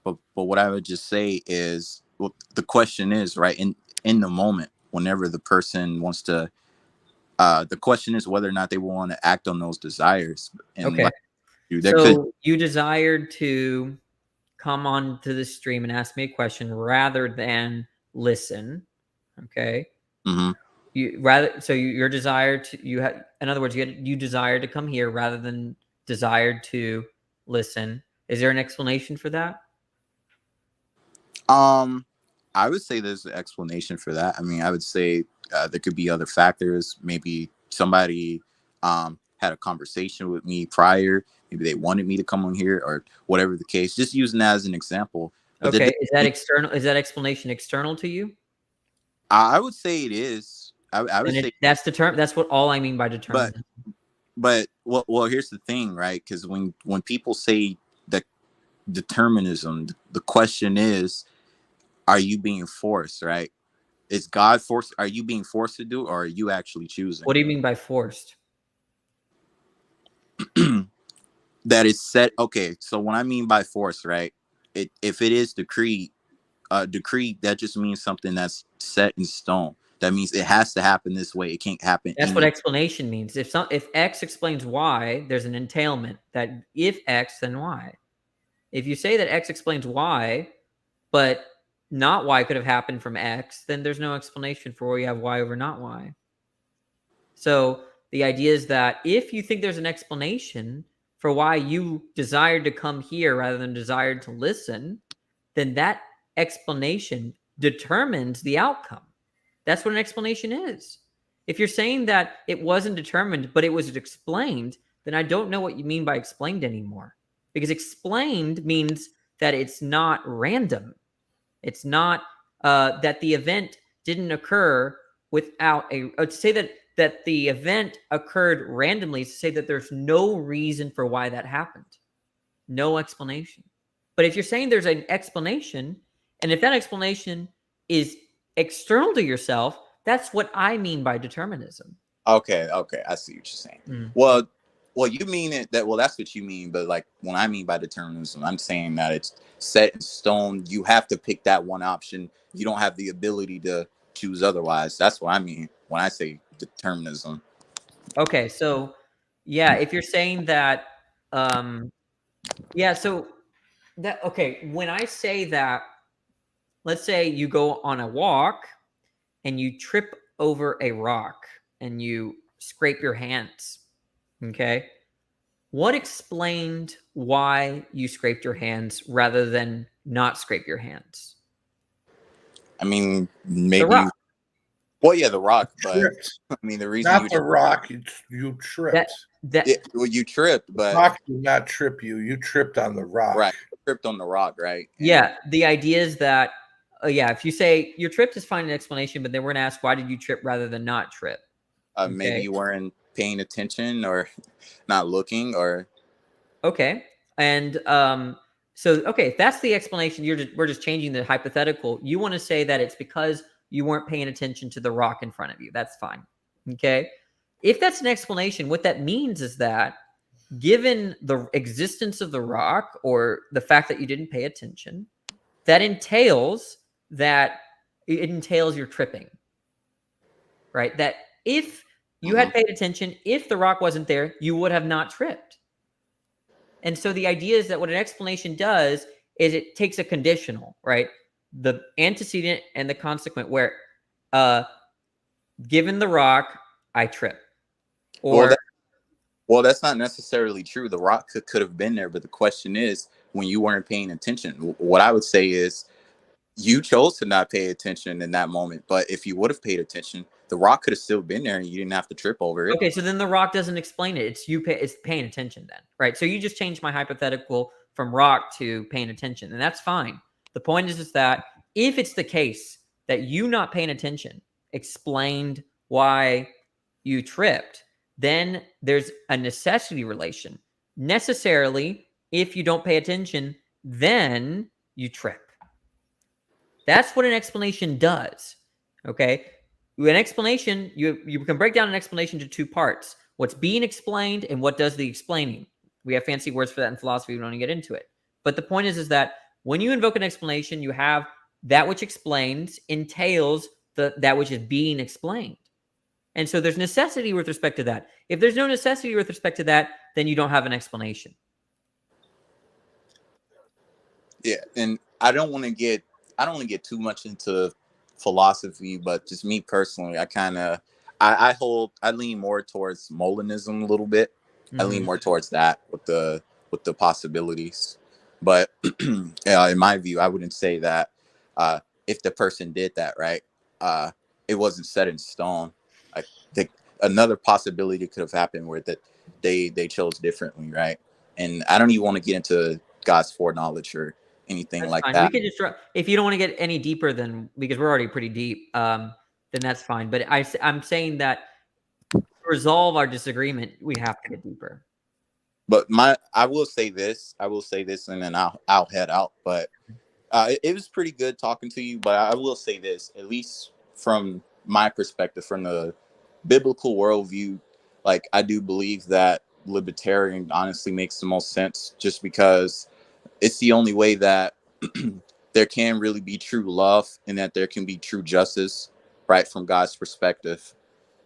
but what I would just say is, well, the question is, right, in the moment, whenever the person wants to, the question is whether or not they want to act on those desires. And Okay. like You desired to come on to the stream and ask me a question rather than listen. Okay. Mm-hmm. Your desire to in other words, you desire to come here rather than desired to listen. Is there an explanation for that? I would say there's an explanation for that. I mean, I would say there could be other factors. Maybe somebody had a conversation with me prior. Maybe they wanted me to come on here, or whatever the case. Just using that as an example. But okay, is that external? Is that explanation external to you? I would say it is. I would say that's That's what all I mean by determined. But well, here's the thing, right? Because when people say that determinism, the question is, are you being forced, right? Is God forced? Are you being forced to do, or are you actually choosing? What do you mean by forced? That is set. Okay, so when I mean by force, right? If it is decree, that just means something that's set in stone. That means it has to happen this way. It can't happen. That's what explanation means. If X explains Y, there's an entailment that if X, then Y. If you say that X explains Y, but not Y could have happened from X, then there's no explanation for where you have Y over not Y. So the idea is that if you think there's an explanation for why you desired to come here rather than desired to listen, then that explanation determines the outcome. That's what an explanation is. If you're saying that it wasn't determined, but it was explained, then I don't know what you mean by explained anymore. Because explained means that it's not random. It's not that the event didn't occur without to say that the event occurred randomly, to say that there's no reason for why that happened. No explanation. But if you're saying there's an explanation, and if that explanation is external to yourself, that's what I mean by determinism. Okay, I see what you're saying. Mm. Well, you mean it that, well, that's what you mean. But like when I mean by determinism, I'm saying that it's set in stone. You have to pick that one option. You don't have the ability to choose otherwise. That's what I mean when I say determinism. Okay, so yeah, if you're saying that, so that, okay, when I say that, let's say you go on a walk and you trip over a rock and you scrape your hands. Okay. What explained why you scraped your hands rather than not scrape your hands? I mean, maybe. The rock. Well, yeah, the rock, but Tripped. I mean, the reason Not the rock, you tripped. You tripped, but rock did not trip you. You tripped on the rock. Right, you tripped on the rock, right? And yeah, the idea is that if you say your trip is fine an explanation, but then we're gonna ask why did you trip rather than not trip? Okay. Maybe you weren't paying attention or not looking, or okay, and if that's the explanation, we're just changing the hypothetical. You want to say that it's because you weren't paying attention to the rock in front of you. That's fine. Okay. If that's an explanation, what that means is that given the existence of the rock or the fact that you didn't pay attention, that entails you're tripping, right? That if you had paid attention, if the rock wasn't there, you would have not tripped. And so the idea is that what an explanation does is it takes a conditional, right? The antecedent and the consequent, where given the rock, I trip. Or well, that's not necessarily true. The rock could have been there, but the question is, when you weren't paying attention, what I would say is you chose to not pay attention in that moment. But if you would have paid attention, the rock could have still been there and you didn't have to trip over it. Okay, so then the rock doesn't explain it. It's paying attention then, right? So you just changed my hypothetical from rock to paying attention, and that's fine. The point is that if it's the case that you not paying attention explained why you tripped, then there's a necessity relation. Necessarily, if you don't pay attention, then you trip. That's what an explanation does. Okay? An explanation, you can break down an explanation to two parts. What's being explained and what does the explaining. We have fancy words for that in philosophy. We don't want to get into it. But the point is that when you invoke an explanation, you have that which explains entails that which is being explained. And so there's necessity with respect to that. If there's no necessity with respect to that, then you don't have an explanation. Yeah, and I don't want to get too much into philosophy, but just me personally, I lean more towards Molinism a little bit. I lean more towards that with the possibilities. But in my view, I wouldn't say that if the person did that, right, it wasn't set in stone. I think another possibility could have happened where that they chose differently, right? And I don't even want to get into God's foreknowledge or anything that's like fine. that. We could just if you don't want to get any deeper than, because we're already pretty deep, then that's fine. But I'm saying that to resolve our disagreement, we have to get deeper. But I will say this, and then I'll head out. But it was pretty good talking to you. But I will say this, at least from my perspective, from the biblical worldview, like I do believe that libertarian honestly makes the most sense, just because it's the only way that there can really be true love and that there can be true justice, right, from God's perspective.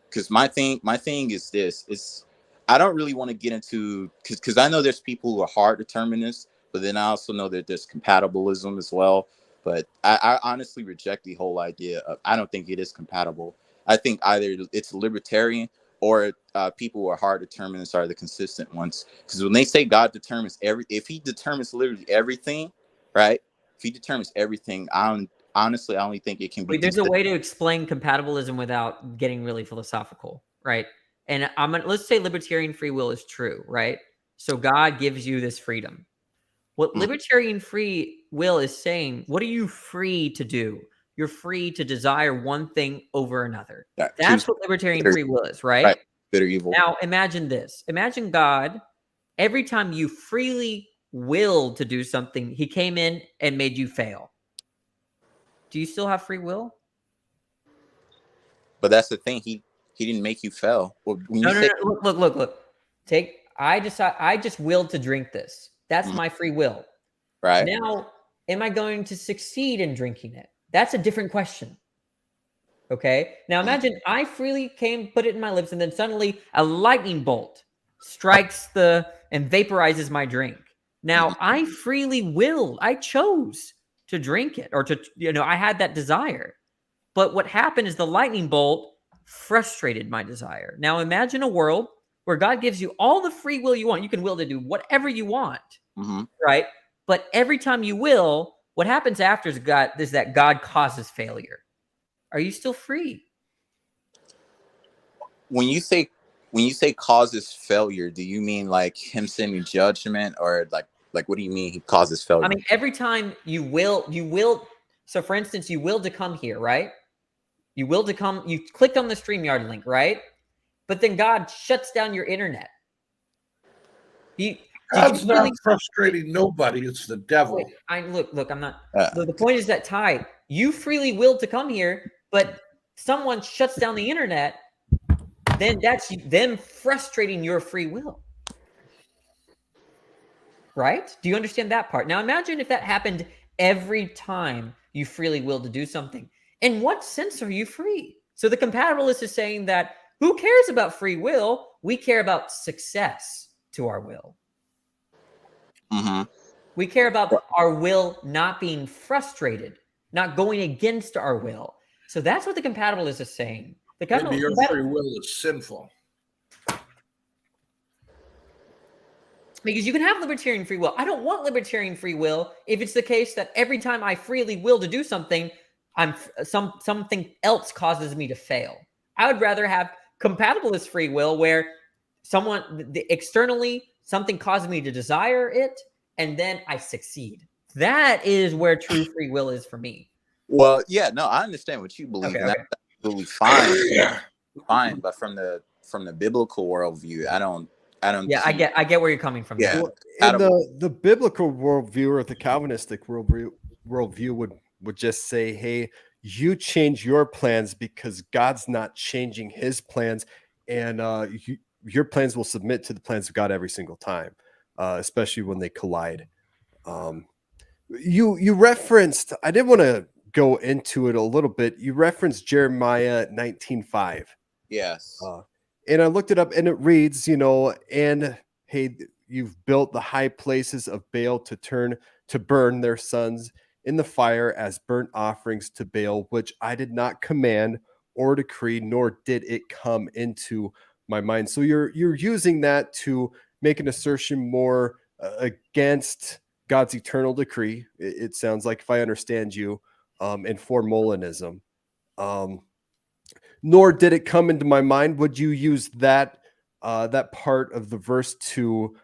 Because my thing is this: I don't really want to get into, because I know there's people who are hard determinists, but then I also know that there's compatibilism as well. But I honestly reject the whole idea of, I don't think it is compatible. I think either it's libertarian or people who are hard determinists are the consistent ones. Because when they say God determines if he determines literally everything, right? If he determines everything, honestly, I only think it can be. Wait, there's a way to explain compatibilism without getting really philosophical, right? And let's say libertarian free will is true, right? So God gives you this freedom. What libertarian free will is saying, what are you free to do? You're free to desire one thing over another. That's what libertarian free will is, right? Good or evil. Now, imagine this. Imagine God, every time you freely willed to do something, he came in and made you fail. Do you still have free will? But that's the thing. He didn't make you fail. Well, No. Look. I just willed to drink this. That's my free will. Right. Now, am I going to succeed in drinking it? That's a different question. Okay. Now imagine I freely put it in my lips, and then suddenly a lightning bolt strikes and vaporizes my drink. Now I freely willed, I chose to drink it, or I had that desire. But what happened is the lightning bolt frustrated my desire. Now imagine a world where God gives you all the free will you want. You can will to do whatever you want, right? But every time you will, what happens after is that God causes failure. Are you still free? When you say causes failure, do you mean like him sending judgment, or like what do you mean he causes failure? I mean, every time you will. So for instance, you will to come here, right? You clicked on the StreamYard link, right? But then God shuts down your internet. God's not frustrating nobody. It's the devil. Look, I'm not. The point is that, Ty, you freely willed to come here, but someone shuts down the internet, then that's them frustrating your free will. Right? Do you understand that part? Now imagine if that happened every time you freely will to do something. In what sense are you free? So the compatibilist is saying that who cares about free will? We care about success to our will. Mm-hmm. We care about our will not being frustrated, not going against our will. So that's what the compatibilist is saying. Maybe your free will is sinful. Because you can have libertarian free will. I don't want libertarian free will if it's the case that every time I freely will to do something, something else causes me to fail. I would rather have compatibilist free will where externally something causes me to desire it, and then I succeed. That is where true free will is for me. Well, yeah, no, I understand what you believe, and that's absolutely fine. Yeah. Fine, but from the biblical worldview, I don't. Yeah, I get where you're coming from. Yeah, and the biblical worldview or the Calvinistic worldview would just say, hey, you change your plans because God's not changing his plans, and your plans will submit to the plans of God every single time, especially when they collide. You referenced, I did want to go into it a little bit. You referenced Jeremiah 19:5. Yes. And I looked it up, and it reads, and hey, you've built the high places of Baal to burn their sons in the fire as burnt offerings to Baal, which I did not command or decree, nor did it come into my mind. So you're using that to make an assertion more against God's eternal decree. It sounds like, if I understand you, and for Molinism. Nor did it come into my mind. Would you use that part of the verse to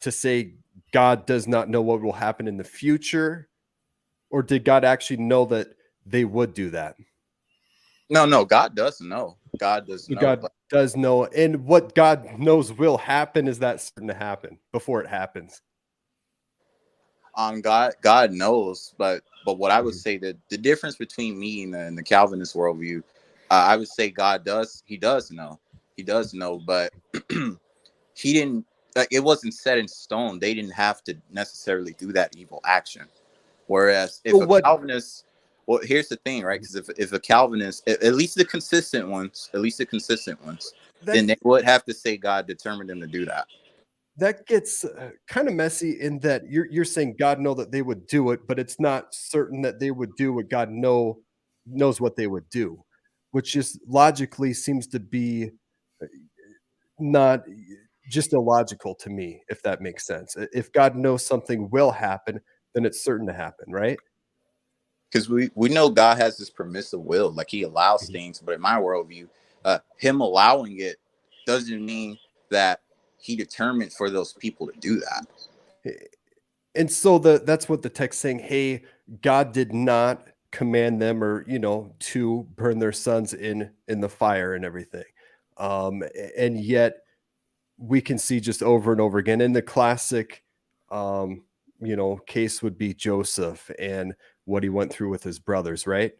say God does not know what will happen in the future, or did God actually know that they would do that? No, God does know. God does know. God does know, and what God knows will happen, is that certain to happen before it happens? God knows, but what I would say that the difference between me and the Calvinist worldview, I would say God does. He does know, but he didn't. It wasn't set in stone. They didn't have to necessarily do that evil action. Whereas if Calvinist, well, here's the thing, right? Because if a Calvinist, at least the consistent ones, then they would have to say God determined them to do that. That gets kind of messy in that you're saying God know that they would do it, but it's not certain that they would do what God knows what they would do, which just logically seems to be not just illogical to me, if that makes sense. If God knows something will happen, then it's certain to happen, right? Because we know God has this permissive will, like he allows things, but in my worldview, him allowing it doesn't mean that he determined for those people to do that. And so that's what the text saying, hey, God did not command them, or to burn their sons in the fire and everything. And yet we can see just over and over again, in the classic case would be Joseph and what he went through with his brothers, right?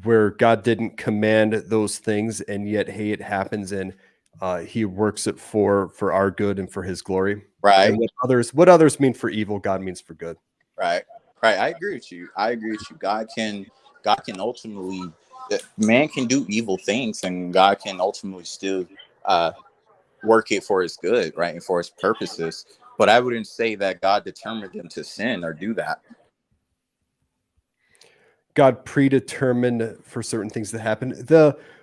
Where God didn't command those things, and yet, hey, it happens, and he works it for our good and for his glory. Right. And what others mean for evil, God means for good. Right. I agree with you. God can ultimately, man can do evil things, and God can ultimately still work it for his good, right, and for his purposes. But I wouldn't say that God determined them to sin or do that. God predetermined for certain things that happen.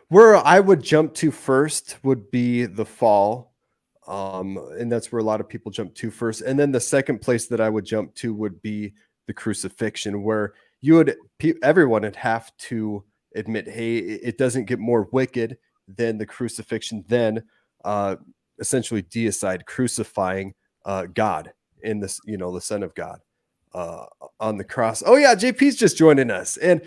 Where I would jump to first would be the fall. And that's where a lot of people jump to first. And then the second place that I would jump to would be the crucifixion, where everyone would have to admit, hey, it doesn't get more wicked than the crucifixion, then essentially deicide, crucifying God in this, the Son of God on the cross. Oh yeah, JP's just joining us. And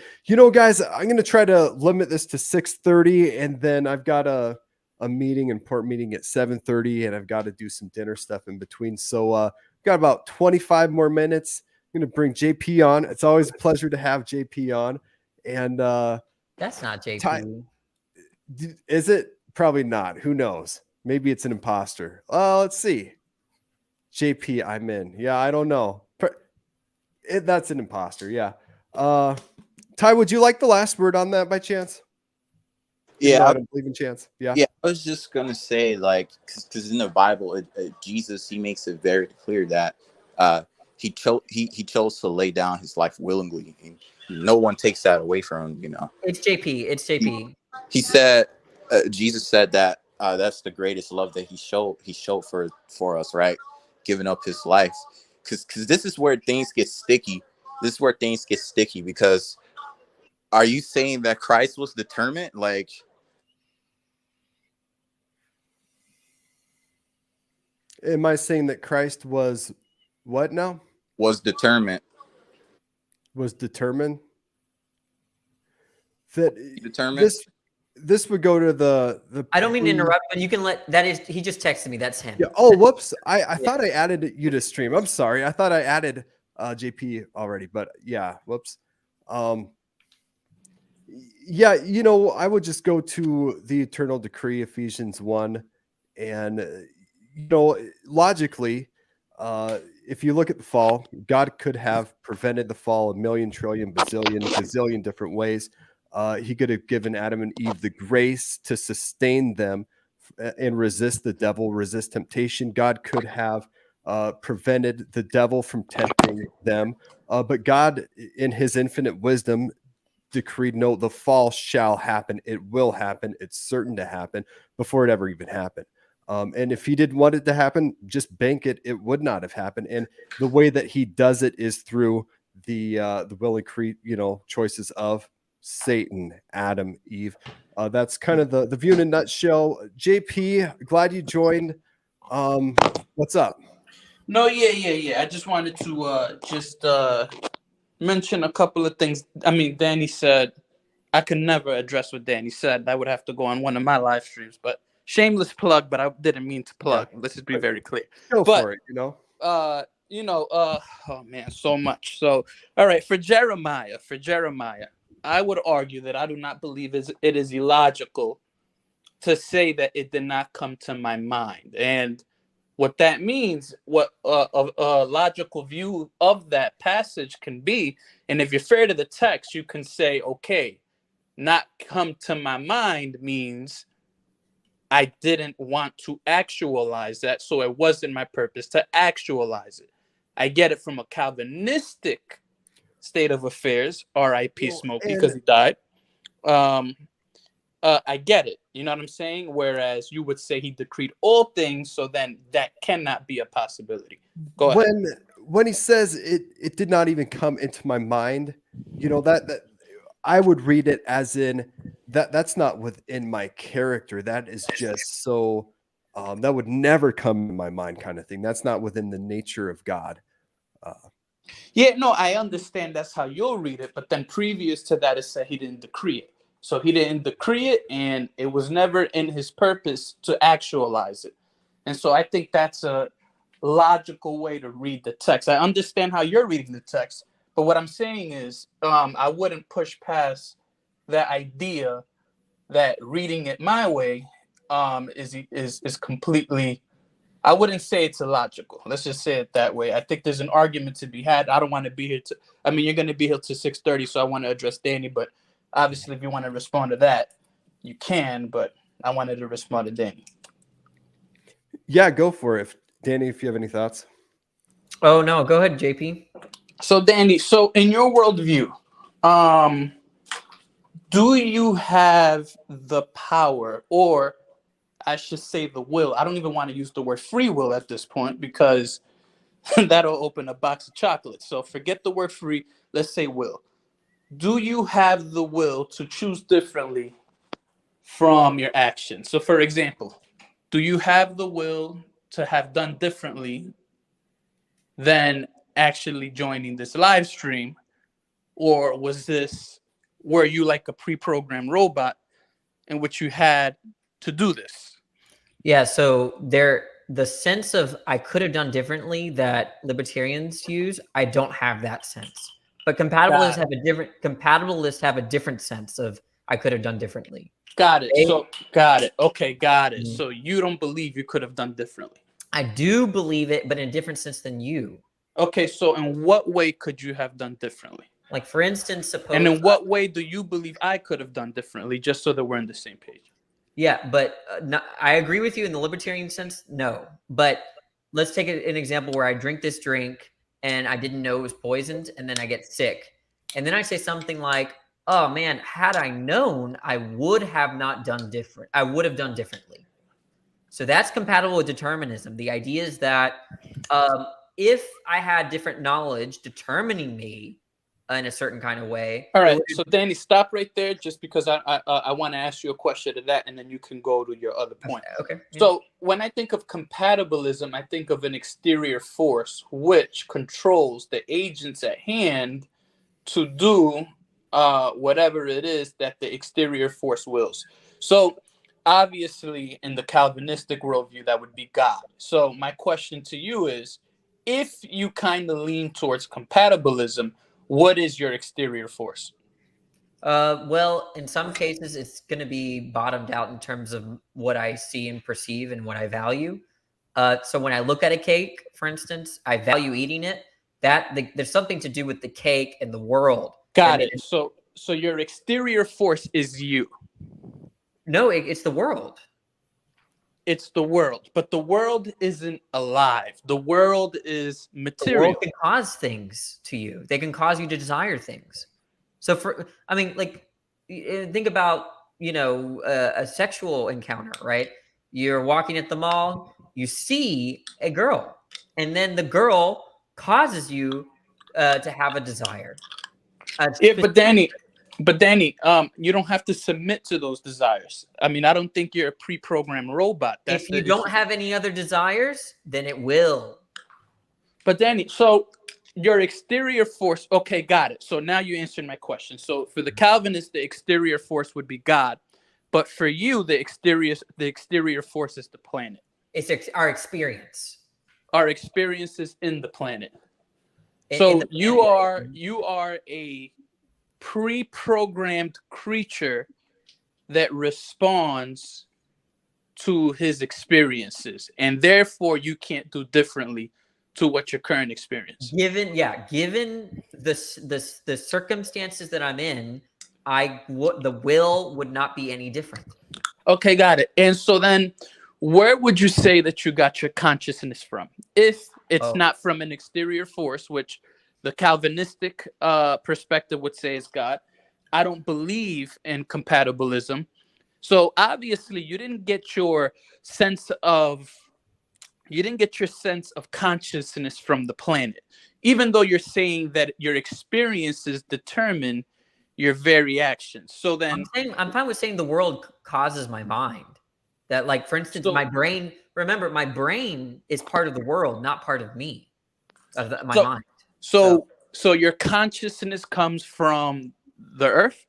guys, I'm going to try to limit this to 6:30, and then I've got a important meeting at 7:30, and I've got to do some dinner stuff in between. So got about 25 more minutes. I'm going to bring JP on. It's always a pleasure to have JP on. And that's not JP. Is it? Probably not. Who knows? Maybe it's an imposter. Let's see. JP, I'm in. Yeah, I don't know. That's an imposter. Yeah. Ty, would you like the last word on that by chance? Even though I don't believe in chance. Yeah. Yeah, I was just gonna say, like, because in the Bible, Jesus, he makes it very clear that he chose to lay down his life willingly, and no one takes that away from him. You know, It's JP. It's JP. he said, Jesus said that that's the greatest love that he showed for us, right? Giving up his life, because this is where things get sticky. This is where things get sticky because are you saying that Christ was determined, like? Am I saying that Christ was what now? Was determined. Was determined. That Determined. This would go to the. I don't mean to interrupt, but you can let that is. He just texted me. That's him. Yeah. Oh, whoops! I thought I added you to stream. I'm sorry. I thought I added JP already, but yeah. Whoops. Yeah. You know, I would just go to the eternal decree, Ephesians 1, and you know, logically, if you look at the fall, God could have prevented the fall a million, trillion, bazillion, gazillion different ways. He could have given Adam and Eve the grace to sustain them and resist the devil, resist temptation. God could have prevented the devil from tempting them. But God, in his infinite wisdom, decreed, no, the fall shall happen. It will happen. It's certain to happen before it ever even happened. And if he didn't want it to happen, just bank it. It would not have happened. And the way that he does it is through the will and choices of Satan, Adam, Eve. That's kind of the view in a nutshell. JP, glad you joined. What's up? No, yeah. I just wanted to mention a couple of things. I mean, Danny said I could never address what Danny said. That would have to go on one of my live streams, but shameless plug, but I didn't mean to plug. Yeah. Let's just be very clear. Go for it, oh man, so much. So, all right, for Jeremiah, I would argue that I do not believe it is illogical to say that it did not come to my mind. And what that means, what a logical view of that passage can be, and if you're fair to the text, you can say, okay, not come to my mind means I didn't want to actualize that, so it wasn't my purpose to actualize it. I get it from a Calvinistic state of affairs, R.I.P. Smokey, because he died. I get it. You know what I'm saying? Whereas you would say he decreed all things, so then that cannot be a possibility. Go ahead. When he says it did not even come into my mind, that I would read it as in that's not within my character. That is just so that would never come in my mind kind of thing. That's not within the nature of God. Yeah, no, I understand that's how you'll read it. But then previous to that, it said he didn't decree it. So he didn't decree it, and it was never in his purpose to actualize it. And so I think that's a logical way to read the text. I understand how you're reading the text, but what I'm saying is I wouldn't push past that idea that reading it my way is completely, I wouldn't say it's illogical. Let's just say it that way. I think there's an argument to be had. I don't want to be here you're going to be here till 6:30, so I want to address Danny, but obviously if you want to respond to that, you can, but I wanted to respond to Danny. Yeah, go for it. Danny, if you have any thoughts. Oh, no, go ahead, JP. So Danny, in your worldview, do you have the power, or I should say the will? I don't even want to use the word free will at this point because that'll open a box of chocolates. So forget the word free. Let's say will. Do you have the will to choose differently from your actions? So for example, do you have the will to have done differently than actually joining this live stream? Or were you like a pre-programmed robot in which you had to do this? Yeah, so the sense of I could have done differently that libertarians use, I don't have that sense. But compatibilists have a different sense of I could have done differently. Got it. Got it. Okay, got it. Mm-hmm. So you don't believe you could have done differently. I do believe it, but in a different sense than you. Okay, so in what way could you have done differently? Like, for instance, suppose. And in what way do you believe I could have done differently, just so that we're on the same page? Yeah, but I agree with you in the libertarian sense. No, but let's take an example where I drink this drink and I didn't know it was poisoned, and then I get sick, and then I say something like, "Oh man, had I known, I would have not done different. I would have done differently." So that's compatible with determinism. The idea is that if I had different knowledge determining me in a certain kind of way. All right, so Danny, stop right there, just because I want to ask you a question to that, and then you can go to your other point. Okay. Yeah. So when I think of compatibilism, I think of an exterior force which controls the agents at hand to do whatever it is that the exterior force wills. So obviously, in the Calvinistic worldview, that would be God. So my question to you is, if you kind of lean towards compatibilism, what is your exterior force? Well, in some cases, it's going to be bottomed out in terms of what I see and perceive and what I value. So when I look at a cake, for instance, I value eating it. There's something to do with the cake and the world. Got it. So your exterior force is you. No, it's the world. It's the world, but the world isn't alive. The world is material. The world can cause things to you. They can cause you to desire things. So think about, a sexual encounter, right? You're walking at the mall, you see a girl, and then the girl causes you to have a desire. But Danny, you don't have to submit to those desires. I mean, I don't think you're a pre-programmed robot. If you don't have any other desires, then it will. But Danny, so your exterior force, okay, got it. So now you answered my question. So for the Calvinists, the exterior force would be God. But for you, the exterior force is the planet. It's our experience. Our experiences in the planet. So you are a pre-programmed creature that responds to his experiences, and therefore you can't do differently to what your current experience. Given the circumstances that I'm in, the will would not be any different. Okay, got it. And so then, where would you say that you got your consciousness from? If it's not from an exterior force, which the Calvinistic perspective would say is God. I don't believe in compatibilism. So obviously you didn't get your sense of consciousness from the planet, even though you're saying that your experiences determine your very actions. So then I'm fine with saying the world causes my mind. That, like, for instance, my brain, remember, my brain is part of the world, not part of me, my mind. So your consciousness comes from the earth?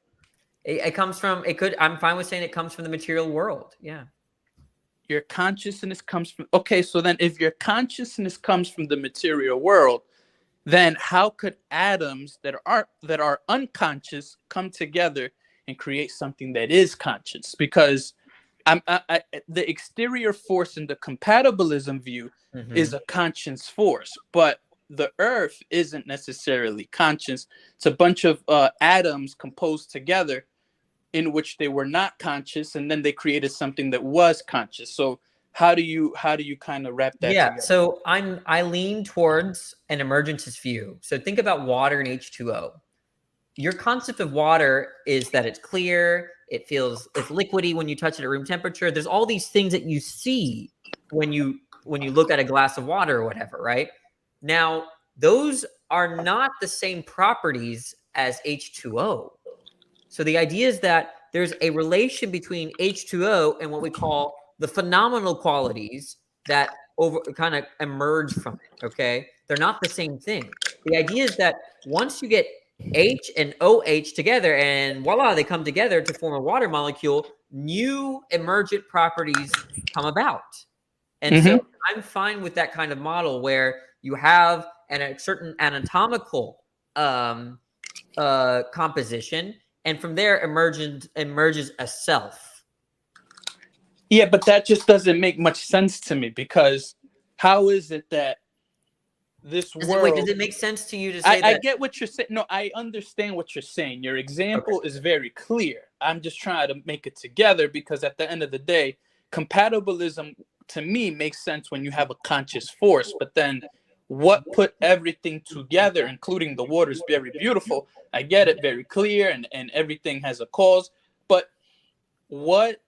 It comes from, I'm fine with saying it comes from the material world. Yeah. Your consciousness comes from, okay, so then if your consciousness comes from the material world, then how could atoms that are unconscious come together and create something that is conscious? Because the exterior force in the compatibilism view is a conscious force, but the earth isn't necessarily conscious. It's a bunch of atoms composed together in which they were not conscious, and then they created something that was conscious. So how do you kind of wrap that together? So I lean towards an emergentist view. So think about water and H2O. Your concept of water is that it's clear, it's liquidy when you touch it at room temperature. There's all these things that you see when you look at a glass of water or whatever, right? Now, those are not the same properties as H2O. So the idea is that there's a relation between H2O and what we call the phenomenal qualities that kind of emerge from it, okay? They're not the same thing. The idea is that once you get H and OH together, and voila, they come together to form a water molecule, new emergent properties come about. And so I'm fine with that kind of model where you have a certain anatomical composition, and from there emerges a self. Yeah, but that just doesn't make much sense to me, because how is it that this Does world. it make sense to you to say I that? get what you're saying. No, I understand what you're saying. Your example is very clear. I'm just trying to make it together because at the end of the day, compatibilism to me makes sense when you have a conscious force. But then what put everything together, including the water, is very beautiful. I get it, very clear, and everything has a cause. But what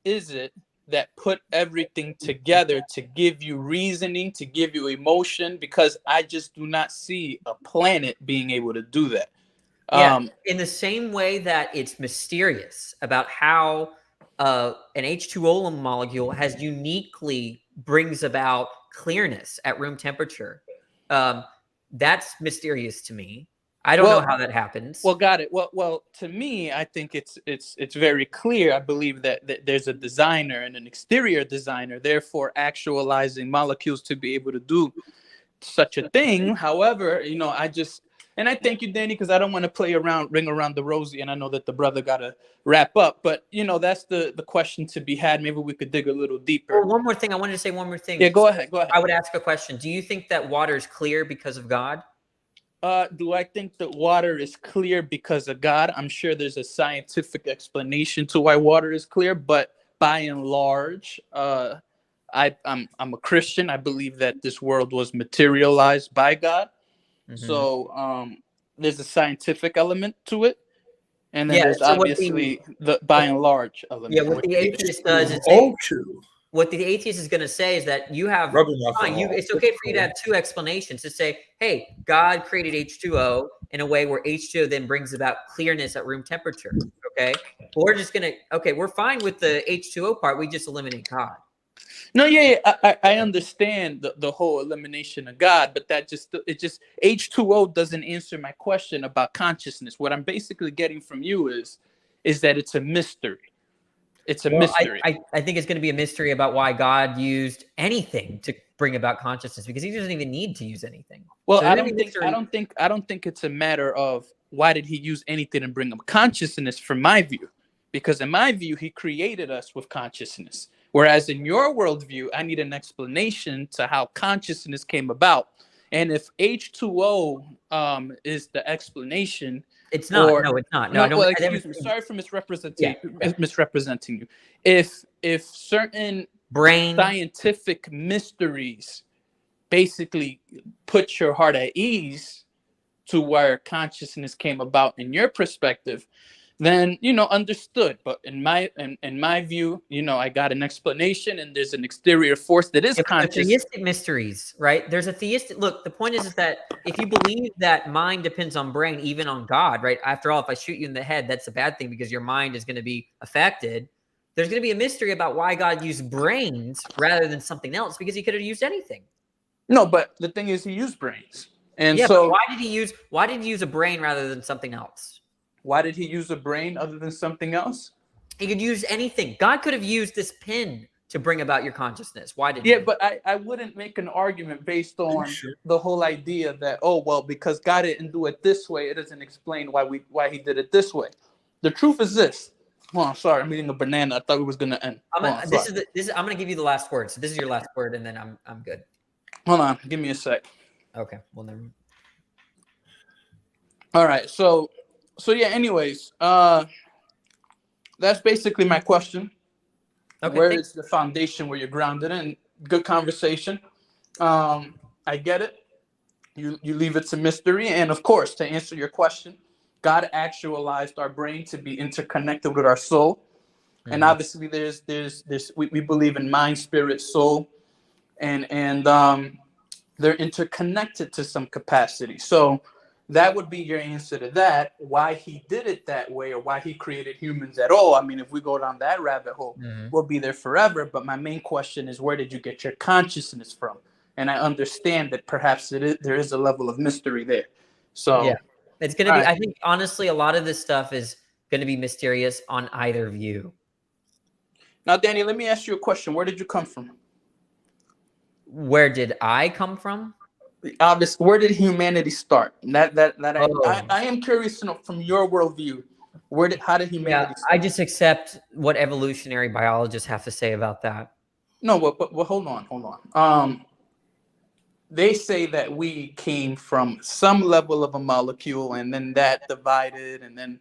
is it that put everything together to give you reasoning, to give you emotion? Because I just do not see a planet being able to do that. Yeah, in the same way that it's mysterious about how an H2O molecule has uniquely brings about clearness at room temperature. That's mysterious to me. I don't know how that happens. Well, got it. Well, to me, I think it's very clear. I believe that there's a designer and an exterior designer, therefore actualizing molecules to be able to do such a thing. However, and I thank you, Danny, because I don't want to ring around the rosy, and I know that the brother got to wrap up. But that's the question to be had. Maybe we could dig a little deeper. Well, one more thing. I wanted to say one more thing. Yeah, go ahead. I would ask a question. Do you think that water is clear because of God? Do I think that water is clear because of God? I'm sure there's a scientific explanation to why water is clear, but by and large, I'm a Christian. I believe that this world was materialized by God. Mm-hmm. So there's a scientific element to it, and then there's obviously the by and large element. Yeah, what the atheist does is what the atheist is going to say is that you have it's okay for you to have two explanations to say, hey, God created H2O in a way where H2O then brings about clearness at room temperature. Okay, but we're just gonna we're fine with the H2O part. We just eliminate God. No, I understand the whole elimination of God, but that just H2O doesn't answer my question about consciousness. What I'm basically getting from you is that it's a mystery. It's a mystery. I think it's going to be a mystery about why God used anything to bring about consciousness, because he doesn't even need to use anything. Well, so I don't think it's a matter of why did he use anything to bring up consciousness from my view, because in my view, he created us with consciousness. Whereas in your worldview, I need an explanation to how consciousness came about. And if H2O is the explanation, it's not. No, it's not. No, well, excuse me. Sorry for misrepresenting you. If certain scientific mysteries basically put your heart at ease to where consciousness came about in your perspective, then understood. But in my view, I got an explanation, and there's an exterior force that is conscious. Theistic mysteries, right? There's a theistic look. The point is that if you believe that mind depends on brain, even on God, right? After all, if I shoot you in the head, that's a bad thing because your mind is going to be affected. There's going to be a mystery about why God used brains rather than something else, because he could have used anything. No, but the thing is, he used brains, and so why did he use a brain rather than something else? Why did he use a brain other than something else? He could use anything. God could have used this pin to bring about your consciousness. Why didn't he? But I wouldn't make an argument based on the whole idea that, because God didn't do it this way, it doesn't explain why he did it this way. The truth is this. Oh, sorry, I'm eating a banana. I thought we was gonna end. I'm gonna give you the last word. So this is your last word, and then I'm good. Hold on, give me a sec. Okay. Well, never. All right. So yeah, anyways, that's basically my question. Okay, where is the foundation where you're grounded in? Good conversation. I get it. You leave it to mystery. And of course, to answer your question, God actualized our brain to be interconnected with our soul. Mm-hmm. And obviously there's we believe in mind, spirit, soul, and they're interconnected to some capacity. So that would be your answer to that, why he did it that way or why he created humans at all. I mean, if we go down that rabbit hole, we'll be there forever. But my main question is, where did you get your consciousness from? And I understand that perhaps there is a level of mystery there. So yeah, it's going to be, I think, honestly, a lot of this stuff is going to be mysterious on either view. Now, Danny, let me ask you a question. Where did you come from? Where did I come from? Obviously, where did humanity start? I am curious to know from your worldview, how did humanity start? I just accept what evolutionary biologists have to say about that. No, but hold on. they say that we came from some level of a molecule, and then that divided, and then.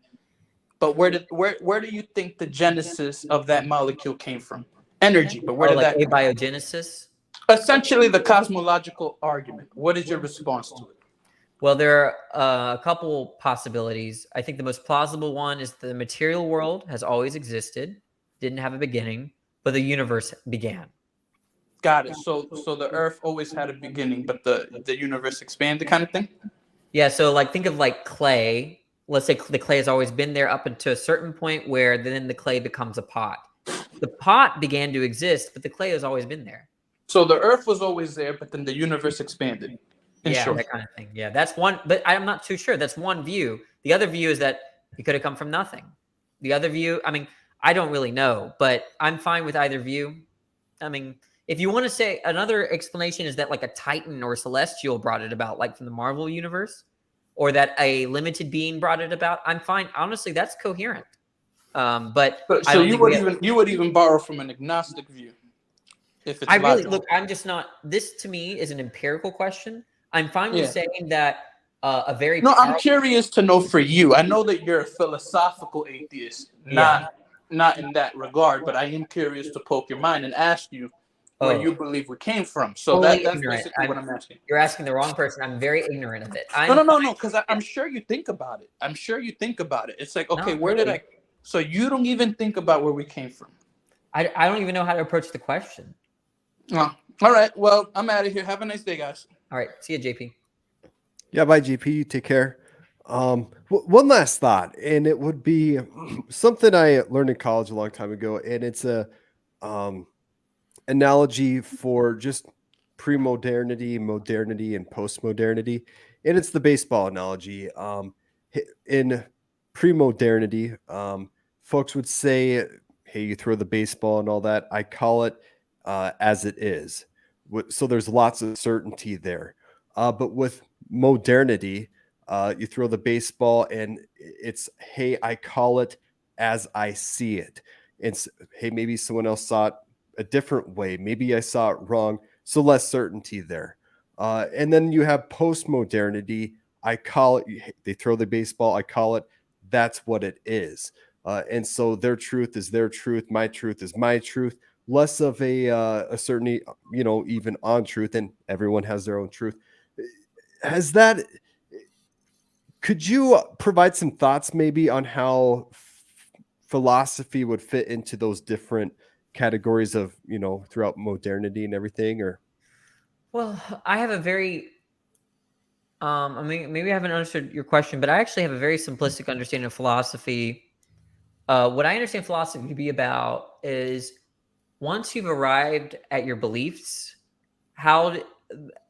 But where do you think the genesis of that molecule came from? Energy, but where Oh, did like that come from? abiogenesis. Essentially, the cosmological argument. What is your response to it? Well, there are a couple possibilities. I think the most plausible one is the material world has always existed, didn't have a beginning, but the universe began. Got it. So the Earth always had a beginning, but the universe expanded, kind of thing. Yeah, so like think of like clay. Let's say the clay has always been there up until a certain point where then the clay becomes a pot. The pot began to exist, but the clay has always been there. So the Earth was always there, but then the universe expanded. Yeah, that kind of thing. Yeah, that's one, but I'm not too sure. That's one view. The other view is that it could have come from nothing. The other view, I mean, I don't really know, but I'm fine with either view. I mean, if you want to say another explanation is that like a Titan or a Celestial brought it about, like from the Marvel universe, or that a limited being brought it about, I'm fine. Honestly, that's coherent. But so you would even borrow from an agnostic view. If it's I'm just not. This to me is an empirical question. I'm fine with saying that a very I'm curious to know for you. I know that you're a philosophical atheist, not in that regard, but I am curious to poke your mind and ask you where you believe we came from. So that's basically what I'm asking. You're asking the wrong person. I'm very ignorant of it. No, because I'm sure you think about it. It's like, okay, where did I? So you don't even think about where we came from. I don't even know how to approach the question. Oh, all right. Well, I'm out of here. Have a nice day, guys. All right. See you, JP. Yeah, bye, JP. You take care. One last thought, and it would be something I learned in college a long time ago, and it's a analogy for just pre-modernity, modernity, and post-modernity, and it's the baseball analogy. In pre-modernity, folks would say, "Hey, you throw the baseball and all that." I call it as it is. So there's lots of certainty there. But with modernity, you throw the baseball and it's, hey, I call it as I see it. It's, hey, maybe someone else saw it a different way. Maybe I saw it wrong. So less certainty there. And then you have post-modernity. I call it, they throw the baseball. I call it, that's what it is. And so their truth is their truth. My truth is my truth. Less of a certainty, even on truth, and everyone has their own truth. Could you provide some thoughts maybe on how philosophy would fit into those different categories of, throughout modernity and everything? Or, well, I have a very, I mean, maybe I haven't understood your question, but I actually have a very simplistic understanding of philosophy. What I understand philosophy to be about is once you've arrived at your beliefs,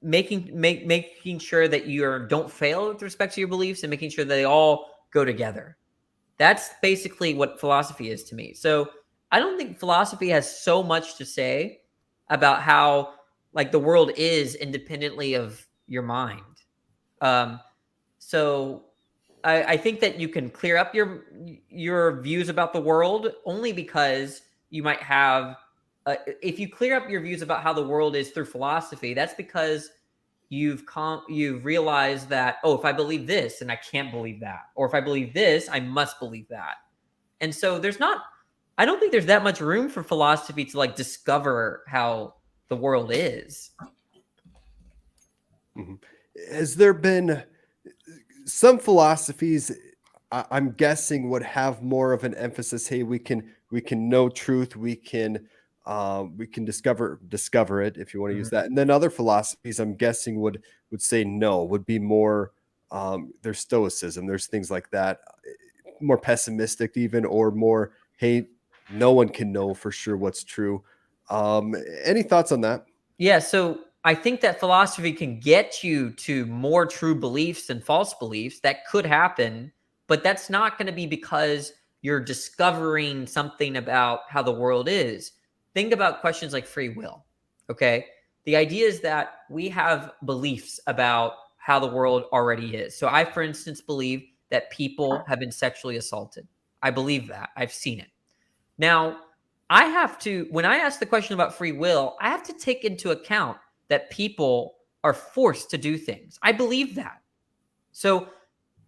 making sure that you don't fail with respect to your beliefs and making sure that they all go together. That's basically what philosophy is to me. So I don't think philosophy has so much to say about how like the world is independently of your mind. So I think that you can clear up your views about the world only because you might have if you clear up your views about how the world is through philosophy, that's because you've realized that, if I believe this, then I can't believe that. Or if I believe this, I must believe that. And so I don't think there's that much room for philosophy to like discover how the world is. mm-hmm. Has there been some philosophies, I'm guessing, would have more of an emphasis, hey, we can know truth, we can discover it, if you want to use that. And then other philosophies, I'm guessing, would say no, would be more, there's stoicism, there's things like that, more pessimistic even, or more, hey, no one can know for sure what's true. Any thoughts on that? Yeah, so I think that philosophy can get you to more true beliefs than false beliefs. That could happen, but that's not going to be because you're discovering something about how the world is. Think about questions like free will, okay? The idea is that we have beliefs about how the world already is. So I, for instance, believe that people have been sexually assaulted. I believe that. I've seen it. Now, when I ask the question about free will, I have to take into account that people are forced to do things. I believe that. So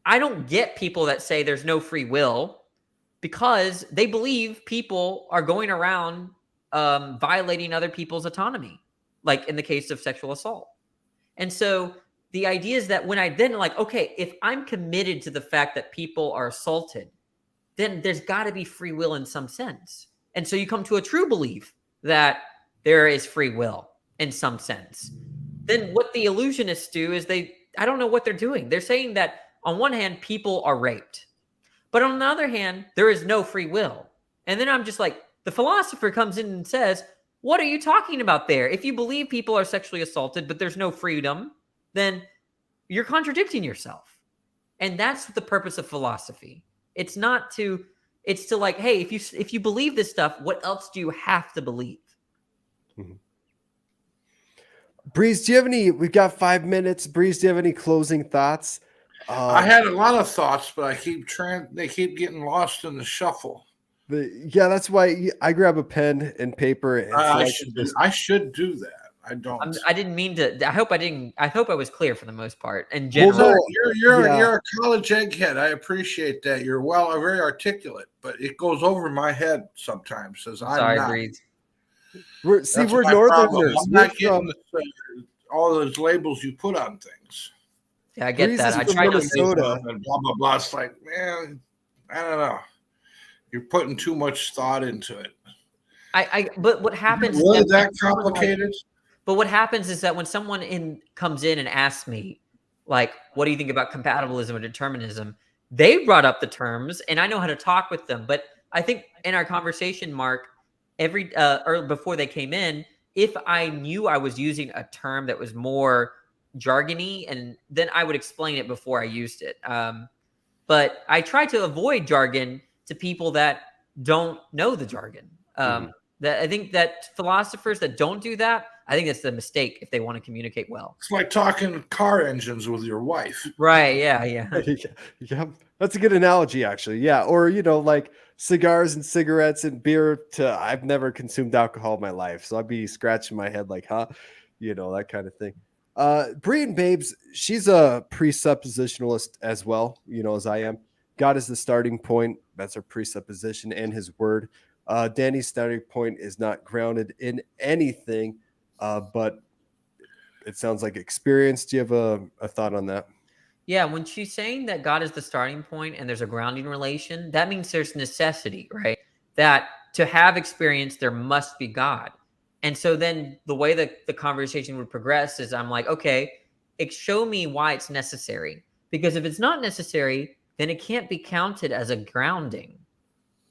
I don't get people that say there's no free will, because they believe people are going around violating other people's autonomy, like in the case of sexual assault. And so the idea is that when I then okay, if I'm committed to the fact that people are assaulted, then there's got to be free will in some sense. And so you come to a true belief that there is free will in some sense. Then what the illusionists do is I don't know what they're doing. They're saying that on one hand, people are raped, but on the other hand, there is no free will. And then I'm just like, the philosopher comes in and says, what are you talking about there? If you believe people are sexually assaulted, but there's no freedom, then you're contradicting yourself. And that's the purpose of philosophy. It's to hey, if you believe this stuff, what else do you have to believe? Mm-hmm. Breeze, do you have we've got 5 minutes. Breeze, do you have any closing thoughts? I had a lot of thoughts, but they keep getting lost in the shuffle. That's why I grab a pen and paper. And I should do that. I don't. I didn't mean to. I hope I was clear for the most part. In general, well, you're a college egghead. I appreciate that. You're very articulate, but it goes over my head sometimes. As I'm sorry, not. Breeze. We're Northerners. I'm not getting all those labels you put on things. Yeah, I get that. I try to Minnesota and blah blah blah. It's like, man, I don't know. You're putting too much thought into it. But what happens? Is that complicated? But what happens is that when someone comes in and asks me, like, what do you think about compatibilism or determinism? They brought up the terms, and I know how to talk with them. But I think in our conversation, Mark, or before they came in, if I knew I was using a term that was more jargony, and then I would explain it before I used it. But I try to avoid jargon to people that don't know the jargon. That I think that philosophers that don't do that, I think that's the mistake if they want to communicate well. It's like talking car engines with your wife. Right, yeah. Yeah, that's a good analogy, actually. Yeah, or, like cigars and cigarettes and beer I've never consumed alcohol in my life, so I'd be scratching my head like, huh? That kind of thing. Bree and Babes, she's a presuppositionalist as well, as I am. God is the starting point. That's our presupposition and his word. Danny's starting point is not grounded in anything, but it sounds like experience. Do you have a thought on that? Yeah, when she's saying that God is the starting point and there's a grounding relation, that means there's necessity, right? That to have experience, there must be God. And so then the way that the conversation would progress is I'm like, okay, show me why it's necessary. Because if it's not necessary, then it can't be counted as a grounding.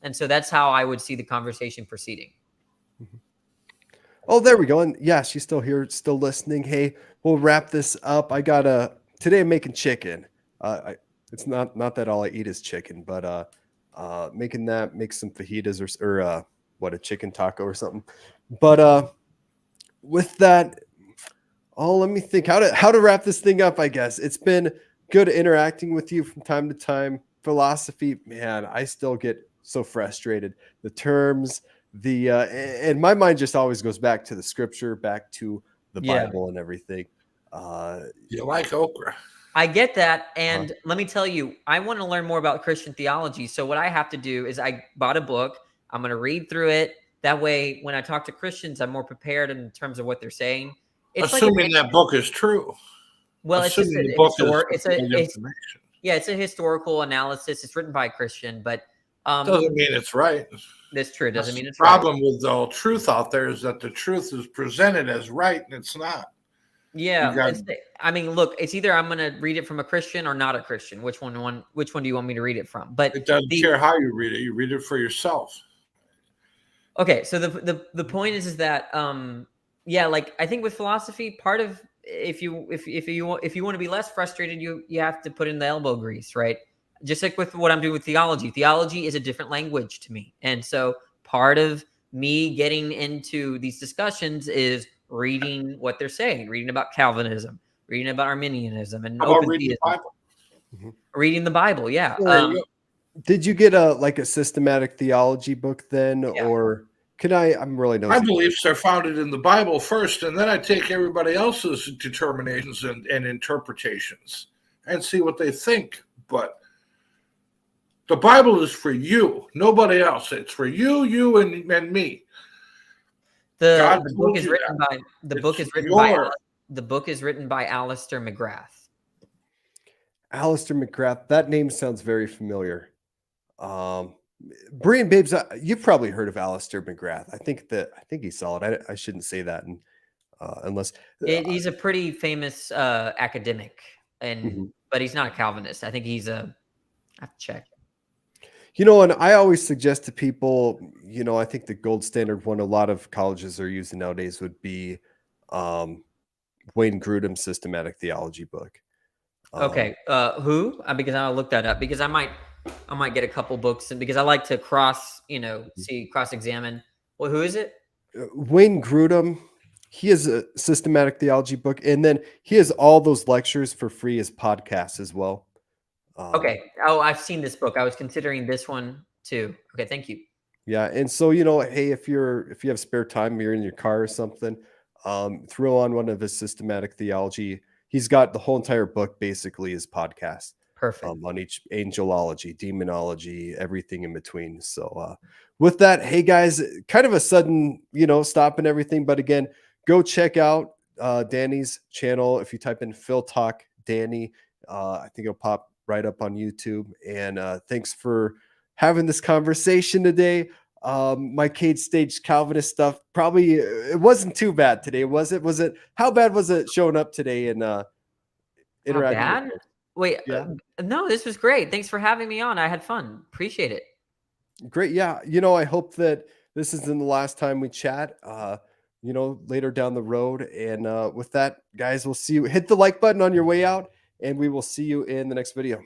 And so that's how I would see the conversation proceeding. Oh, there we go. And yeah, she's still here, still listening. Hey, we'll wrap this up. Today I'm making chicken. It's not that all I eat is chicken, but make some fajitas or a chicken taco or something. But with that, let me think how to wrap this thing up. I guess it's been good interacting with you from time to time. Philosophy, man, I still get so frustrated. The terms, and my mind just always goes back to the scripture, back to the Bible and everything. You like okra. I get that. And let me tell you, I want to learn more about Christian theology. So what I have to do is I bought a book. I'm going to read through it. That way, when I talk to Christians, I'm more prepared in terms of what they're saying. It's assuming that book is true. Well, it's just it's a historical analysis. It's written by a Christian, but doesn't mean it's right. That's true. It doesn't mean it's right. The problem with the truth out there is that the truth is presented as right, and it's not. Yeah, look, it's either I'm going to read it from a Christian or not a Christian. Which one do you want me to read it from? But it doesn't care how you read it. You read it for yourself. Okay, so the point is that I think with philosophy, part of if you want to be less frustrated, you have to put in the elbow grease, right? Just like with what I'm doing with theology. Theology is a different language to me, and so part of me getting into these discussions is reading what they're saying, reading about Calvinism, reading about Arminianism, and reading the Bible. Reading the Bible, yeah. Did you get a systematic theology book then, or I'm really My nosy. beliefs are founded in the Bible first, and then I take everybody else's determinations and interpretations and see what they think. But the Bible is for you, nobody else. It's for you, and me. The God book told is you written that. by the It's book is written by your- the book is written by Alistair McGrath. Alistair McGrath. That name sounds very familiar. Brian Babes, you've probably heard of Alistair McGrath. I think he's solid. I shouldn't say that, unless He's a pretty famous academic, Mhm. but he's not a Calvinist. I think he's a. I have to check. And I always suggest to people, I think the gold standard one a lot of colleges are using nowadays would be Wayne Grudem's systematic theology book. Okay, who? Because I'll look that up because I might get a couple books because I like to cross examine. Well, who is it? Wayne Grudem. He has a systematic theology book, and then he has all those lectures for free as podcasts as well. Okay. Oh, I've seen this book. I was considering this one too. Okay, thank you. Yeah, and so hey, if you have spare time, you're in your car or something, throw on one of his systematic theology. He's got the whole entire book basically as podcast. Perfect. On each angelology, demonology, everything in between. So with that, hey guys, kind of a sudden, stop and everything. But again, go check out Danny's channel. If you type in Phil Talk Danny, I think it'll pop right up on YouTube. And thanks for having this conversation today. My Cade Stage Calvinist stuff, probably it wasn't too bad today, was it? How bad was it showing up today and interacting? How bad? Wait, Yeah. No, this was great. Thanks for having me on. I had fun. Appreciate it. Great. Yeah. I hope that this isn't the last time we chat, later down the road. And with that, guys, we'll see you. Hit the like button on your way out, and we will see you in the next video.